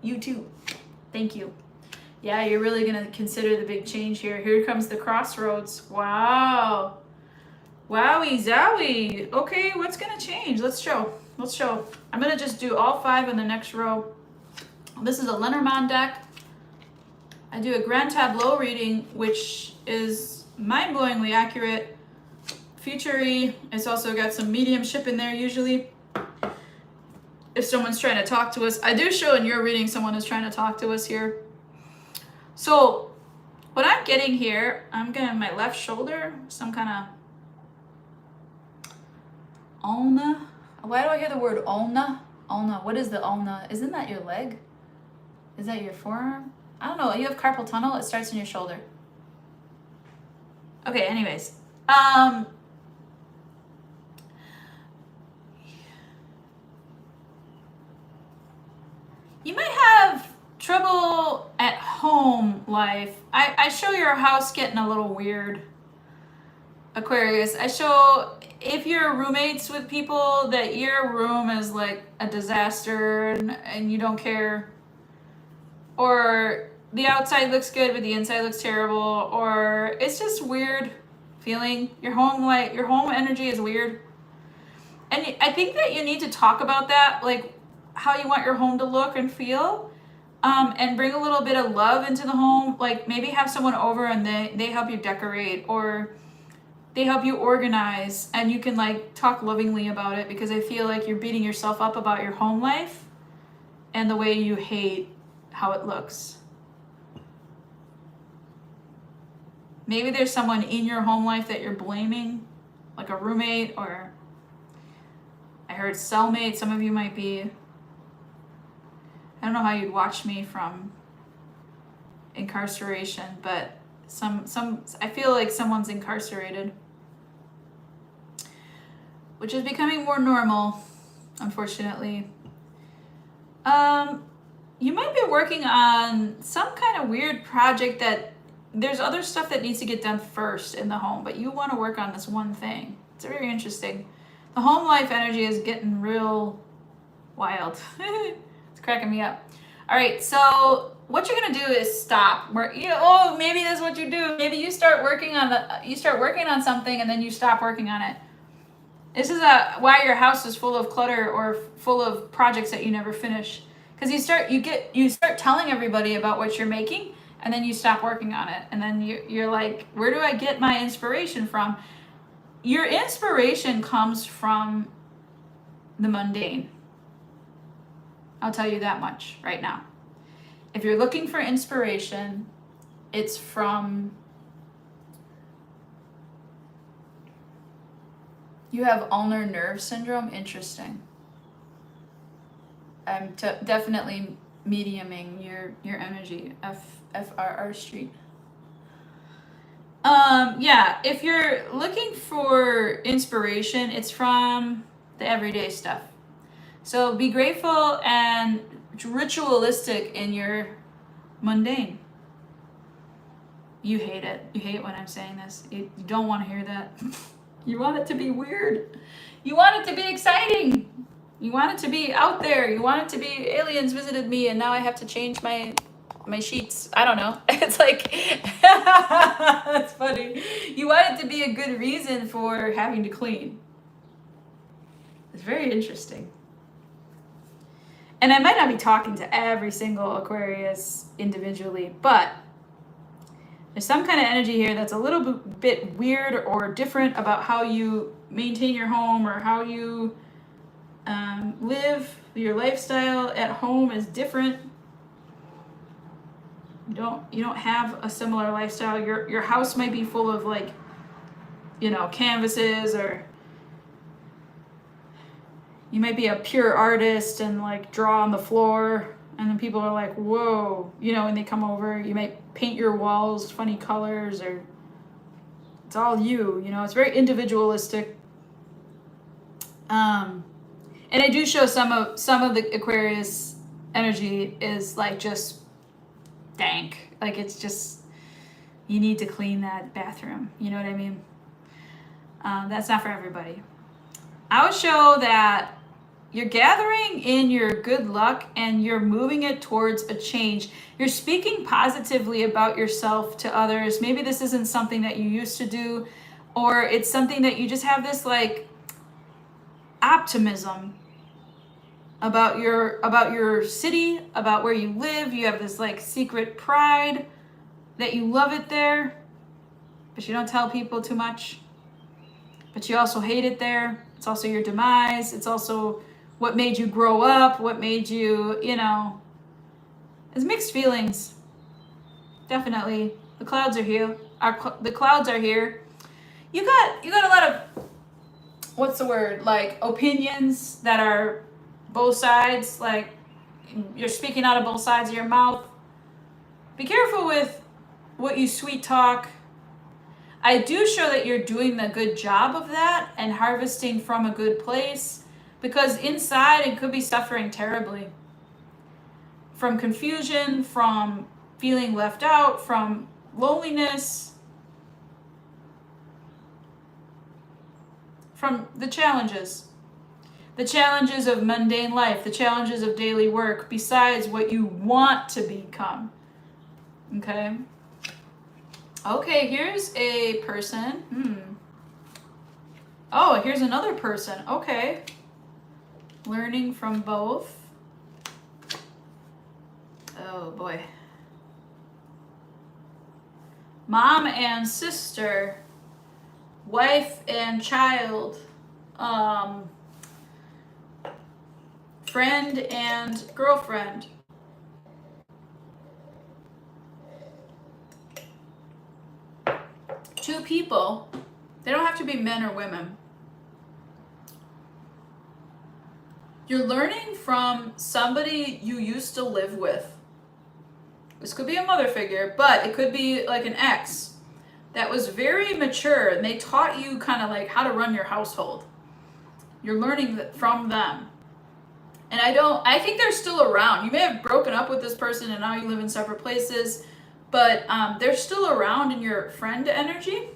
You too. Thank you. Yeah, you're really going to consider the big change here. Here comes the crossroads. Wow. Wowie zowie. Okay, what's going to change? Let's show. I'm going to just do all 5 in the next row. This is a Lenormand deck. I do a Grand Tableau reading, which is mind-blowingly accurate. Future-y. It's also got some mediumship in there usually. If someone's trying to talk to us. I do show in your reading someone is trying to talk to us here. So what I'm getting here, I'm getting my left shoulder, some kind of ulna. Why do I hear the word ulna? Ulna, what is the ulna? Isn't that your leg? Is that your forearm? I don't know, you have carpal tunnel, it starts in your shoulder. Okay, anyways. You might have trouble at home life. I show your house getting a little weird, Aquarius. I show if you're roommates with people that your room is like a disaster and you don't care. Or the outside looks good but the inside looks terrible, or it's just weird feeling. Your home energy is weird. And I think that you need to talk about that, like how you want your home to look and feel, and bring a little bit of love into the home. Like maybe have someone over and they help you decorate, or they help you organize, and you can like talk lovingly about it, because I feel like you're beating yourself up about your home life and the way you hate how it looks. Maybe there's someone in your home life that you're blaming, like a roommate, or I heard cellmate. Some of you might be. I don't know how you'd watch me from incarceration, but I feel like someone's incarcerated, which is becoming more normal, unfortunately. You might be working on some kind of weird project that there's other stuff that needs to get done first in the home, but you want to work on this one thing. It's very interesting. The home life energy is getting real wild. It's cracking me up. All right, so what you're gonna do is stop. Maybe that's what you do. Maybe you start working on something and then you stop working on it. This is why your house is full of clutter or full of projects that you never finish. Because you start telling everybody about what you're making, and then you stop working on it, and then you're like, where do I get my inspiration from? Your inspiration comes from the mundane. I'll tell you that much right now. If you're looking for inspiration, it's from... You have ulnar nerve syndrome? Interesting. I'm definitely mediuming your energy, FRR Street. Yeah, if you're looking for inspiration, it's from the everyday stuff. So be grateful and ritualistic in your mundane. You hate it. You hate when I'm saying this. You don't want to hear that. You want it to be weird. You want it to be exciting. You want it to be out there. You want it to be aliens visited me and now I have to change my sheets. I don't know. It's like, it's funny. You want it to be a good reason for having to clean. It's very interesting. And I might not be talking to every single Aquarius individually, but there's some kind of energy here that's a little bit weird or different about how you maintain your home, or how you live. Your lifestyle at home is different. You don't have a similar lifestyle. Your house might be full of like, canvases, or you might be a pure artist and like draw on the floor, and then people are like, whoa, when they come over. You might paint your walls funny colors, or it's all you, it's very individualistic. And I do show some of the Aquarius energy is like just dank. Like it's just, you need to clean that bathroom. You know what I mean? That's not for everybody. I would show that you're gathering in your good luck and you're moving it towards a change. You're speaking positively about yourself to others. Maybe this isn't something that you used to do, or it's something that you just have this like optimism about your city, about where you live. You have this like secret pride that you love it there, but you don't tell people too much. But you also hate it there. It's also your demise. It's also what made you grow up, what made you, it's mixed feelings. Definitely. The clouds are here. The clouds are here. You got a lot of, what's the word? Like opinions that are both sides. Like you're speaking out of both sides of your mouth. Be careful with what you sweet talk. I do show that you're doing the good job of that and harvesting from a good place, because inside it could be suffering terribly. From confusion, from feeling left out, from loneliness, from the challenges of mundane life, the challenges of daily work, besides what you want to become. Okay. Okay, here's a person. Oh, here's another person. Okay. Learning from both. Oh boy. Mom and sister. Wife and child. Friend and girlfriend. Two people. They don't have to be men or women. You're learning from somebody you used to live with. This could be a mother figure, but it could be like an ex that was very mature and they taught you kind of like how to run your household. You're learning from them. And I think they're still around. You may have broken up with this person and now you live in separate places, but they're still around in your friend energy.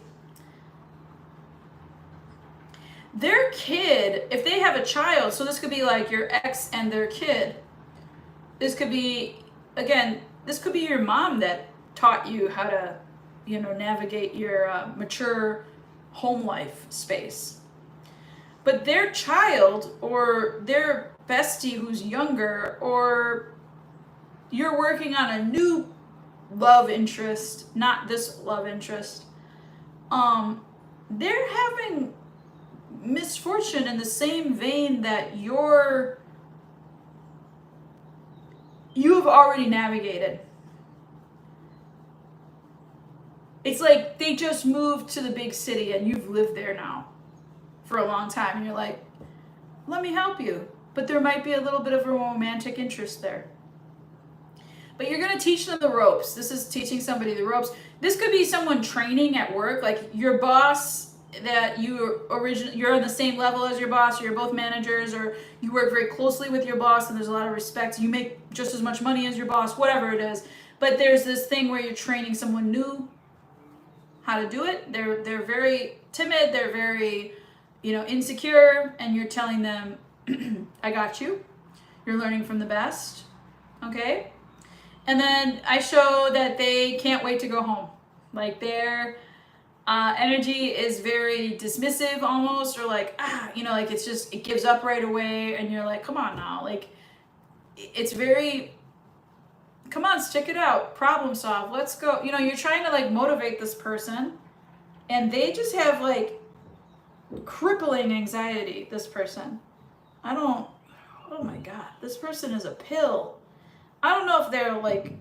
Their kid, if they have a child, so this could be like your ex and their kid. This could be, again, this could be your mom that taught you how to, navigate your mature home life space. But their child or their bestie who's younger, or you're working on a new love interest, not this love interest, they're having misfortune in the same vein that you've already navigated. It's like they just moved to the big city and you've lived there now for a long time and you're like, let me help you. But there might be a little bit of a romantic interest there. But you're going to teach them the ropes. This is teaching somebody the ropes. This could be someone training at work, like your boss that you're on the same level as your boss, or you're both managers, or you work very closely with your boss and there's a lot of respect. You make just as much money as your boss, whatever it is. But there's this thing where you're training someone new how to do it. They're very timid, they're very, insecure, and you're telling them, I got you. You're learning from the best. Okay? And then I show that they can't wait to go home. Like their energy is very dismissive almost, or like, like it gives up right away. And you're like, come on now. Like, it's very, come on, stick it out, problem solve, let's go. You're trying to like motivate this person and they just have like crippling anxiety, this person. Oh my God, this person is a pill. I don't know if they're like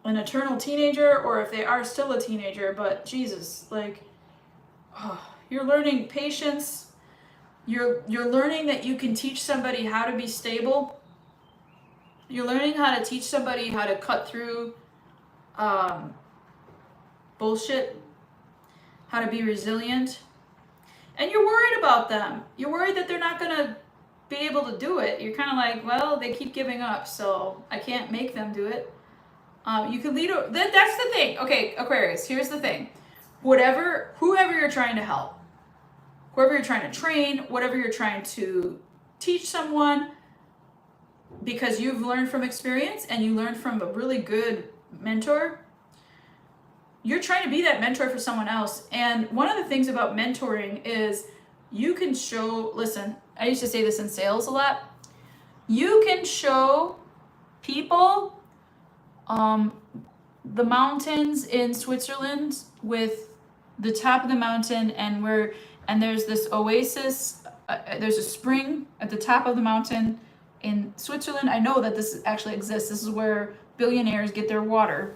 an eternal teenager or if they are still a teenager, but Jesus, like, you're learning patience. You're learning that you can teach somebody how to be stable. You're learning how to teach somebody how to cut through bullshit, how to be resilient. And you're worried about them. You're worried that they're not going to be able to do it. You're kind of like, well, they keep giving up, so I can't make them do it. You can lead. That's the thing. Okay, Aquarius, here's the thing. Whoever you're trying to help, whoever you're trying to train, whatever you're trying to teach someone, because you've learned from experience and you learned from a really good mentor, you're trying to be that mentor for someone else. And one of the things about mentoring is you can show, listen, I used to say this in sales a lot. You can show people the mountains in Switzerland with the top of the mountain and there's this oasis, there's a spring at the top of the mountain in Switzerland. I know that this actually exists. This is where billionaires get their water,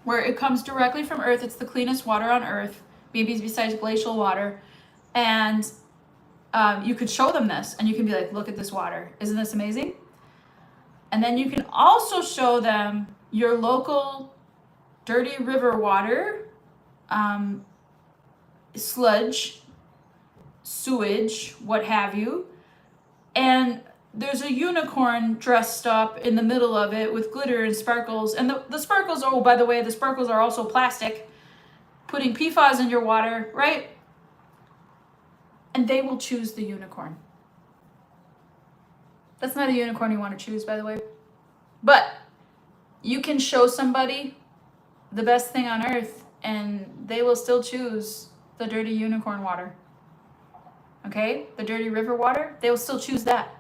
where it comes directly from Earth. It's the cleanest water on Earth, maybe besides glacial water. And you could show them this and you can be like, look at this water. Isn't this amazing? And then you can also show them your local dirty river water, sludge, sewage, what have you. And there's a unicorn dressed up in the middle of it with glitter and sparkles. And the sparkles, oh, by the way, the sparkles are also plastic, putting PFAS in your water, right? And they will choose the unicorn. That's not a unicorn you want to choose, by the way. But You can show somebody the best thing on earth and they will still choose the dirty unicorn water. Okay? The dirty river water, they will still choose that.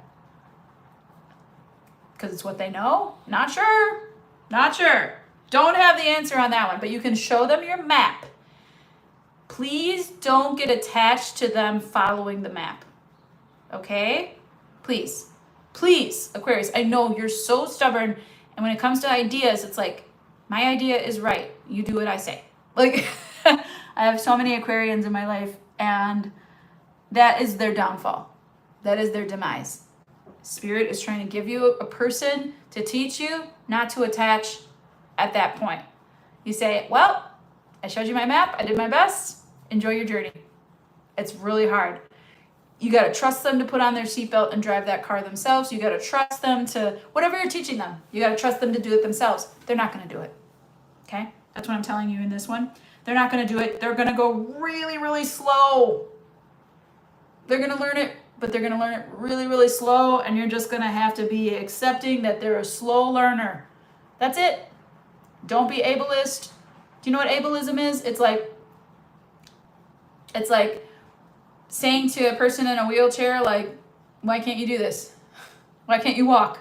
Because it's what they know? Not sure. Not sure. Don't have the answer on that one, but you can show them your map. Please don't get attached to them following the map. Okay? Please. Please, Aquarius, I know you're so stubborn, and when it comes to ideas, it's like, my idea is right. You do what I say. Like, I have so many Aquarians in my life, and that is their downfall. That is their demise. Spirit is trying to give you a person to teach you not to attach at that point. You say, well, I showed you my map. I did my best. Enjoy your journey. It's really hard. You got to trust them to put on their seatbelt and drive that car themselves. You got to trust them to, whatever you're teaching them, you got to trust them to do it themselves. They're not going to do it. Okay? That's what I'm telling you in this one. They're not going to do it. They're going to go really, really slow. They're going to learn it, but they're going to learn it really, really slow, and you're just going to have to be accepting that they're a slow learner. That's it. Don't be ableist. Do you know what ableism is? It's like saying to a person in a wheelchair, like, why can't you do this? Why can't you walk?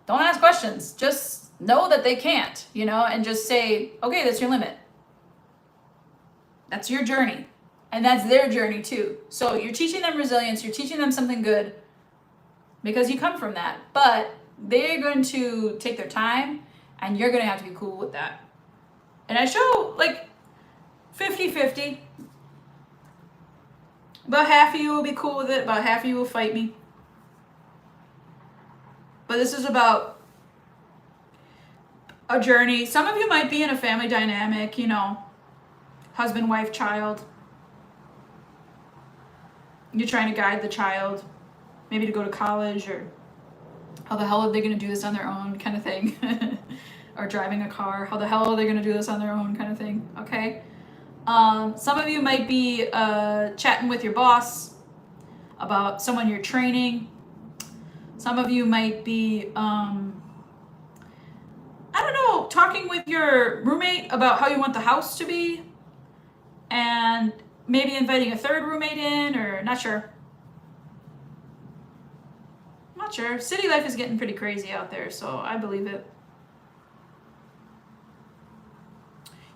Don't ask questions. Just know that they can't, and just say, okay, that's your limit. That's your journey. And that's their journey too. So you're teaching them resilience. You're teaching them something good because you come from that. But they're going to take their time, and you're going to have to be cool with that. And I show like 50-50. About half of you will be cool with it. About half of you will fight me. But this is about a journey. Some of you might be in a family dynamic, husband, wife, child. You're trying to guide the child, maybe to go to college, or how the hell are they going to do this on their own kind of thing. Or driving a car. How the hell are they going to do this on their own kind of thing. Okay. Some of you might be chatting with your boss about someone you're training. Some of you might be, talking with your roommate about how you want the house to be, and maybe inviting a third roommate in, or not sure. Not sure. City life is getting pretty crazy out there, so I believe it.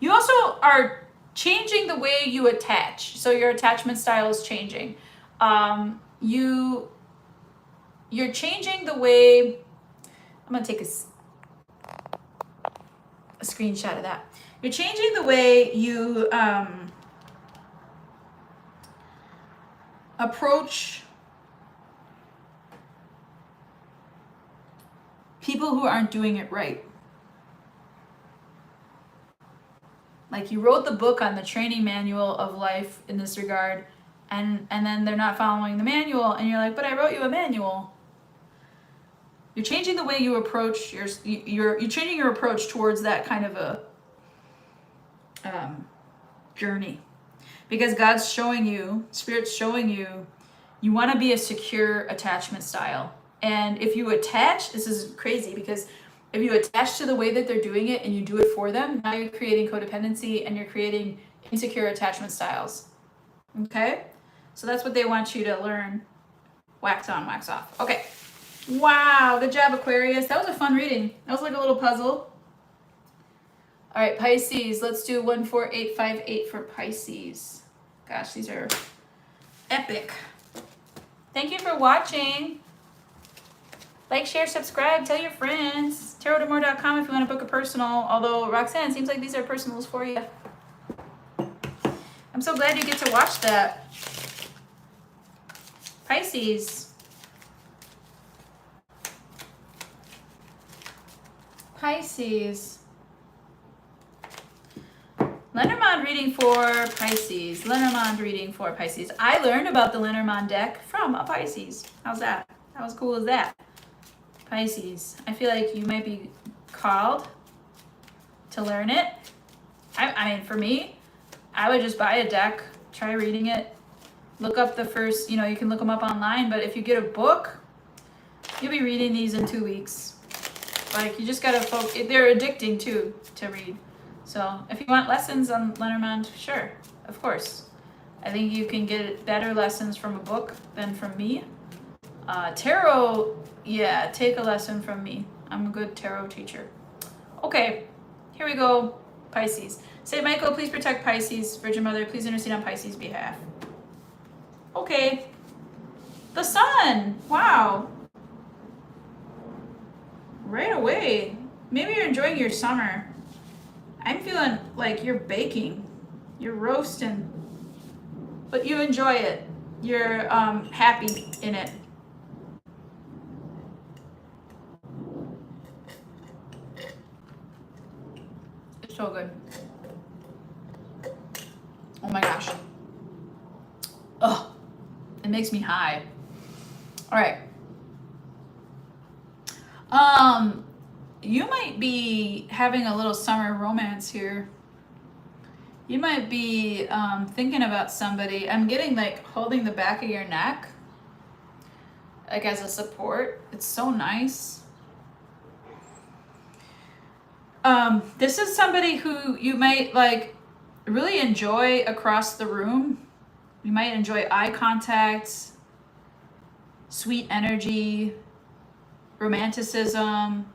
You also are changing the way you attach. So your attachment style is changing. You're changing the way, I'm going to take a screenshot of that. You're changing the way you approach people who aren't doing it right. Like, you wrote the book on the training manual of life in this regard, and then they're not following the manual, and you're like, but I wrote you a manual. You're changing the way you approach you're changing your approach towards that kind of a journey, because God's showing you, Spirit's showing you, you want to be a secure attachment style. And if you attach, this is crazy, because if you attach to the way that they're doing it and you do it for them, now you're creating codependency and you're creating insecure attachment styles. Okay? So that's what they want you to learn. Wax on, wax off. Okay. Wow. Good job, Aquarius. That was a fun reading. That was like a little puzzle. All right, Pisces. Let's do 14858 for Pisces. Gosh, these are epic. Thank you for watching. Like, share, subscribe, tell your friends. TarotDamore.com if you want to book a personal. Although, Roxanne, seems like these are personals for you. I'm so glad you get to watch that. Pisces. Pisces. Lenormand reading for Pisces. Lenormand reading for Pisces. I learned about the Lenormand deck from a Pisces. How's that? How cool is that? Pisces. I feel like you might be called to learn it. I mean, for me, I would just buy a deck, try reading it, look up the first, you can look them up online, but if you get a book, you'll be reading these in 2 weeks. Like, you just gotta focus. They're addicting too to read. So if you want lessons on Lenormand, sure, of course. I think you can get better lessons from a book than from me. Tarot, yeah, take a lesson from me. I'm a good tarot teacher. Okay, here we go. Pisces. Saint Michael, please protect Pisces. Virgin Mother, please intercede on Pisces' behalf. Okay. The sun. Wow. Right away. Maybe you're enjoying your summer. I'm feeling like you're baking. You're roasting. But you enjoy it. You're happy in it. It's so good. Oh my gosh. Oh, it makes me high. All right. You might be having a little summer romance here. You might be thinking about somebody. I'm getting like holding the back of your neck, like as a support. It's so nice. This is somebody who you might like really enjoy across the room. You might enjoy eye contact, sweet energy, romanticism.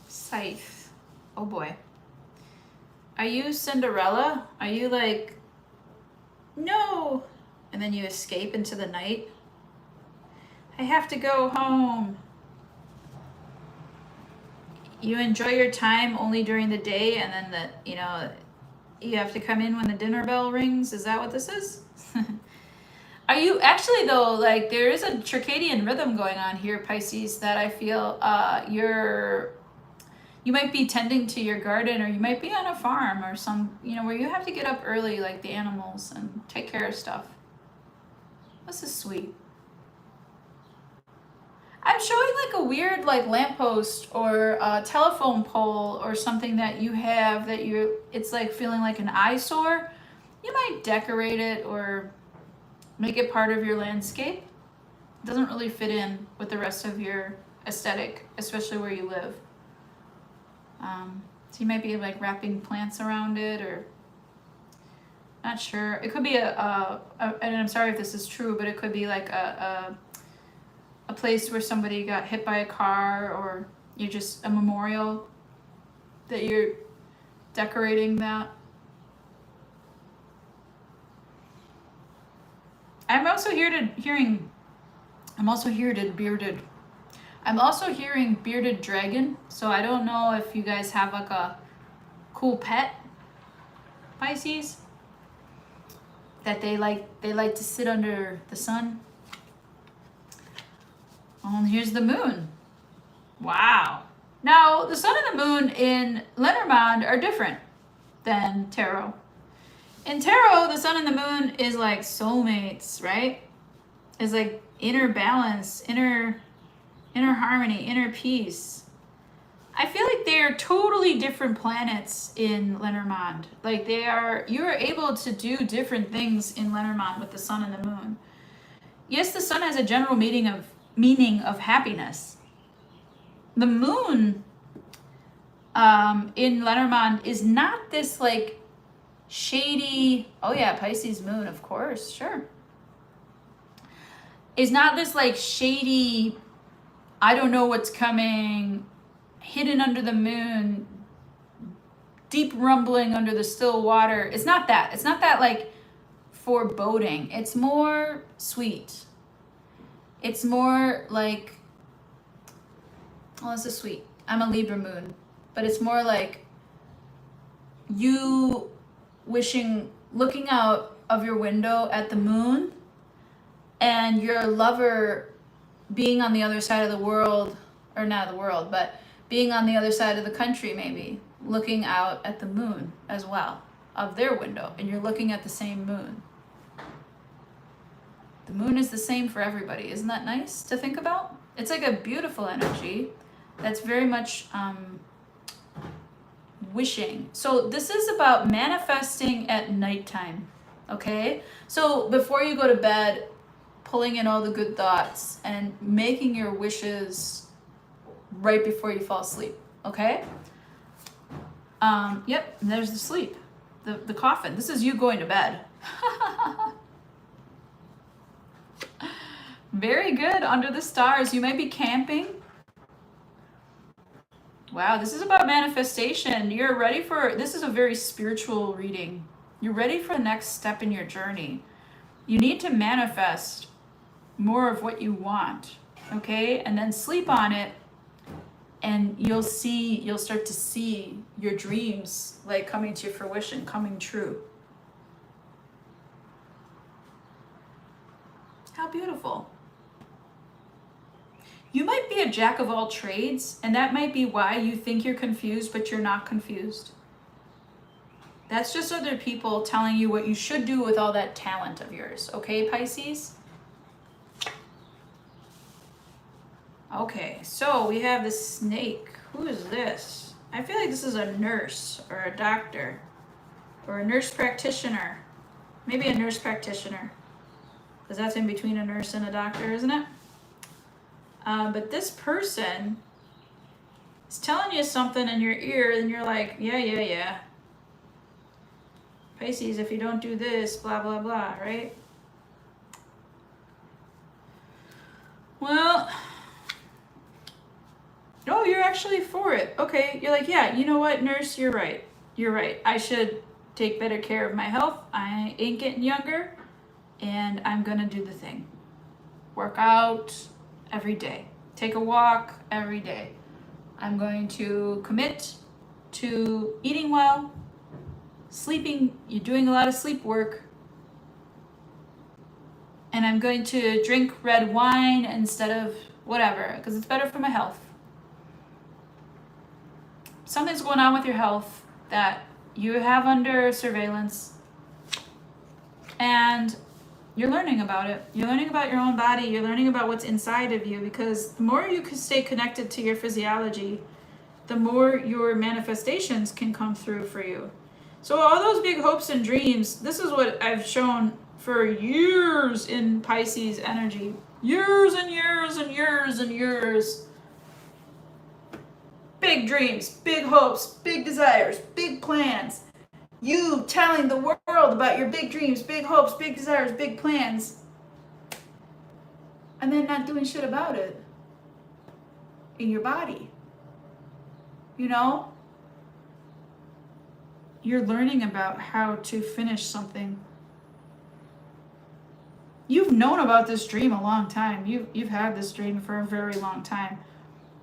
Scythe. Oh boy. Are you Cinderella? Are you like, no, and then you escape into the night? I have to go home. You enjoy your time only during the day, and then you have to come in when the dinner bell rings. Is that what this is? Are you actually though, like there is a circadian rhythm going on here, Pisces, that I feel you might be tending to your garden, or you might be on a farm or some, where you have to get up early like the animals and take care of stuff. This is sweet. I'm showing like a weird like lamppost or a telephone pole or something that you have that it's like feeling like an eyesore. You might decorate it or make it part of your landscape. It doesn't really fit in with the rest of your aesthetic, especially where you live. So you might be like wrapping plants around it, or not sure. It could be and I'm sorry if this is true, but it could be like a place where somebody got hit by a car, or you're just a memorial that you're decorating that. I'm also hearing bearded dragon. So I don't know if you guys have like a cool pet, Pisces, that they like to sit under the sun. Oh, and here's the moon. Wow. Now, the sun and the moon in Lenormand are different than tarot. In tarot, the sun and the moon is like soulmates, right? It's like inner balance, inner harmony, inner peace. I feel like they are totally different planets in Lenormand. Like you are able to do different things in Lenormand with the sun and the moon. Yes, the sun has a general meaning of happiness. The moon in Lenormand is not this like shady, oh yeah, Pisces moon, of course, sure. Is not this like shady, I don't know what's coming, hidden under the moon, deep rumbling under the still water. It's not that. It's not that like foreboding. It's more sweet. It's more like, oh, this is sweet. I'm a Libra moon, but it's more like you looking out of your window at the moon and your lover being on the other side of the world, or not the world, but being on the other side of the country, maybe looking out at the moon as well of their window, and you're looking at the same moon. The moon is the same for everybody. Isn't that nice to think about? It's like a beautiful energy that's very much wishing. So this is about manifesting at nighttime, okay? So before you go to bed, pulling in all the good thoughts and making your wishes right before you fall asleep, okay? Yep, and there's the sleep, the coffin. This is you going to bed. Very good, under the stars. You might be camping. Wow, this is about manifestation. You're ready for, this is a very spiritual reading. You're ready for the next step in your journey. You need to manifest more of what you want, okay? And then sleep on it, and you'll start to see your dreams like coming to fruition, coming true. How beautiful. You might be a jack of all trades, and that might be why you think you're confused, but you're not confused. That's just other people telling you what you should do with all that talent of yours. Okay, Pisces? Okay, so we have the snake. Who is this? I feel like this is a nurse or a doctor or a nurse practitioner. Maybe a nurse practitioner, because that's in between a nurse and a doctor, isn't it? But this person is telling you something in your ear, and you're like, yeah. Pisces, if you don't do this, blah, blah, blah, right? Well, oh, you're actually for it. Okay, you're like, yeah, you know what, nurse, you're right. You're right. I should take better care of my health. I ain't getting younger, and I'm gonna do the thing. Work out every day. Take a walk every day. I'm going to commit to eating well, sleeping. You're doing a lot of sleep work. And I'm going to drink red wine instead of whatever, because it's better for my health. Something's going on with your health that you have under surveillance, and you're learning about it. You're learning about your own body. You're learning about what's inside of you, because the more you can stay connected to your physiology, the more your manifestations can come through for you. So all those big hopes and dreams, this is what I've shown for years in Pisces energy. Years and years and years and years. Big dreams, big hopes, big desires, big plans. You telling the world about your big dreams, big hopes, big desires, big plans, and then not doing shit about it in your body. You know? You're learning about how to finish something. You've known about this dream a long time. You've had this dream for a very long time.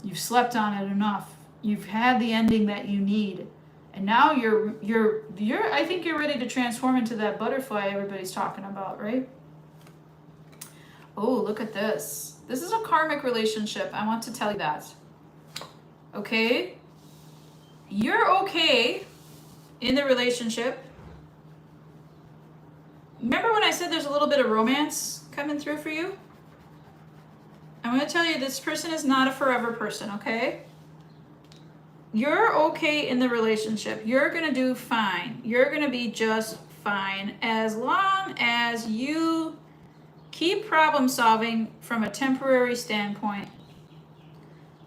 You've slept on it enough. You've had the ending that you need. And now you're I think you're ready to transform into that butterfly everybody's talking about, right? Oh, look at this. This is a karmic relationship. I want to tell you that. Okay? You're okay in the relationship. Remember when I said there's a little bit of romance coming through for you? I'm going to tell you, this person is not a forever person, okay? You're okay in the relationship. You're going to do fine. You're going to be just fine as long as you keep problem solving from a temporary standpoint,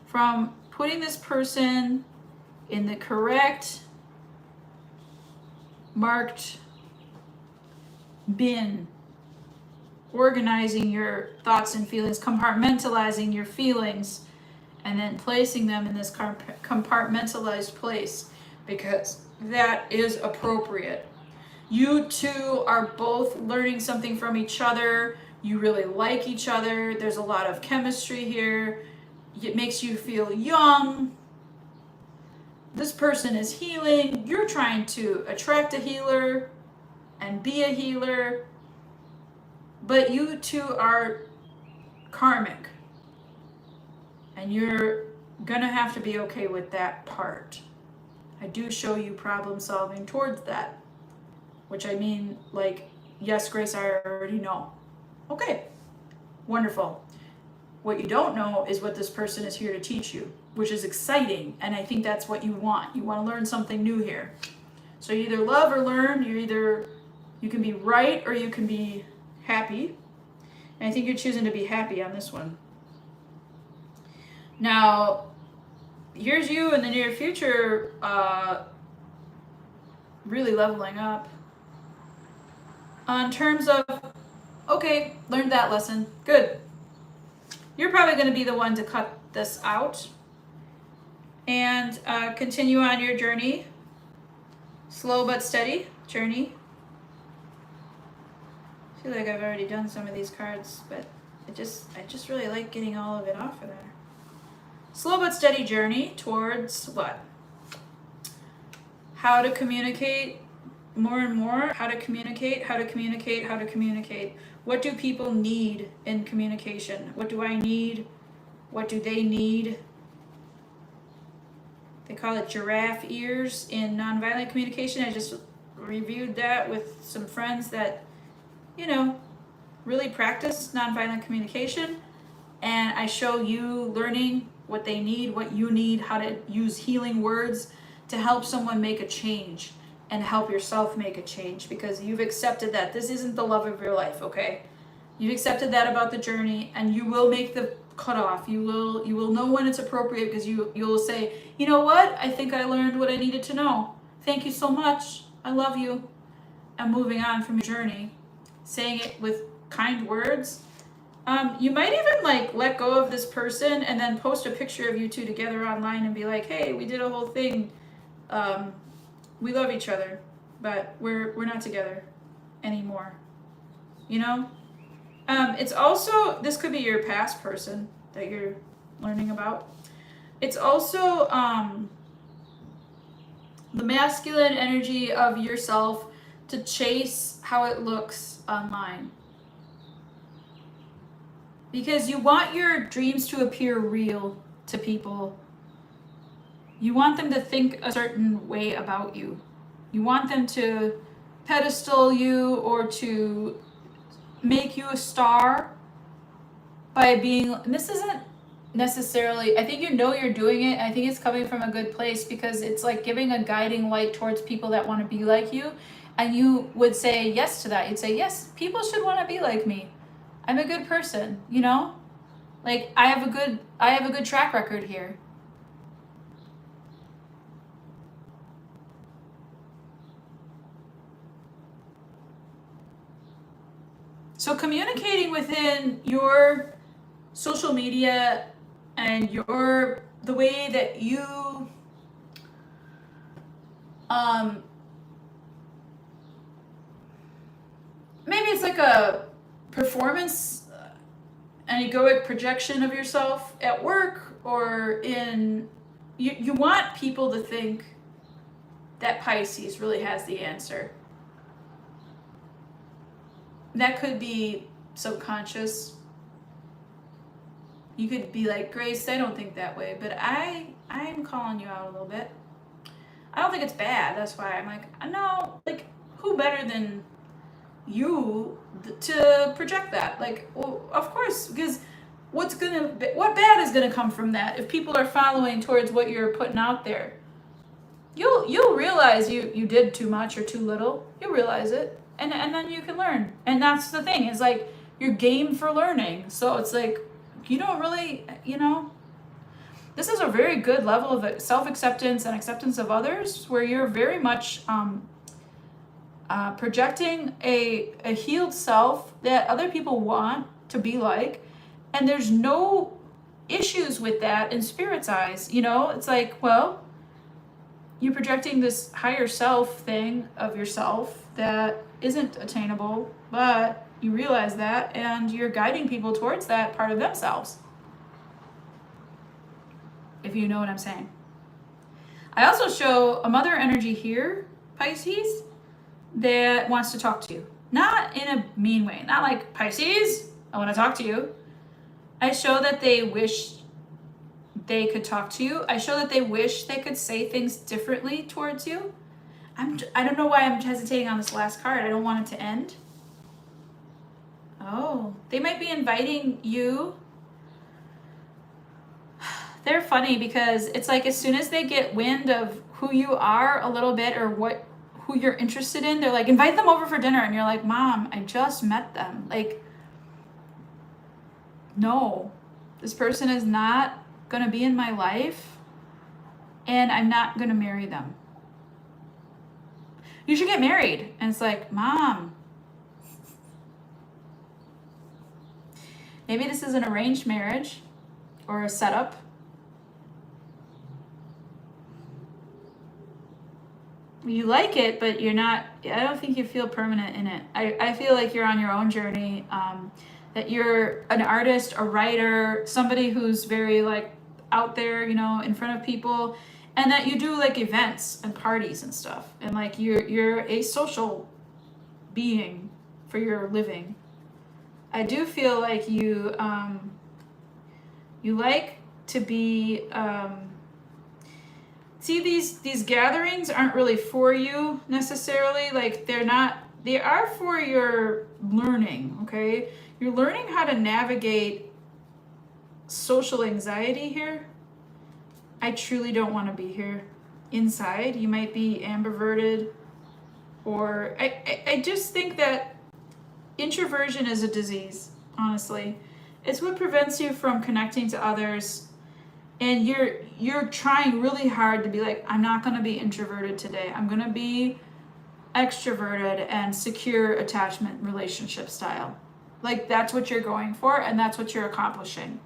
from putting this person in the correct marked bin, organizing your thoughts and feelings, compartmentalizing your feelings, and then placing them in this compartmentalized place, because that is appropriate. You two are both learning something from each other. You really like each other. There's a lot of chemistry here. It makes you feel young. This person is healing. You're trying to attract a healer and be a healer. But you two are karmic. And you're gonna have to be okay with that part. I do show you problem solving towards that. Which I mean, like, yes, Grace, I already know. Okay, wonderful. What you don't know is what this person is here to teach you, which is exciting, and I think that's what you want. You want to learn something new here. So you either love or learn, you can be right or you can be happy. And I think you're choosing to be happy on this one. Now, here's you in the near future, really leveling up. On terms of, okay, learned that lesson. Good. You're probably going to be the one to cut this out and continue on your journey. Slow but steady journey. I feel like I've already done some of these cards, but I just really like getting all of it off of there. Slow but steady journey towards what? How to communicate more and more. How to communicate, how to communicate, how to communicate. What do people need in communication? What do I need? What do they need? They call it giraffe ears in nonviolent communication. I just reviewed that with some friends that, you know, really practice nonviolent communication. And I show you learning what they need, what you need, how to use healing words to help someone make a change and help yourself make a change, because you've accepted that this isn't the love of your life, okay? You've accepted that about the journey, and you will make the cutoff. You will know when it's appropriate, because you'll say, you know what? I think I learned what I needed to know. Thank you so much. I love you. I'm moving on from your journey. Saying it with kind words. You might even like let go of this person and then post a picture of you two together online and be like, hey, we did a whole thing. We love each other, but we're not together anymore. You know? It's also, this could be your past person that you're learning about. It's also the masculine energy of yourself to chase how it looks online. Because you want your dreams to appear real to people. You want them to think a certain way about you. You want them to pedestal you or to make you a star by being, and this isn't necessarily, I think you know you're doing it, and I think it's coming from a good place, because it's like giving a guiding light towards people that want to be like you, and you would say yes to that. You'd say, yes, people should want to be like me. I'm a good person, you know? Like I have a good track record here. So communicating within your social media and the way that you maybe it's like a performance, an egoic projection of yourself at work or in, you want people to think that Pisces really has the answer. That could be subconscious. You could be like, Grace, I don't think that way, but I'm calling you out a little bit. I don't think it's bad. That's why I'm like, no, like, who better than you to project that? Like, well, of course, because what bad is gonna come from that if people are following towards what you're putting out there? You'll realize you did too much or too little. You'll realize it. And then you can learn. And that's the thing, is like you're game for learning. So it's like you don't really, you know, this is a very good level of self-acceptance and acceptance of others, where you're very much projecting a healed self that other people want to be like, and there's no issues with that in Spirit's eyes. You know, it's like, well, you're projecting this higher self thing of yourself that isn't attainable, but you realize that, and you're guiding people towards that part of themselves. If you know what I'm saying. I also show a mother energy here, Pisces, that wants to talk to you. Not in a mean way. Not like, Pisces, I want to talk to you. I show that they wish they could talk to you. I show that they wish they could say things differently towards you. I don't know why I'm hesitating on this last card. I don't want it to end. Oh, they might be inviting you. They're funny because it's like as soon as they get wind of who you are a little bit or who you're interested in, they're like, invite them over for dinner. And you're like, Mom, I just met them. Like, no, this person is not going to be in my life, and I'm not going to marry them. You should get married. And it's like, Mom, maybe this is an arranged marriage or a setup. You like it, but you're not, I don't think you feel permanent in it. I feel like you're on your own journey, that you're an artist, a writer, somebody who's very like out there, you know, in front of people, and that you do like events and parties and stuff. And like you're a social being for your living. I do feel like you like to be, see, these gatherings aren't really for you necessarily. Like they are for your learning, okay? You're learning how to navigate social anxiety here. I truly don't want to be here. Inside, you might be ambiverted, or I just think that introversion is a disease, honestly. It's what prevents you from connecting to others. And you're trying really hard to be like, I'm not going to be introverted today. I'm going to be extroverted and secure attachment relationship style. Like, that's what you're going for, and that's what you're accomplishing.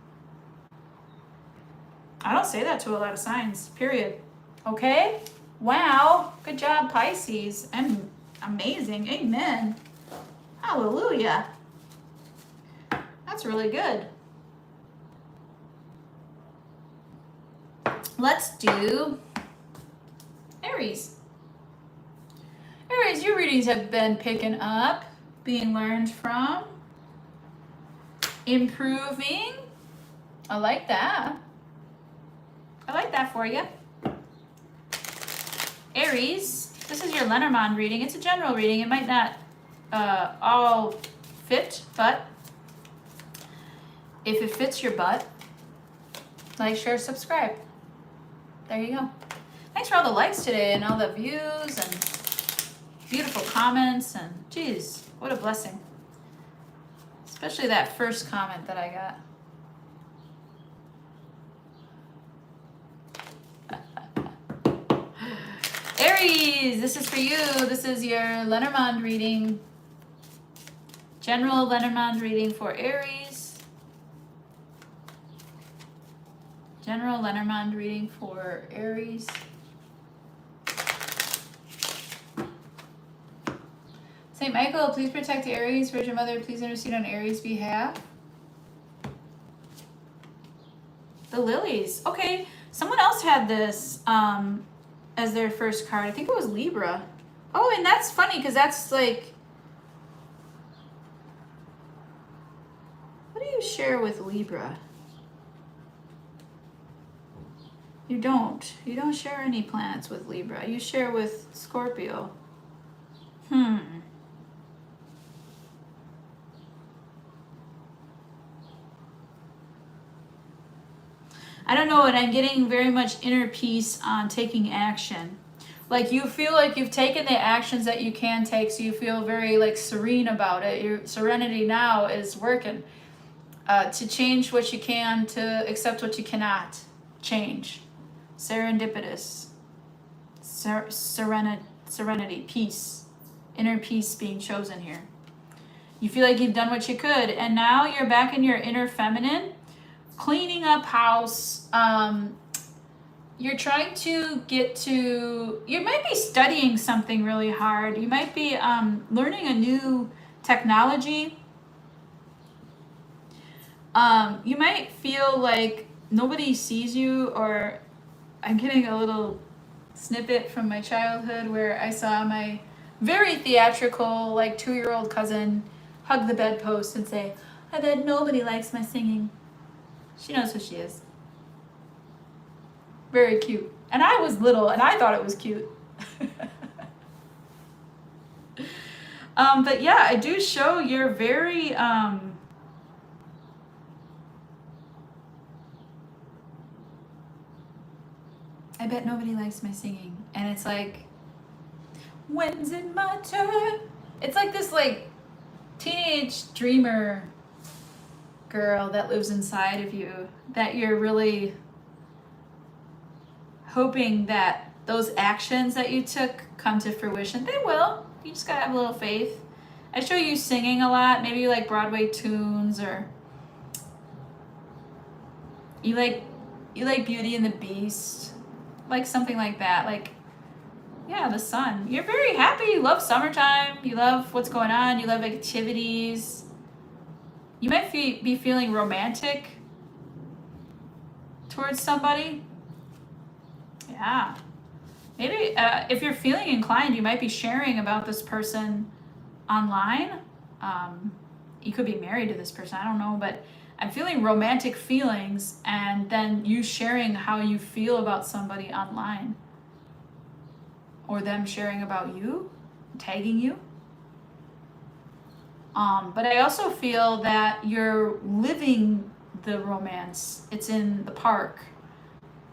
I don't say that to a lot of signs, period. Okay? Wow. Good job, Pisces. And amazing. Amen. Hallelujah. That's really good. Let's do Aries. Aries, your readings have been picking up, being learned from, improving. I like that. I like that for you. Aries, this is your Lenormand reading. It's a general reading. It might not all fit, but if it fits your butt, like, share, subscribe. There you go. Thanks for all the likes today and all the views and beautiful comments, and geez, what a blessing. Especially that first comment that I got. Aries, this is for you. This is your Lenormand reading. General Lenormand reading for Aries. General Lenormand reading for Aries. Saint Michael, please protect Aries. Virgin Mother, please intercede on Aries' behalf. The lilies. Okay, someone else had this as their first card. I think it was Libra. Oh, and that's funny because that's like, what do you share with Libra? You don't. You don't share any planets with Libra. You share with Scorpio. I don't know, and I'm getting very much inner peace on taking action. Like, you feel like you've taken the actions that you can take, so you feel very like serene about it. Your serenity now is working to change what you can, to accept what you cannot change. Serendipitous, serenity, peace, inner peace being chosen here. You feel like you've done what you could, and now you're back in your inner feminine, cleaning up house. You're trying to get to, you might be studying something really hard. You might be learning a new technology. You might feel like nobody sees you, or I'm getting a little snippet from my childhood where I saw my very theatrical, like 2-year-old cousin hug the bedpost and say, I bet nobody likes my singing. She knows who she is. Very cute. And I was little and I thought it was cute. But yeah, I do show you're very, I bet nobody likes my singing. And it's like, when's it my turn? It's like this like teenage dreamer girl that lives inside of you, that you're really hoping that those actions that you took come to fruition. They will. You just gotta have a little faith. I show you singing a lot. Maybe you like Broadway tunes, or you like Beauty and the Beast, like something like that. Like, yeah, the sun. You're very happy. You love summertime. You love what's going on. You love activities. You might be feeling romantic towards somebody. Yeah. Maybe if you're feeling inclined, you might be sharing about this person online. You could be married to this person. I don't know, but I'm feeling romantic feelings, and then you sharing how you feel about somebody online. Or them sharing about you, tagging you. But I also feel that you're living the romance. It's in the park.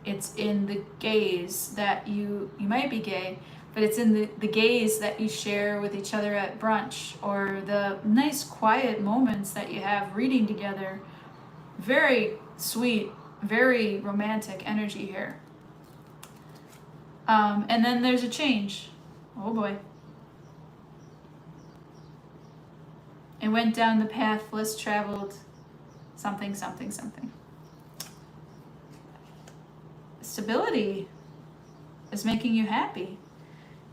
It's in the gaze that you might be gay, but it's in the gaze that you share with each other at brunch, or the nice quiet moments that you have reading together. Very sweet, very romantic energy here. And then there's a change. Oh boy. It went down the path less traveled, something, something, something. Stability is making you happy.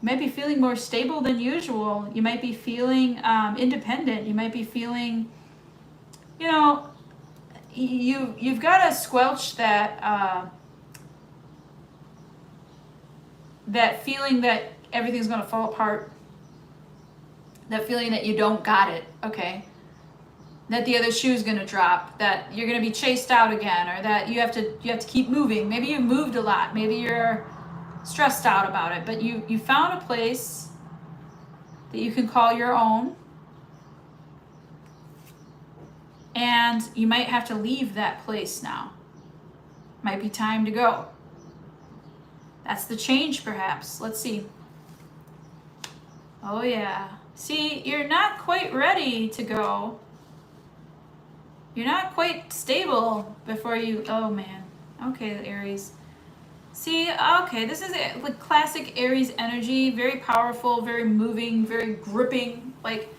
You might be feeling more stable than usual. You might be feeling independent. You might be feeling, you've got to squelch that that feeling that everything's going to fall apart. That feeling that you don't got it, okay? That the other shoe's going to drop, that you're going to be chased out again, or that you have to keep moving. Maybe you've moved a lot. Maybe you're stressed out about it, but you found a place that you can call your own. And you might have to leave that place now. Might be time to go. That's the change, perhaps. Let's see. Oh, yeah. See, you're not quite ready to go. You're not quite stable before you... Oh, man. Okay, Aries. See, okay, this is like classic Aries energy. Very powerful, very moving, very gripping. Like,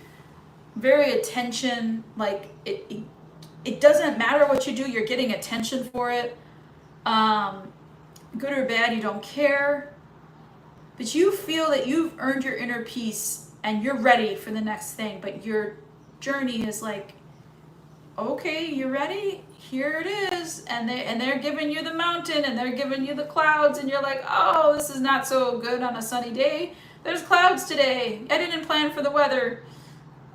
very attention. Like, it doesn't matter what you do. You're getting attention for it. Good or bad, you don't care. But you feel that you've earned your inner peace and you're ready for the next thing. But your journey is like, okay, you ready? Here it is. And they're giving you the mountain, and they're giving you the clouds, and you're like, oh, this is not so good on a sunny day. There's clouds today. I didn't plan for the weather.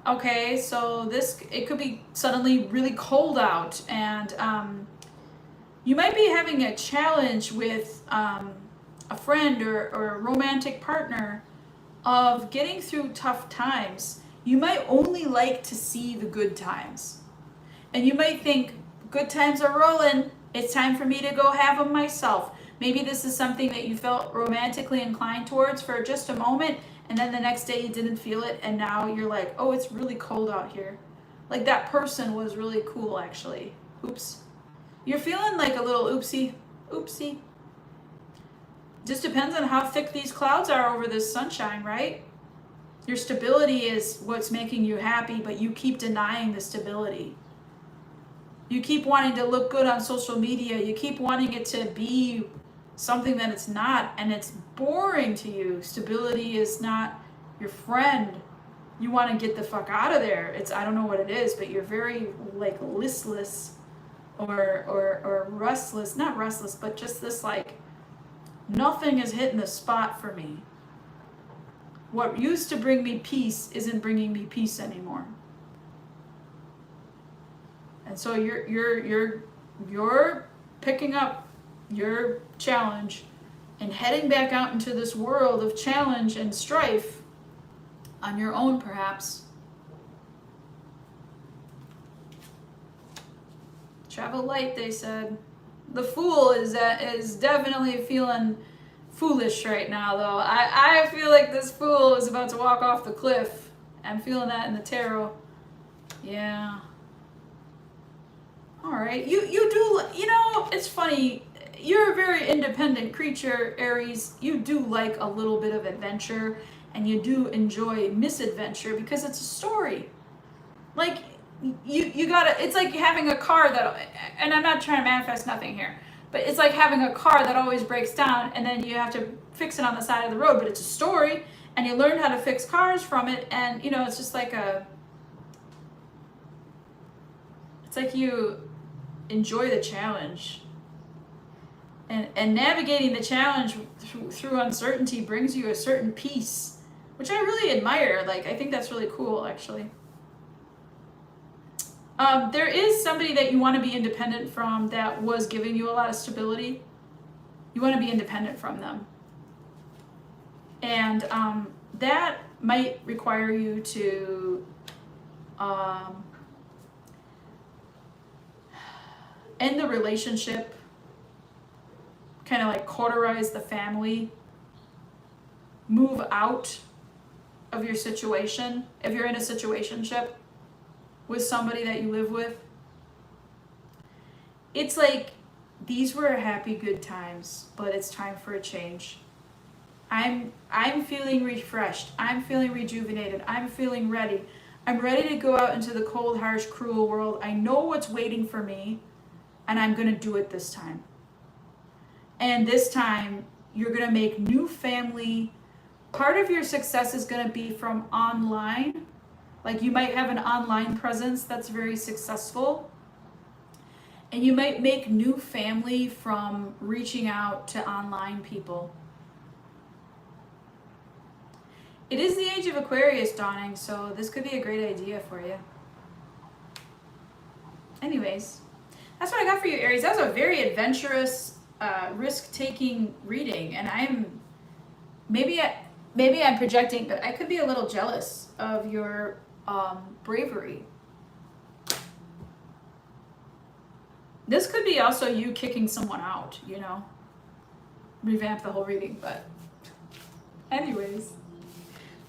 Okay, so it could be suddenly really cold out, and you might be having a challenge with a friend or a romantic partner of getting through tough times. You might only like to see the good times. And you might think, good times are rolling. It's time for me to go have them myself. Maybe this is something that you felt romantically inclined towards for just a moment, and then the next day you didn't feel it, and now you're like, oh, it's really cold out here. Like, that person was really cool, actually. Oops. You're feeling like a little oopsie. Just depends on how thick these clouds are over this sunshine, right? Your stability is what's making you happy, but you keep denying the stability. You keep wanting to look good on social media. You keep wanting it to be something that it's not, and it's boring to you. Stability is not your friend. You want to get the fuck out of there. I don't know what it is, but you're very like listless or restless. Not restless, but just this like, nothing is hitting the spot for me. What used to bring me peace isn't bringing me peace anymore. And so you're picking up your challenge and heading back out into this world of challenge and strife on your own, perhaps. Travel light, they said. The Fool is definitely feeling foolish right now, though. I feel like this Fool is about to walk off the cliff. I'm feeling that in the tarot. Yeah. All right. You do, you know, it's funny. You're a very independent creature, Aries. You do like a little bit of adventure, and you do enjoy misadventure because it's a story. Like you gotta, it's like having a car that, and I'm not trying to manifest nothing here, but it's like having a car that always breaks down and then you have to fix it on the side of the road, but it's a story and you learn how to fix cars from it. And you know, it's just like it's like you enjoy the challenge, and navigating the challenge through uncertainty brings you a certain peace, which I really admire. Like, I think that's really cool, actually. There is somebody that you want to be independent from that was giving you a lot of stability. You want to be independent from them. And that might require you to end the relationship, kind of like cauterize the family, move out of your situation if you're in a situationship with somebody that you live with. It's like, these were happy, good times, but it's time for a change. I'm feeling refreshed. I'm feeling rejuvenated. I'm feeling ready. I'm ready to go out into the cold, harsh, cruel world. I know what's waiting for me, and I'm gonna do it this time. And this time, you're gonna make new family. Part of your success is gonna be from online. Like, you might have an online presence that's very successful. And you might make new family from reaching out to online people. It is the age of Aquarius dawning, so this could be a great idea for you. Anyways, that's what I got for you, Aries. That was a very adventurous, risk-taking reading, and maybe I'm projecting, but I could be a little jealous of your bravery. This could be also you kicking someone out, you know, revamp the whole reading. But anyways,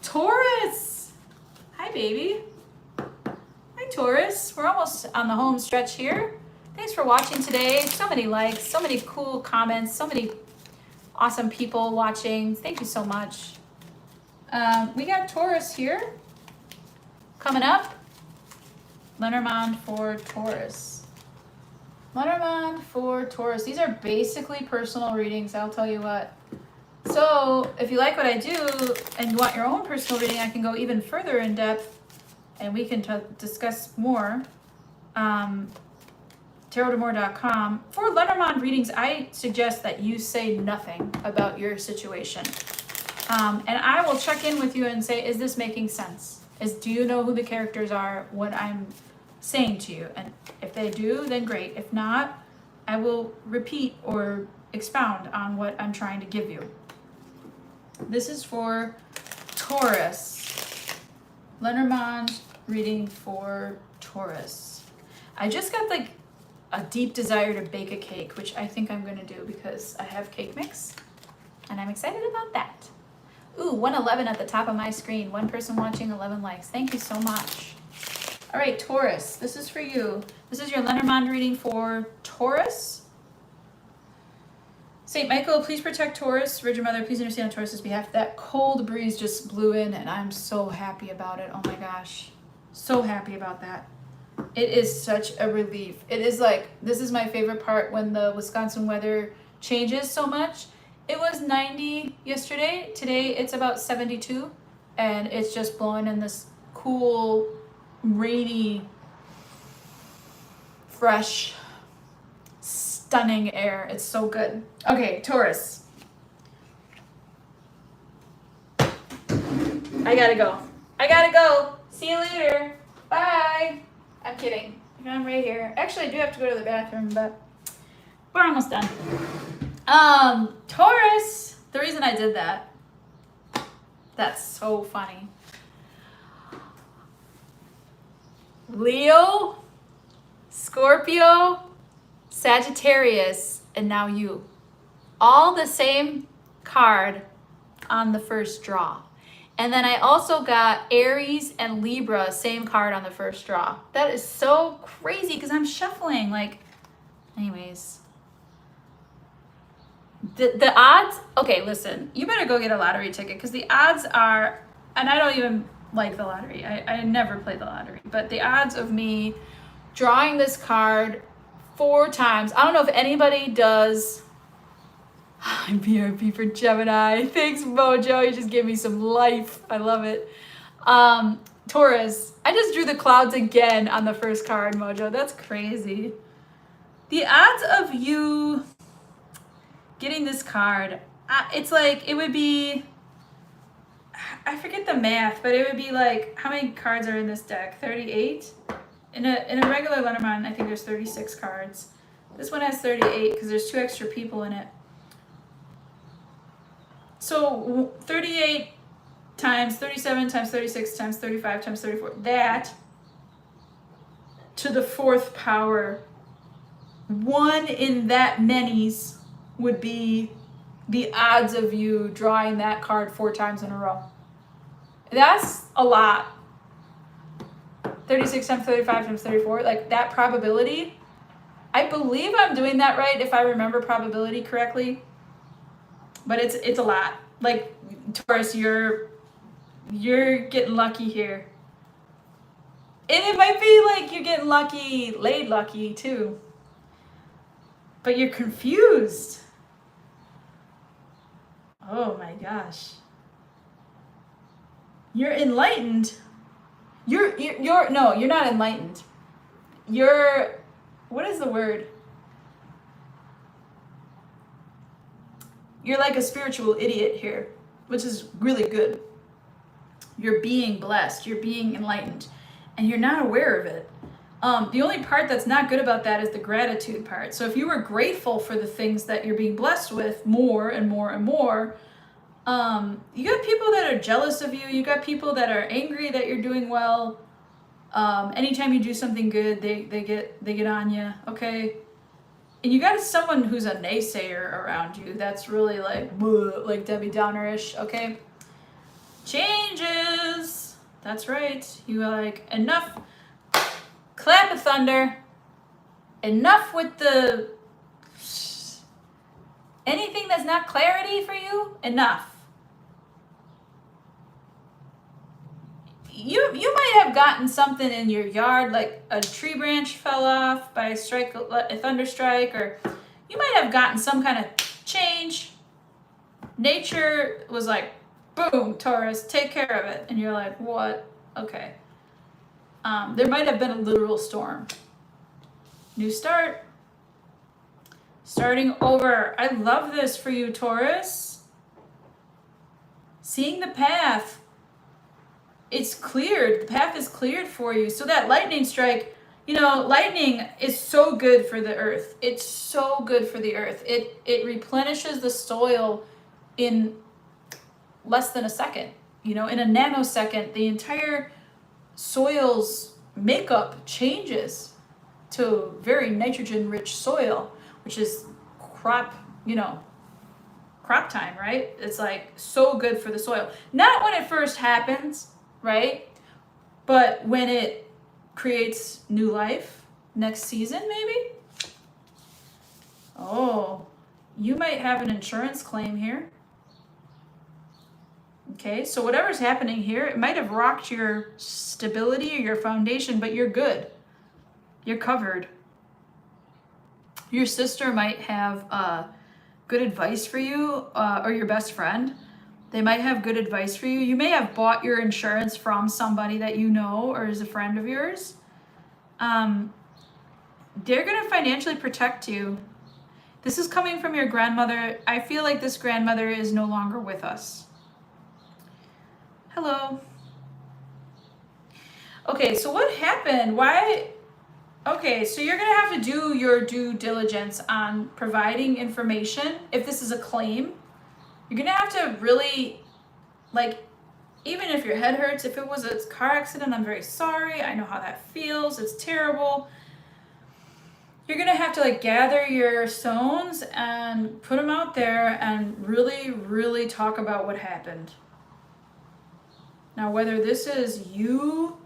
Taurus, hi baby. Hi Taurus, we're almost on the home stretch here. Thanks for watching today. So many likes, so many cool comments, so many awesome people watching. Thank you so much. We got Taurus here coming up. Lenormand for Taurus. Lenormand for Taurus. These are basically personal readings, I'll tell you what. So if you like what I do and you want your own personal reading, I can go even further in depth and we can discuss more. tarotdamore.com. For Lenormand readings, I suggest that you say nothing about your situation. And I will check in with you and say, is this making sense? Do you know who the characters are, what I'm saying to you? And if they do, then great. If not, I will repeat or expound on what I'm trying to give you. This is for Taurus. Lenormand reading for Taurus. I just got like a deep desire to bake a cake, which I think I'm going to do because I have cake mix and I'm excited about that. Ooh, 111 at the top of my screen. One person watching, 11 likes. Thank you so much. All right, Taurus, this is for you. This is your Lenormand reading for Taurus. Saint Michael, please protect Taurus. Virgin Mother, please intercede on Taurus's behalf. That cold breeze just blew in and I'm so happy about it. Oh my gosh. So happy about that. It is such a relief. It is like, this is my favorite part when the Wisconsin weather changes so much. It was 90 yesterday. Today it's about 72 and it's just blowing in this cool, rainy, fresh, stunning air. It's so good. Okay, Taurus. I gotta go. See you later. Bye. I'm kidding. I'm right here. Actually, I do have to go to the bathroom, but we're almost done. Taurus. The reason I did that. That's so funny. Leo, Scorpio, Sagittarius, and now you. All the same card on the first draw. And then I also got Aries and Libra, same card on the first draw. That is so crazy because I'm shuffling. Like, anyways. The odds, okay, listen, you better go get a lottery ticket because the odds are, and I don't even like the lottery. I never play the lottery, but the odds of me drawing this card 4 times, I don't know if anybody does. BRP for Gemini. Thanks, Mojo. You just gave me some life. I love it. Taurus. I just drew the clouds again on the first card, Mojo. That's crazy. The odds of you getting this card, it's like, it would be, I forget the math, but it would be like, how many cards are in this deck? 38? In a regular Lenormand, I think there's 36 cards. This one has 38 because there's 2 extra people in it. So 38 times 37 times 36 times 35 times 34, that to the 4th power, 1 in that many's would be the odds of you drawing that card 4 times in a row. That's a lot. 36 times 35 times 34, like that probability. I believe I'm doing that right if I remember probability correctly. But it's a lot. Like, Taurus, you're getting lucky here. And it might be like you're getting lucky, laid lucky too. But you're confused. Oh my gosh. You're enlightened. You're no, you're not enlightened. You're, what is the word? You're like a spiritual idiot here, which is really good. You're being blessed, you're being enlightened, and you're not aware of it. The only part that's not good about that is the gratitude part. So if you were grateful for the things that you're being blessed with more and more and more, you got people that are jealous of you. You got people that are angry that you're doing well. Anytime you do something good, they get on you. Okay. And you got someone who's a naysayer around you that's really like Debbie Downer-ish, okay? Changes. That's right. You are like, enough. Clap of thunder. Enough with the... Anything that's not clarity for you, enough. You might have gotten something in your yard, like a tree branch fell off by a thunder strike, or you might have gotten some kind of change. Nature was like, boom, Taurus, take care of it. And you're like, what? Okay. There might have been a literal storm. New start. Starting over. I love this for you, Taurus. Seeing the path. It's cleared. The path is cleared for you. So that lightning strike, lightning is so good for the earth. It's so good for the earth. It replenishes the soil in less than a second. In a nanosecond, the entire soil's makeup changes to very nitrogen-rich soil, which is crop time, right? It's like so good for the soil. Not when it first happens, right? But when it creates new life next season, maybe? Oh, you might have an insurance claim here. Okay, so whatever's happening here, it might have rocked your stability or your foundation, but you're good. You're covered. Your sister might have good advice for you, or your best friend. They might have good advice for you. You may have bought your insurance from somebody that you know or is a friend of yours. They're going to financially protect you. This is coming from your grandmother. I feel like this grandmother is no longer with us. Hello. Okay, so what happened? Why? Okay, so you're going to have to do your due diligence on providing information. If this is a claim, you're going to have to really, even if your head hurts, if it was a car accident, I'm very sorry. I know how that feels. It's terrible. You're going to have to gather your stones and put them out there and really, really talk about what happened. Now, whether this is you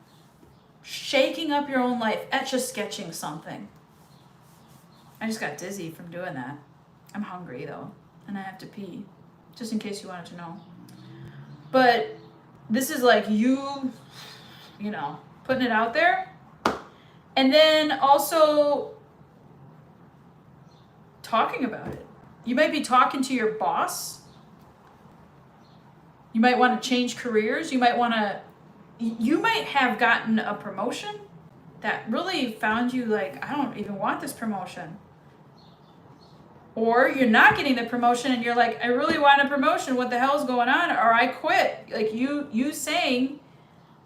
shaking up your own life, etch-a-sketching something. I just got dizzy from doing that. I'm hungry though, and I have to pee, just in case you wanted to know. But this is like you know, putting it out there. And then also talking about it. You might be talking to your boss. You might want to change careers. You might have gotten a promotion that really found you like, I don't even want this promotion. Or you're not getting the promotion and you're like, I really want a promotion. What the hell's going on? Or I quit. Like you saying,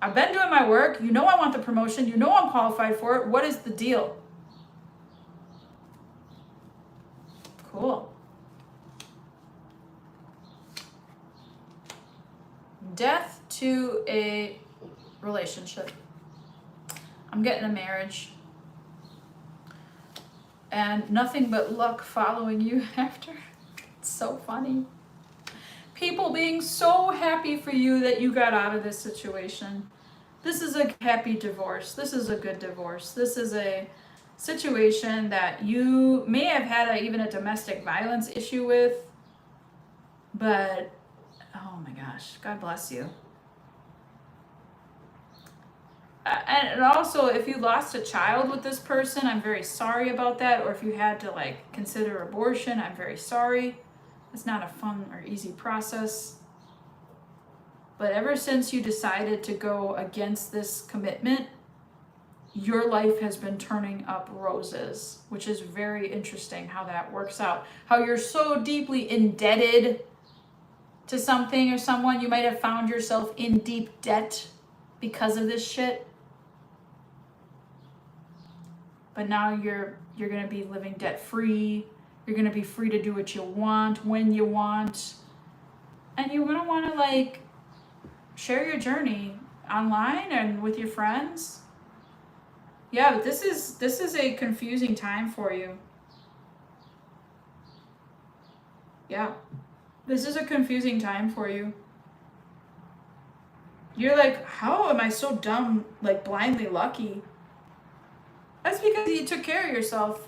I've been doing my work. You know I want the promotion. You know I'm qualified for it. What is the deal? Cool. Death to a relationship. I'm getting a marriage. And nothing but luck following you after. It's so funny. People being so happy for you that you got out of this situation. This is a happy divorce. This is a good divorce. This is a situation that you may have had even a domestic violence issue with. But, oh my gosh, God bless you. And also, if you lost a child with this person, I'm very sorry about that. Or if you had to like consider abortion, I'm very sorry. It's not a fun or easy process. But ever since you decided to go against this commitment, your life has been turning up roses, which is very interesting how that works out. How you're so deeply indebted to something or someone. You might have found yourself in deep debt because of this shit. But now you're going to be living debt free. You're going to be free to do what you want, when you want. And you're going to want to like share your journey online and with your friends. Yeah, but this is a confusing time for you. Yeah. This is a confusing time for you. You're like, how am I so dumb, like blindly lucky? That's because you took care of yourself.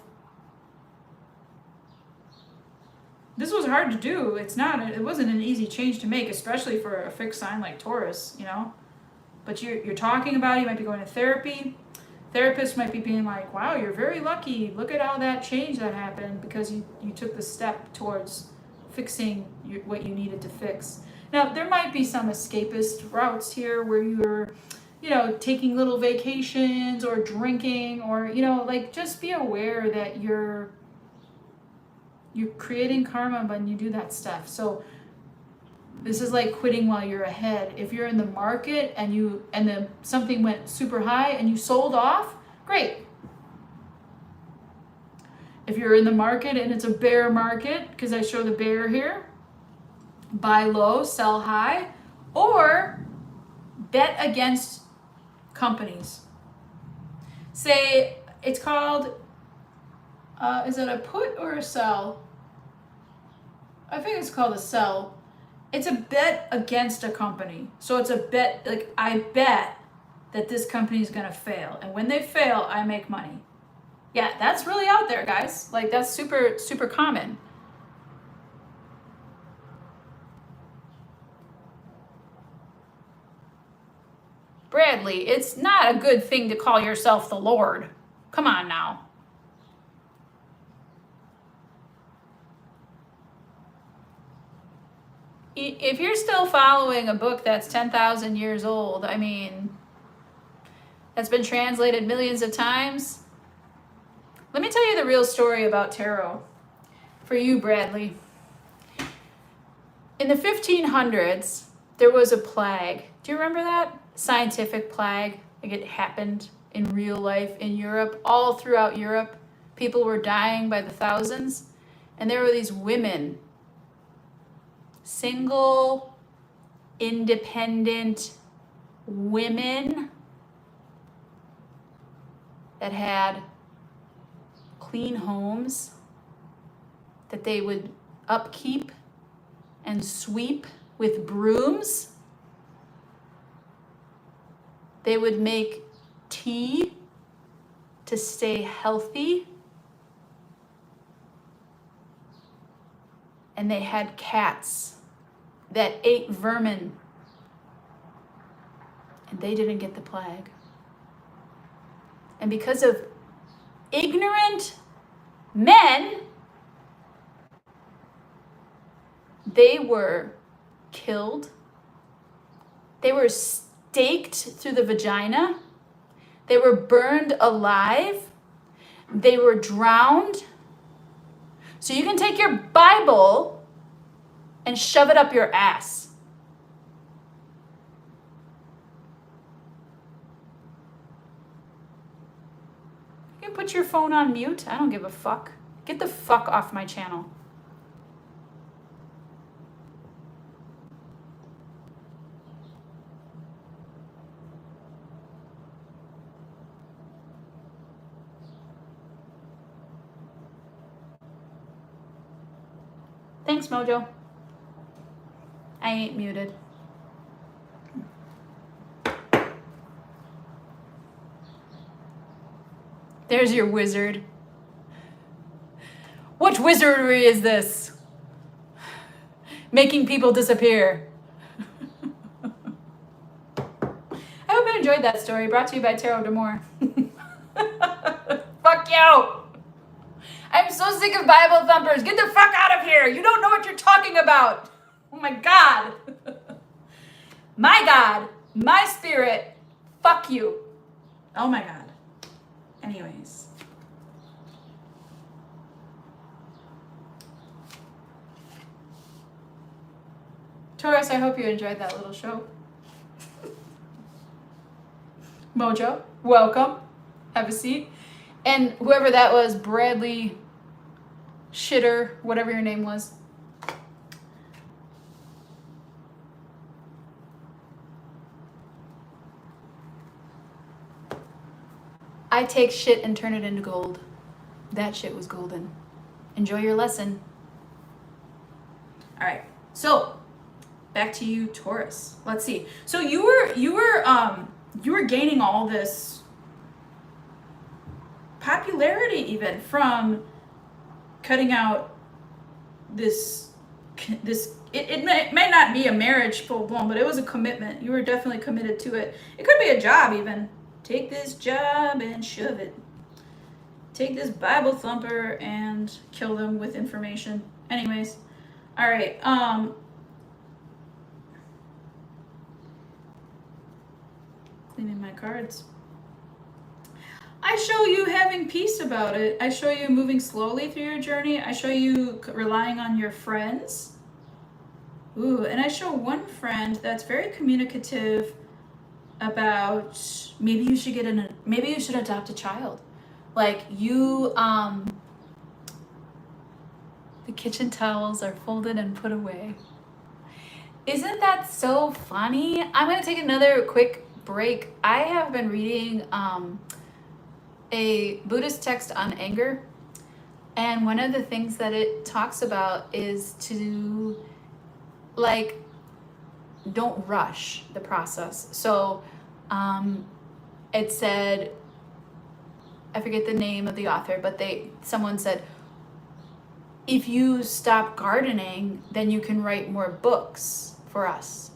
This was hard to do. It wasn't an easy change to make, especially for a fixed sign like Taurus, you know? But you're talking about it, you might be going to therapy. Therapists might be being like, wow, you're very lucky. Look at all that change that happened because you took the step towards fixing what you needed to fix. Now, there might be some escapist routes here where you're, you know, taking little vacations or drinking or, you know, like just be aware that you're creating karma when you do that stuff. So this is like quitting while you're ahead. If you're in the market and then something went super high and you sold off, great. If you're in the market and it's a bear market, because I show the bear here, buy low, sell high, or bet against companies. Say it's called, is it a put or a sell? I think it's called a sell. It's a bet against a company. So it's a bet, like I bet that this company is going to fail. And when they fail, I make money. Yeah, that's really out there, guys. Like that's super, super common. Bradley, it's not a good thing to call yourself the Lord. Come on now. If you're still following a book that's 10,000 years old, I mean, that's been translated millions of times. Let me tell you the real story about tarot for you, Bradley. In the 1500s, there was a plague. Do you remember that? Scientific plague. Like it happened in real life in Europe, all throughout Europe. People were dying by the thousands. And there were these women, single, independent women that had clean homes that they would upkeep and sweep with brooms. They would make tea to stay healthy. And they had cats that ate vermin. And they didn't get the plague. And because of ignorant men, they were killed. They were staked through the vagina. They were burned alive. They were drowned. So you can take your Bible and shove it up your ass. You can put your phone on mute. I don't give a fuck. Get the fuck off my channel. Thanks, Mojo. I ain't muted. There's your wizard. What wizardry is this? Making people disappear. I hope you enjoyed that story, brought to you by Tarot D'Amour. Fuck you! I'm so sick of Bible thumpers. Get the fuck out of here. You don't know what you're talking about. Oh my God. My God. My spirit. Fuck you. Oh my God. Anyways. Taurus, I hope you enjoyed that little show. Mojo, welcome. Have a seat. And whoever that was, Bradley Shitter, whatever your name was. I take shit and turn it into gold. That shit was golden. Enjoy your lesson. All right. So, back to you, Taurus. Let's see. So you were gaining all this popularity even from cutting out this it may not be a marriage full blown, but it was a commitment. You were definitely committed to it. It could be a job even. Take this job and shove it. Take this Bible thumper and kill them with information. Anyways, all right. Cleaning my cards. I show you having peace about it. I show you moving slowly through your journey. I show you relying on your friends. Ooh, and I show one friend that's very communicative about maybe you should adopt a child. Like you, the kitchen towels are folded and put away. Isn't that so funny? I'm gonna take another quick break. I have been reading a Buddhist text on anger, and one of the things that it talks about is to don't rush the process. So it said, I forget the name of the author, but someone said, if you stop gardening, then you can write more books for us.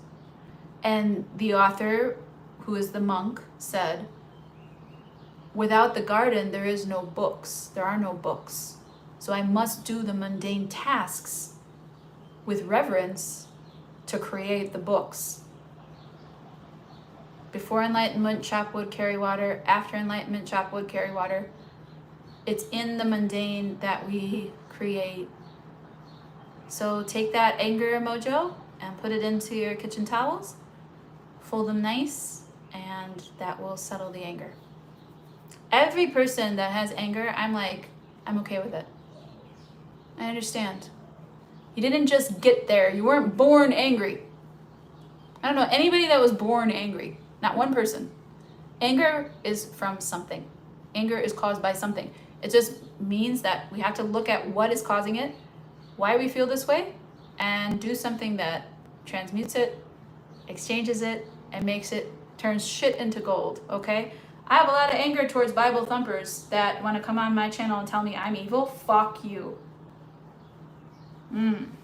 And the author, who is the monk, said, without the garden, there is no books. There are no books. So I must do the mundane tasks with reverence to create the books. Before enlightenment, chop wood, carry water. After enlightenment, chop wood, carry water. It's in the mundane that we create. So take that anger mojo and put it into your kitchen towels. Fold them nice, and that will settle the anger. Every person that has anger, I'm okay with it. I understand. You didn't just get there. You weren't born angry. I don't know anybody that was born angry. Not one person. Anger is from something. Anger is caused by something. It just means that we have to look at what is causing it, why we feel this way, and do something that transmutes it, exchanges it, and makes it turns shit into gold, okay? I have a lot of anger towards Bible thumpers that want to come on my channel and tell me I'm evil. Fuck you. I'm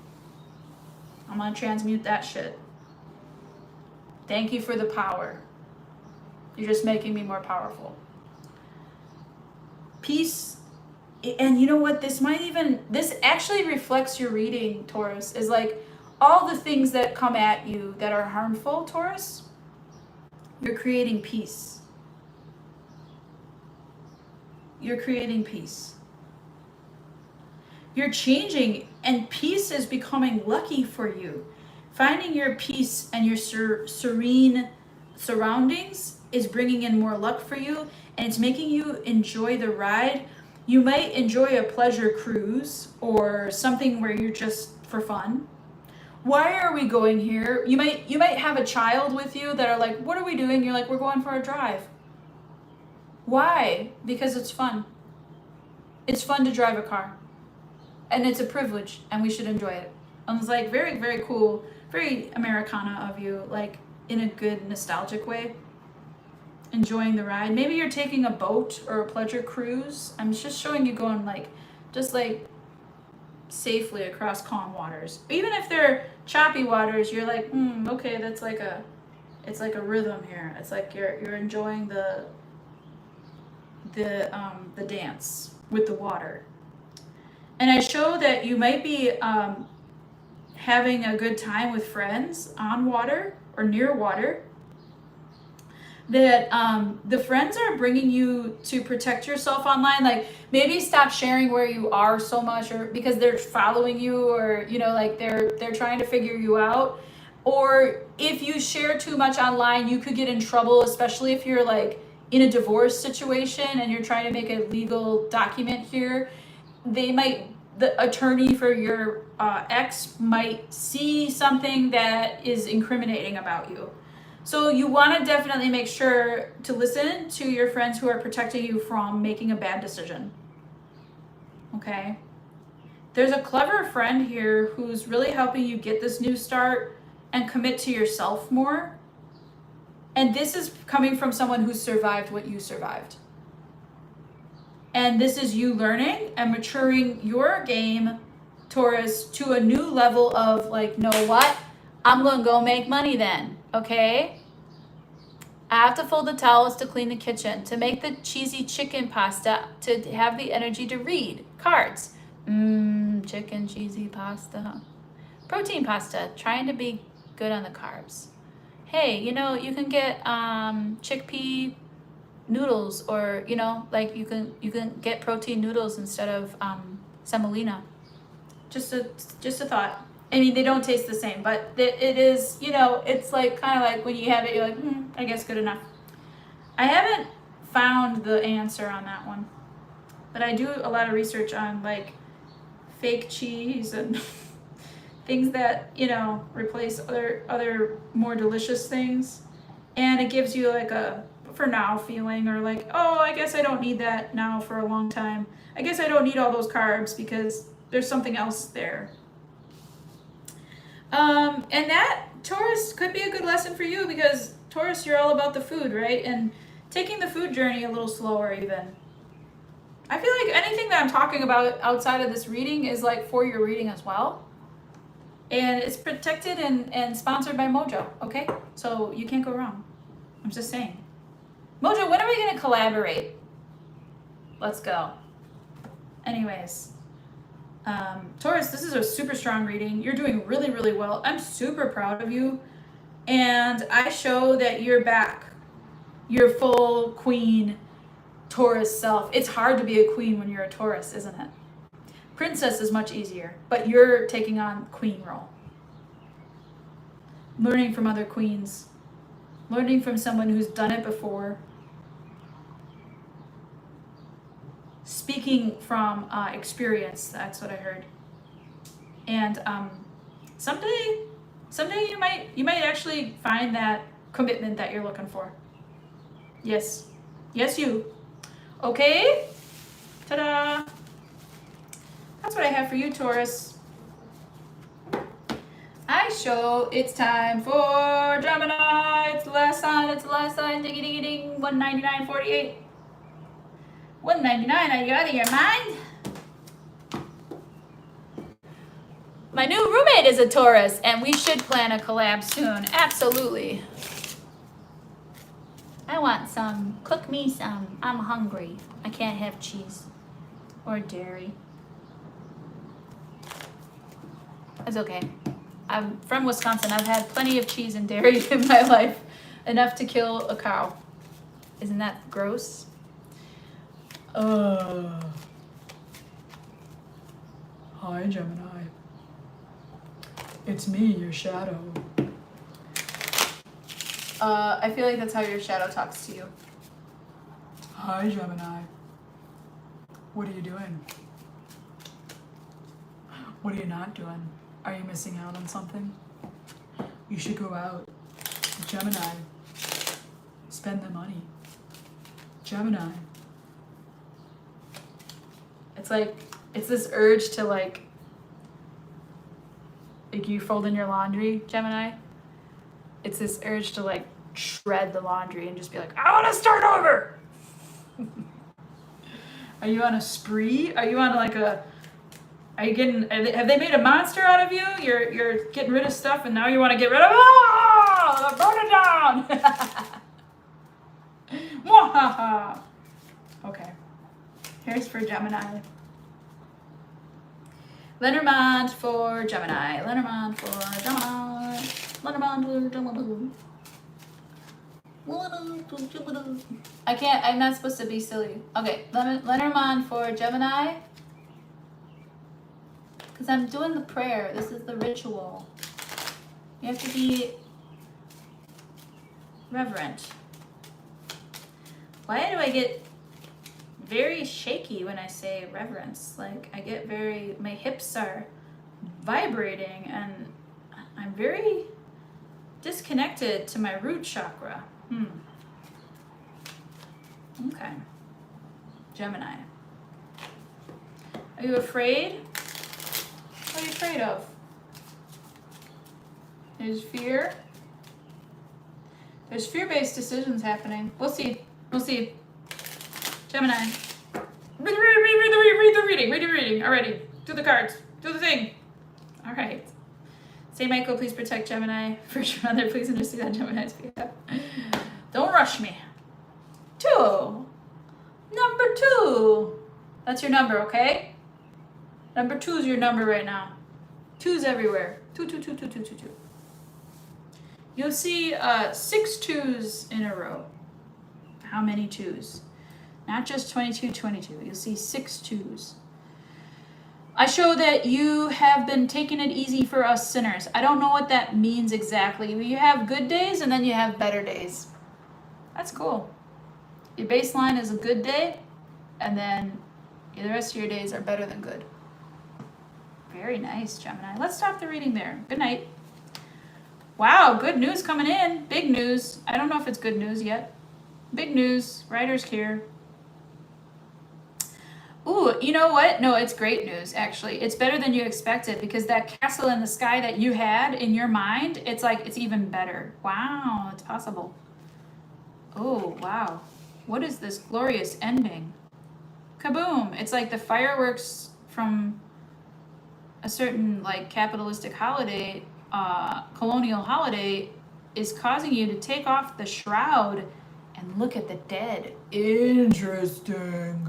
gonna transmute that shit. Thank you for the power. You're just making me more powerful. Peace. And you know what? This actually reflects your reading, Taurus, is like all the things that come at you that are harmful, Taurus, you're creating peace. You're creating peace. You're changing, and peace is becoming lucky for you. Finding your peace and your serene surroundings is bringing in more luck for you, and it's making you enjoy the ride. You might enjoy a pleasure cruise or something where you're just for fun. Why are we going here? You might have a child with you that are like, what are we doing? You're like, we're going for a drive. Why? Because it's fun. It's fun to drive a car. And it's a privilege, and we should enjoy it. And it's like very, very cool, very Americana of you, like in a good nostalgic way. Enjoying the ride. Maybe you're taking a boat or a pleasure cruise. I'm just showing you going just safely across calm waters. Even if they're choppy waters, you're like, okay, that's it's like a rhythm here. It's like you're enjoying the dance with the water. And I show that you might be having a good time with friends on water or near water. That the friends are bringing you to protect yourself online. Like maybe stop sharing where you are so much, or because they're following you, or like they're trying to figure you out. Or if you share too much online, you could get in trouble, especially if you're like in a divorce situation and you're trying to make a legal document here. The attorney for your ex might see something that is incriminating about you. So you want to definitely make sure to listen to your friends who are protecting you from making a bad decision. Okay? There's a clever friend here who's really helping you get this new start and commit to yourself more. And this is coming from someone who survived what you survived. And this is you learning and maturing your game, Taurus, to a new level of like, know what? I'm going to go make money then, okay? I have to fold the towels to clean the kitchen, to make the cheesy chicken pasta, to have the energy to read cards. Chicken, cheesy pasta. Protein pasta, trying to be good on the carbs. Hey, you can get chickpea noodles, or like you can get protein noodles instead of semolina. Just a thought. I mean, they don't taste the same, but it is, it's like kind of like when you have it, you're like, I guess good enough. I haven't found the answer on that one, but I do a lot of research on like fake cheese and things that, replace other more delicious things. And it gives you like a for now feeling, or like, oh, I guess I don't need that now for a long time. I guess I don't need all those carbs because there's something else there. And that, Taurus, could be a good lesson for you because, Taurus, you're all about the food, right? And taking the food journey a little slower even. I feel like anything that I'm talking about outside of this reading is like for your reading as well. And it's protected and sponsored by Mojo, okay? So you can't go wrong. I'm just saying. Mojo, when are we going to collaborate? Let's go. Anyways. Taurus, this is a super strong reading. You're doing really, really well. I'm super proud of you. And I show that you're back. Your full queen Taurus self. It's hard to be a queen when you're a Taurus, isn't it? Princess is much easier, but you're taking on queen role. Learning from other queens. Learning from someone who's done it before. Speaking from experience, that's what I heard. And someday you might actually find that commitment that you're looking for. Yes, you. Okay, ta-da. That's what I have for you, Taurus. I show it's time for Gemini. It's the last sign. It's the last sign. Ding ding ding. 199.48. 199. Are you out of your mind? My new roommate is a Taurus, and we should plan a collab soon. Absolutely. I want some. Cook me some. I'm hungry. I can't have cheese or dairy. It's okay. I'm from Wisconsin. I've had plenty of cheese and dairy in my life. Enough to kill a cow. Isn't that gross? Hi, Gemini. It's me, your shadow. I feel like that's how your shadow talks to you. Hi, Gemini. What are you doing? What are you not doing? Are you missing out on something? You should go out. Gemini. Spend the money. Gemini. It's like, it's this urge to like you folding your laundry, Gemini. It's this urge to like shred the laundry and just be like, I want to start over. Are you on a spree? Are you on like a, have they made a monster out of you? You're getting rid of stuff and now you want to get rid of it? Oh, burn it down. Okay. Here's for Gemini. Lenormand for Gemini. Lenormand for Gemini. Lenormand for Gemini. I'm not supposed to be silly. Okay, Lenormand for Gemini. Because I'm doing the prayer. This is the ritual. You have to be reverent. Why do I get very shaky when I say reverence? Like, I get my hips are vibrating and I'm very disconnected to my root chakra. Okay. Gemini. Are you afraid? What are you afraid of? There's fear. There's fear-based decisions happening. We'll see. We'll see. Gemini. Read the reading already. Do the cards. Do the thing. All right. Saint Michael, please protect Gemini. First mother, please intercede on Gemini's behalf. Don't rush me. 2. Number 2. That's your number, okay? Number 2 is your number right now. 2's everywhere. 2, 2, 2, 2, 2, 2, 2. You'll see 6 2's in a row. How many 2's? Not just 22, 22. You'll see 6 2's. I show that you have been taking it easy for us sinners. I don't know what that means exactly. You have good days and then you have better days. That's cool. Your baseline is a good day and then the rest of your days are better than good. Very nice, Gemini. Let's stop the reading there. Good night. Wow, good news coming in. Big news. I don't know if it's good news yet. Big news. Writer's here. Ooh, you know what? No, it's great news, actually. It's better than you expected because that castle in the sky that you had in your mind, it's like, it's even better. Wow, it's possible. Oh, wow. What is this glorious ending? Kaboom. It's like the fireworks from a certain like capitalistic holiday, colonial holiday, is causing you to take off the shroud and look at the dead. Interesting.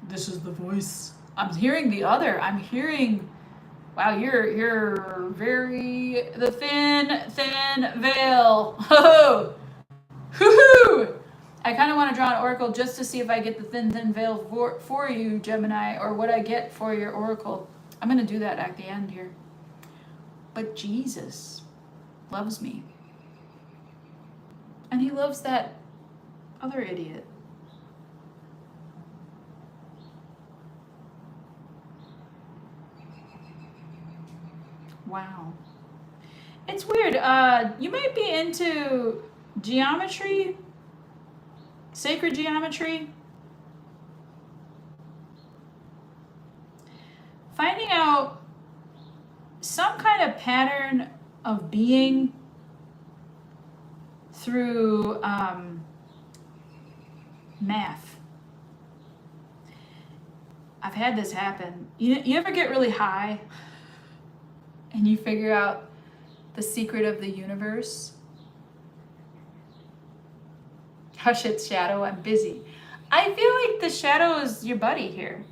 This is the voice. I'm hearing the other. I'm hearing. Wow, you're very the thin veil. Ho hoo. I kind of want to draw an oracle just to see if I get the thin veil for you, Gemini, or what I get for your oracle. I'm gonna do that at the end here. But Jesus loves me. And he loves that other idiot. Wow. It's weird. You might be into geometry, sacred geometry. finding out some kind of pattern of being through math. I've had this happen. You ever get really high and you figure out the secret of the universe? Hush it, Shadow, I'm busy. I feel like the Shadow is your buddy here.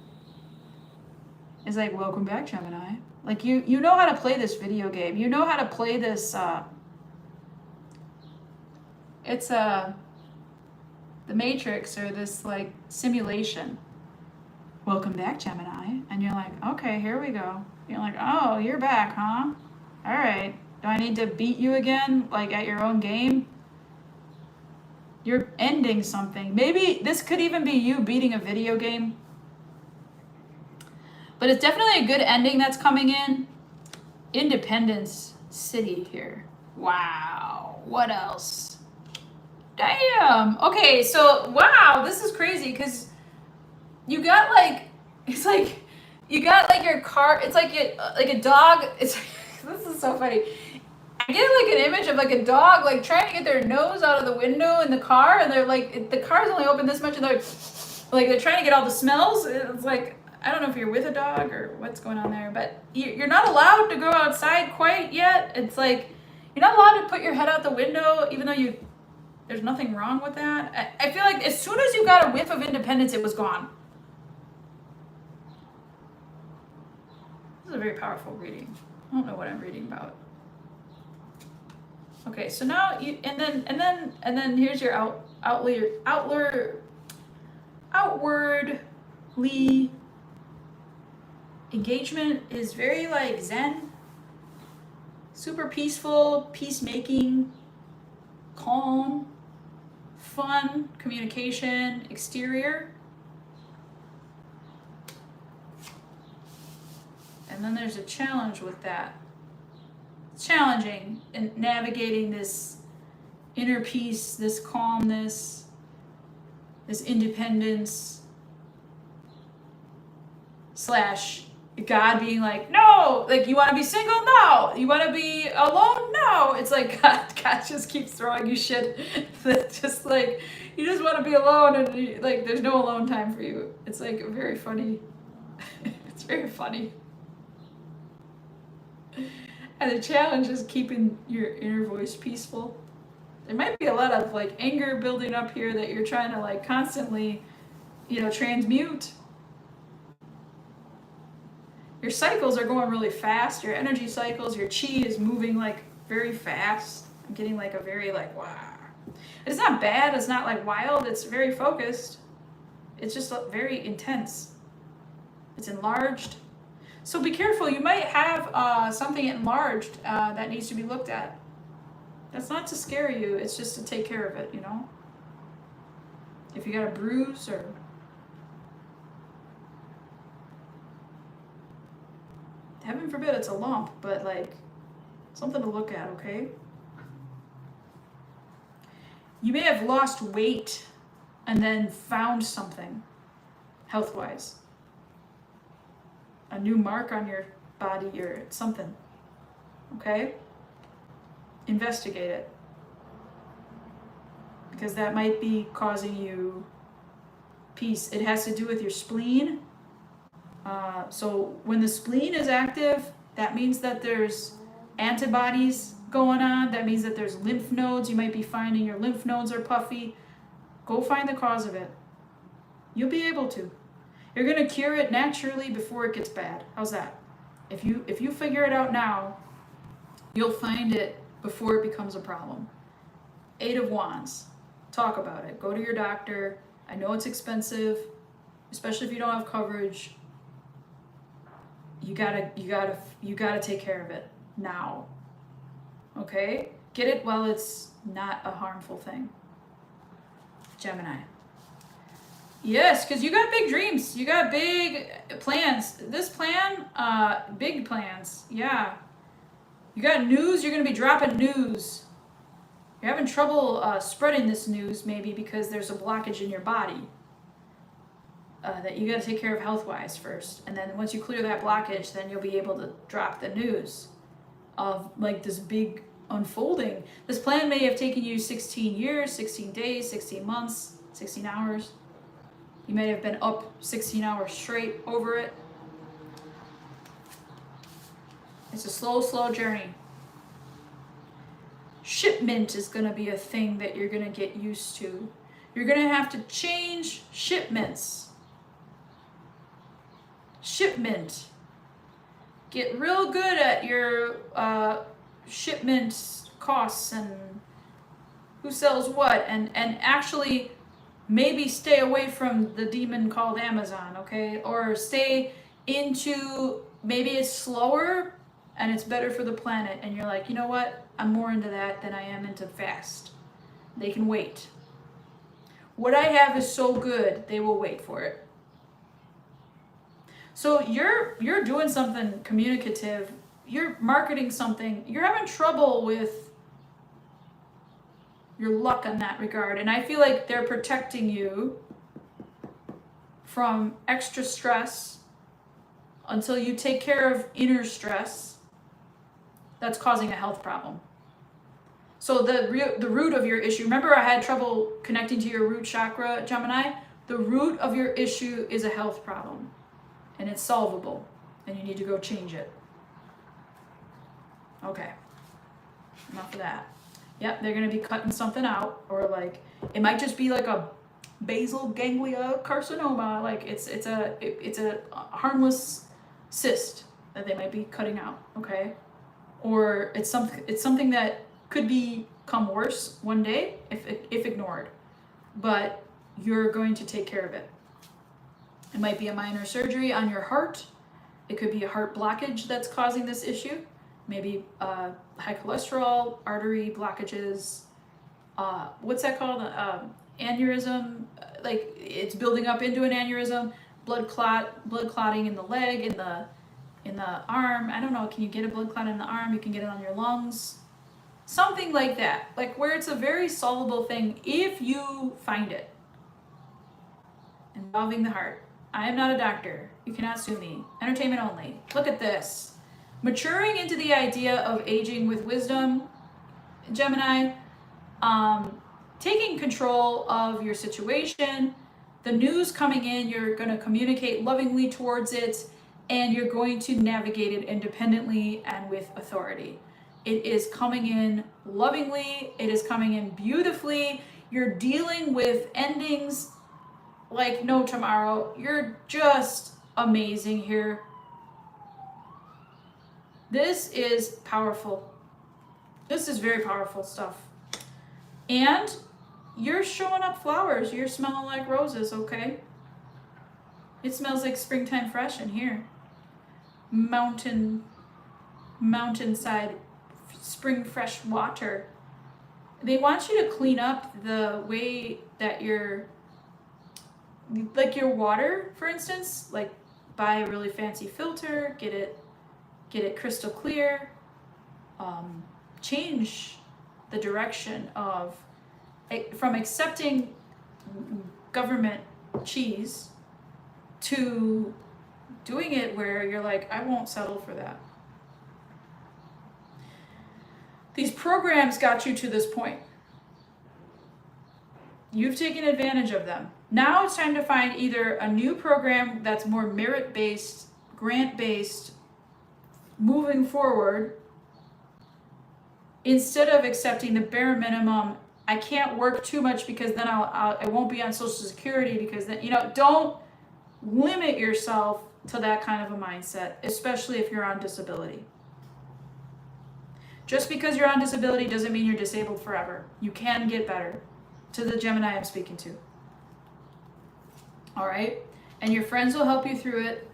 It's like, welcome back, Gemini. Like, you know how to play this video game. You know how to play this, it's the Matrix, or this, like, simulation. Welcome back, Gemini. And you're like, okay, here we go. You're like, oh, you're back, huh? All right. Do I need to beat you again, like, at your own game? You're ending something. Maybe this could even be you beating a video game. But it's definitely a good ending that's coming in. Independence City here. Wow. What else? Damn. Okay, so, wow, this is crazy because you got, like, it's like, you got, like, your car, it's like a dog. It's, this is so funny. I get like an image of like a dog like trying to get their nose out of the window in the car, and they're like, the car's only open this much, and they're trying to get all the smells. It's like, I don't know if you're with a dog or what's going on there, but you're not allowed to go outside quite yet. It's like you're not allowed to put your head out the window, even though there's nothing wrong with that. I feel like as soon as you got a whiff of independence, it was gone. This is a very powerful reading. I don't know what I'm reading about. Okay, so now you and then here's your outwardly engagement is very like Zen, super peaceful, peacemaking, calm, fun, communication, exterior. And then there's a challenge with that. Challenging in navigating this inner peace, this calmness, this independence, / God being like, no, like, you want to be single? No. You want to be alone? No. It's like God just keeps throwing you shit that just like, you just want to be alone, and like there's no alone time for you. It's like very funny. It's very funny. And the challenge is keeping your inner voice peaceful. There might be a lot of like anger building up here that you're trying to like constantly, transmute. Your cycles are going really fast. Your energy cycles, your chi is moving like very fast. I'm getting like a very like, wow. It's not bad. It's not like wild. It's very focused. It's just very intense. It's enlarged. So be careful, you might have something enlarged that needs to be looked at. That's not to scare you, it's just to take care of it, If you got a bruise or... Heaven forbid it's a lump, but like, something to look at, okay? You may have lost weight and then found something, health-wise. A new mark on your body or something, okay? Investigate it. Because that might be causing you peace. It has to do with your spleen. So when the spleen is active, that means that there's antibodies going on. That means that there's lymph nodes. You might be finding your lymph nodes are puffy. Go find the cause of it. You'll be able to. You're going to cure it naturally before it gets bad. How's that? If you figure it out now, you'll find it before it becomes a problem. 8 of Wands. Talk about it. Go to your doctor. I know it's expensive, especially if you don't have coverage. You gotta take care of it now. Okay? Get it while it's not a harmful thing. Gemini. Yes, because you got big dreams. You got big plans. This plan, big plans. Yeah. You got news. You're going to be dropping news. You're having trouble spreading this news maybe because there's a blockage in your body. that you got to take care of health-wise first. And then once you clear that blockage, then you'll be able to drop the news of like this big unfolding. This plan may have taken you 16 years, 16 days, 16 months, 16 hours. You may have been up 16 hours straight over it. It's a slow, slow journey. Shipment is going to be a thing that you're going to get used to. You're going to have to change shipments. Shipment. Get real good at your shipment costs and who sells what, and actually maybe stay away from the demon called Amazon, okay? Or stay into, maybe it's slower and it's better for the planet, and you're like, you know what? I'm more into that than I am into fast. They can wait. What I have is so good, they will wait for it. So you're doing something communicative, you're marketing something, you're having trouble with your luck in that regard. And I feel like they're protecting you from extra stress until you take care of inner stress that's causing a health problem. So the root of your issue, remember I had trouble connecting to your root chakra, Gemini? The root of your issue is a health problem, and it's solvable, and you need to go change it. Okay, enough of that. Yep, they're gonna be cutting something out, or like, it might just be like a basal ganglia carcinoma, like it's a harmless cyst that they might be cutting out, okay? Or it's something that could become worse one day if ignored, but you're going to take care of it. It might be a minor surgery on your heart. It could be a heart blockage that's causing this issue. Maybe high cholesterol, artery blockages. What's that called? Aneurysm. Like it's building up into an aneurysm. Blood clotting in the leg, in the arm. I don't know. Can you get a blood clot in the arm? You can get it on your lungs. Something like that. Like where it's a very solvable thing if you find it. Involving the heart. I am not a doctor. You cannot sue me. Entertainment only. Look at this. Maturing into the idea of aging with wisdom, Gemini, taking control of your situation, the news coming in, you're going to communicate lovingly towards it, and you're going to navigate it independently and with authority. It is coming in lovingly, it is coming in beautifully, you're dealing with endings like no tomorrow. You're just amazing here. This is powerful. This is very powerful stuff. And you're showing up flowers. You're smelling like roses, okay? It smells like springtime fresh in here. Mountainside spring fresh water. They want you to clean up the way that like your water, for instance, like buy a really fancy filter, get it crystal clear, change the direction of from accepting government cheese to doing it where you're like, I won't settle for that. These programs got you to this point. You've taken advantage of them. Now it's time to find either a new program that's more merit-based, grant-based, moving forward, instead of accepting the bare minimum. I can't work too much because then I won't be on Social Security, because then, don't limit yourself to that kind of a mindset, especially if you're on disability. Just because you're on disability doesn't mean you're disabled forever. You can get better. To the Gemini I'm speaking to. All right? And your friends will help you through it.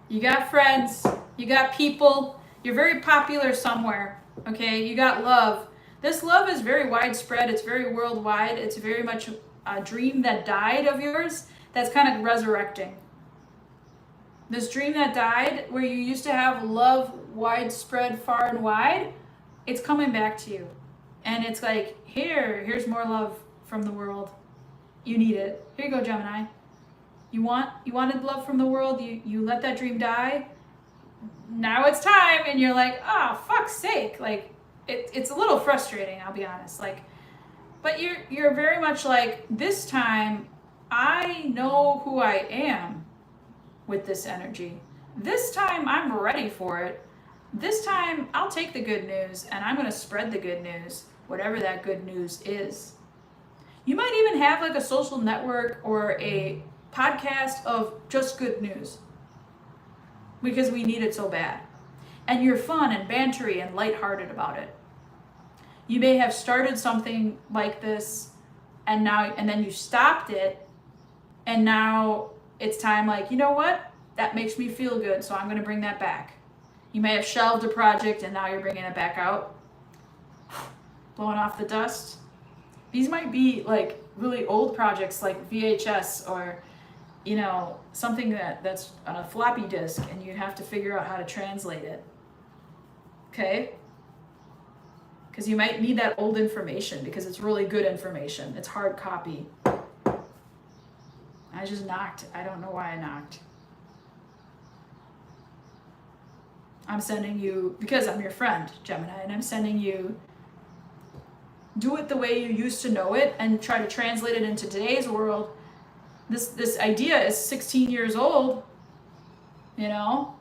You got friends. You got people. You're very popular somewhere. Okay? You got love. This love is very widespread. It's very worldwide. It's very much a dream that died of yours that's kind of resurrecting. This dream that died, where you used to have love widespread far and wide, it's coming back to you. And it's like, here's more love from the world. You need it. Here you go, Gemini. You wanted love from the world, you let that dream die. Now it's time, and you're like, oh, fuck's sake. Like, it's a little frustrating, I'll be honest. Like, but you're very much like, this time I know who I am with this energy. This time I'm ready for it. This time I'll take the good news and I'm going to spread the good news, whatever that good news is. You might even have like a social network or a podcast of just good news because we need it so bad. And you're fun and bantery and lighthearted about it. You may have started something like this and then you stopped it, and now it's time, like, you know what? That makes me feel good, so I'm going to bring that back. You may have shelved a project and now you're bringing it back out, blowing off the dust. These might be like really old projects like VHS or, you know, something that's on a floppy disk and you have to figure out how to translate it. Okay? Because you might need that old information because it's really good information. It's hard copy. I just knocked. I don't know why I knocked. I'm sending you, because I'm your friend, Gemini, and I'm sending you, do it the way you used to know it and try to translate it into today's world. This idea is 16 years old, you know?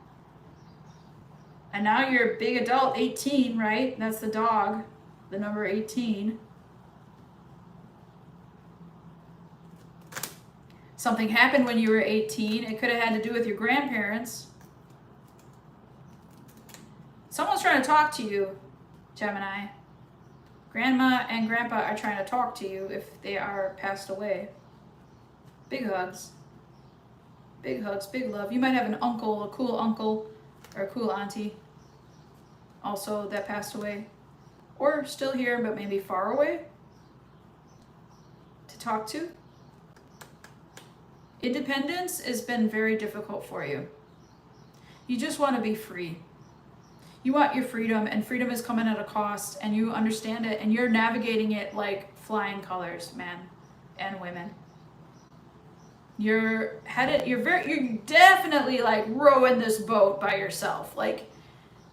And now you're a big adult, 18, right? That's the dog, the number 18. Something happened when you were 18. It could have had to do with your grandparents. Someone's trying to talk to you, Gemini. Grandma and grandpa are trying to talk to you if they are passed away. Big hugs. Big hugs, big love. You might have an uncle, a cool uncle, or a cool auntie also that passed away. Or still here, but maybe far away to talk to. Independence has been very difficult for you. You just want to be free. You want your freedom, and freedom is coming at a cost, and you understand it, and you're navigating it like flying colors, men and women. You're definitely like rowing this boat by yourself. Like,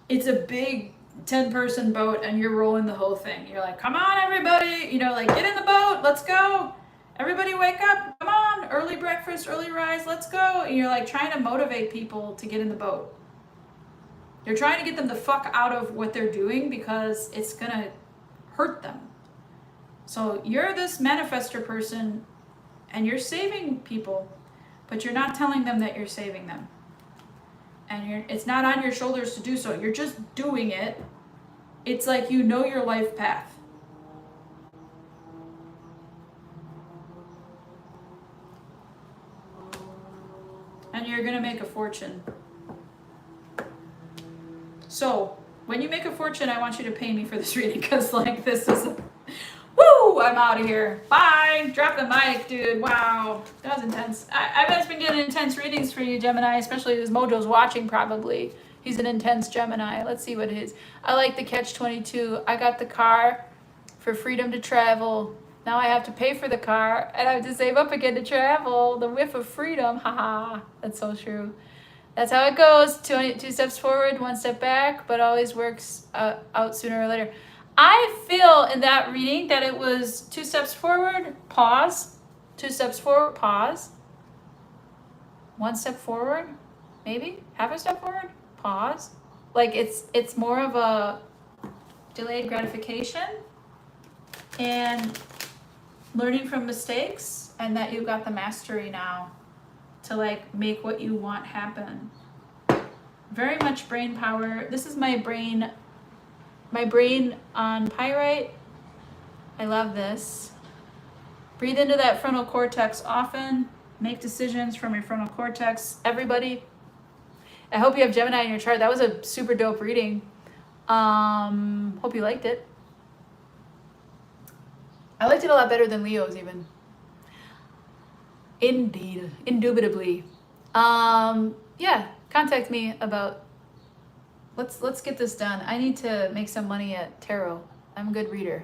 it's a big 10-person boat and you're rowing the whole thing. You're like, come on, everybody, you know, like, get in the boat, let's go. Everybody wake up, come on, early breakfast, early rise, let's go. And you're like trying to motivate people to get in the boat. You're trying to get them the fuck out of what they're doing because it's gonna hurt them. So you're this manifester person and you're saving people, but you're not telling them that you're saving them. And it's not on your shoulders to do so. You're just doing it. It's like you know your life path. And you're gonna make a fortune. So, when you make a fortune, I want you to pay me for this reading, because like this is, woo, I'm out of here. Bye. Drop the mic, dude. Wow, that was intense. I've just been doing intense readings for you, Gemini, especially as Mojo's watching probably. He's an intense Gemini. Let's see what it is. I like the catch-22. I got the car for freedom to travel. Now I have to pay for the car and I have to save up again to travel. The whiff of freedom. Haha. That's so true. That's how it goes. Two steps forward, one step back, but always works out sooner or later. I feel in that reading that it was 2 steps forward, pause. 2 steps forward, pause. 1 step forward, maybe. Half a step forward, pause. Like it's more of a delayed gratification and learning from mistakes, and that you've got the mastery now to like make what you want happen. Very much brain power. This is my brain on pyrite. I love this. Breathe into that frontal cortex often. Make decisions from your frontal cortex. Everybody, I hope you have Gemini in your chart. That was a super dope reading. Hope you liked it. I liked it a lot better than Leo's even. Indeed, indubitably. Yeah, contact me about, let's get this done. I need to make some money at tarot. I'm a good reader.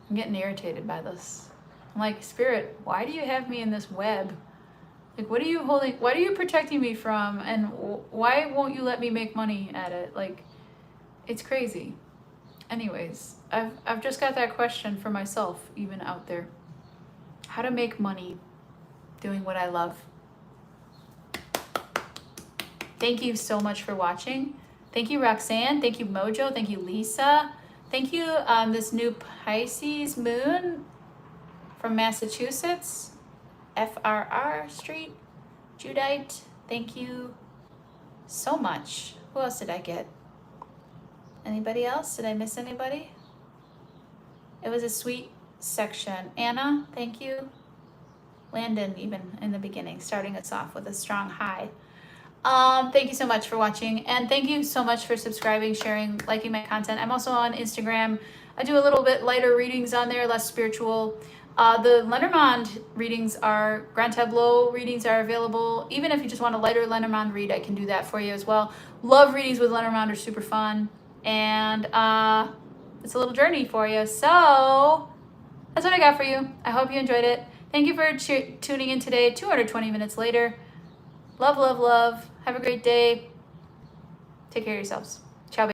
I'm getting irritated by this. I'm like, Spirit, why do you have me in this web Like, what are you holding? What are you protecting me from? And why won't you let me make money at it? Like, it's crazy. Anyways, I've just got that question for myself, even out there. How to make money doing what I love. Thank you so much for watching. Thank you, Roxanne. Thank you, Mojo. Thank you, Lisa. Thank you, this new Pisces moon from Massachusetts. FRR Street. Judite. Thank you so much. Who else did I get? Anybody else? Did I miss anybody? It was a sweet section. Anna, thank you. Landon, even in the beginning, starting us off with a strong high. Thank you so much for watching, and thank you so much for subscribing, sharing, liking my content. I'm also on Instagram. I do a little bit lighter readings on there, less spiritual. The Lenormand readings are, Grand Tableau readings are available. Even if you just want a lighter Lenormand read, I can do that for you as well. Love readings with Lenormand, are super fun, and it's a little journey for you. So that's what I got for you. I hope you enjoyed it. Thank you for tuning in today, 220 minutes later. Love, love, love. Have a great day. Take care of yourselves.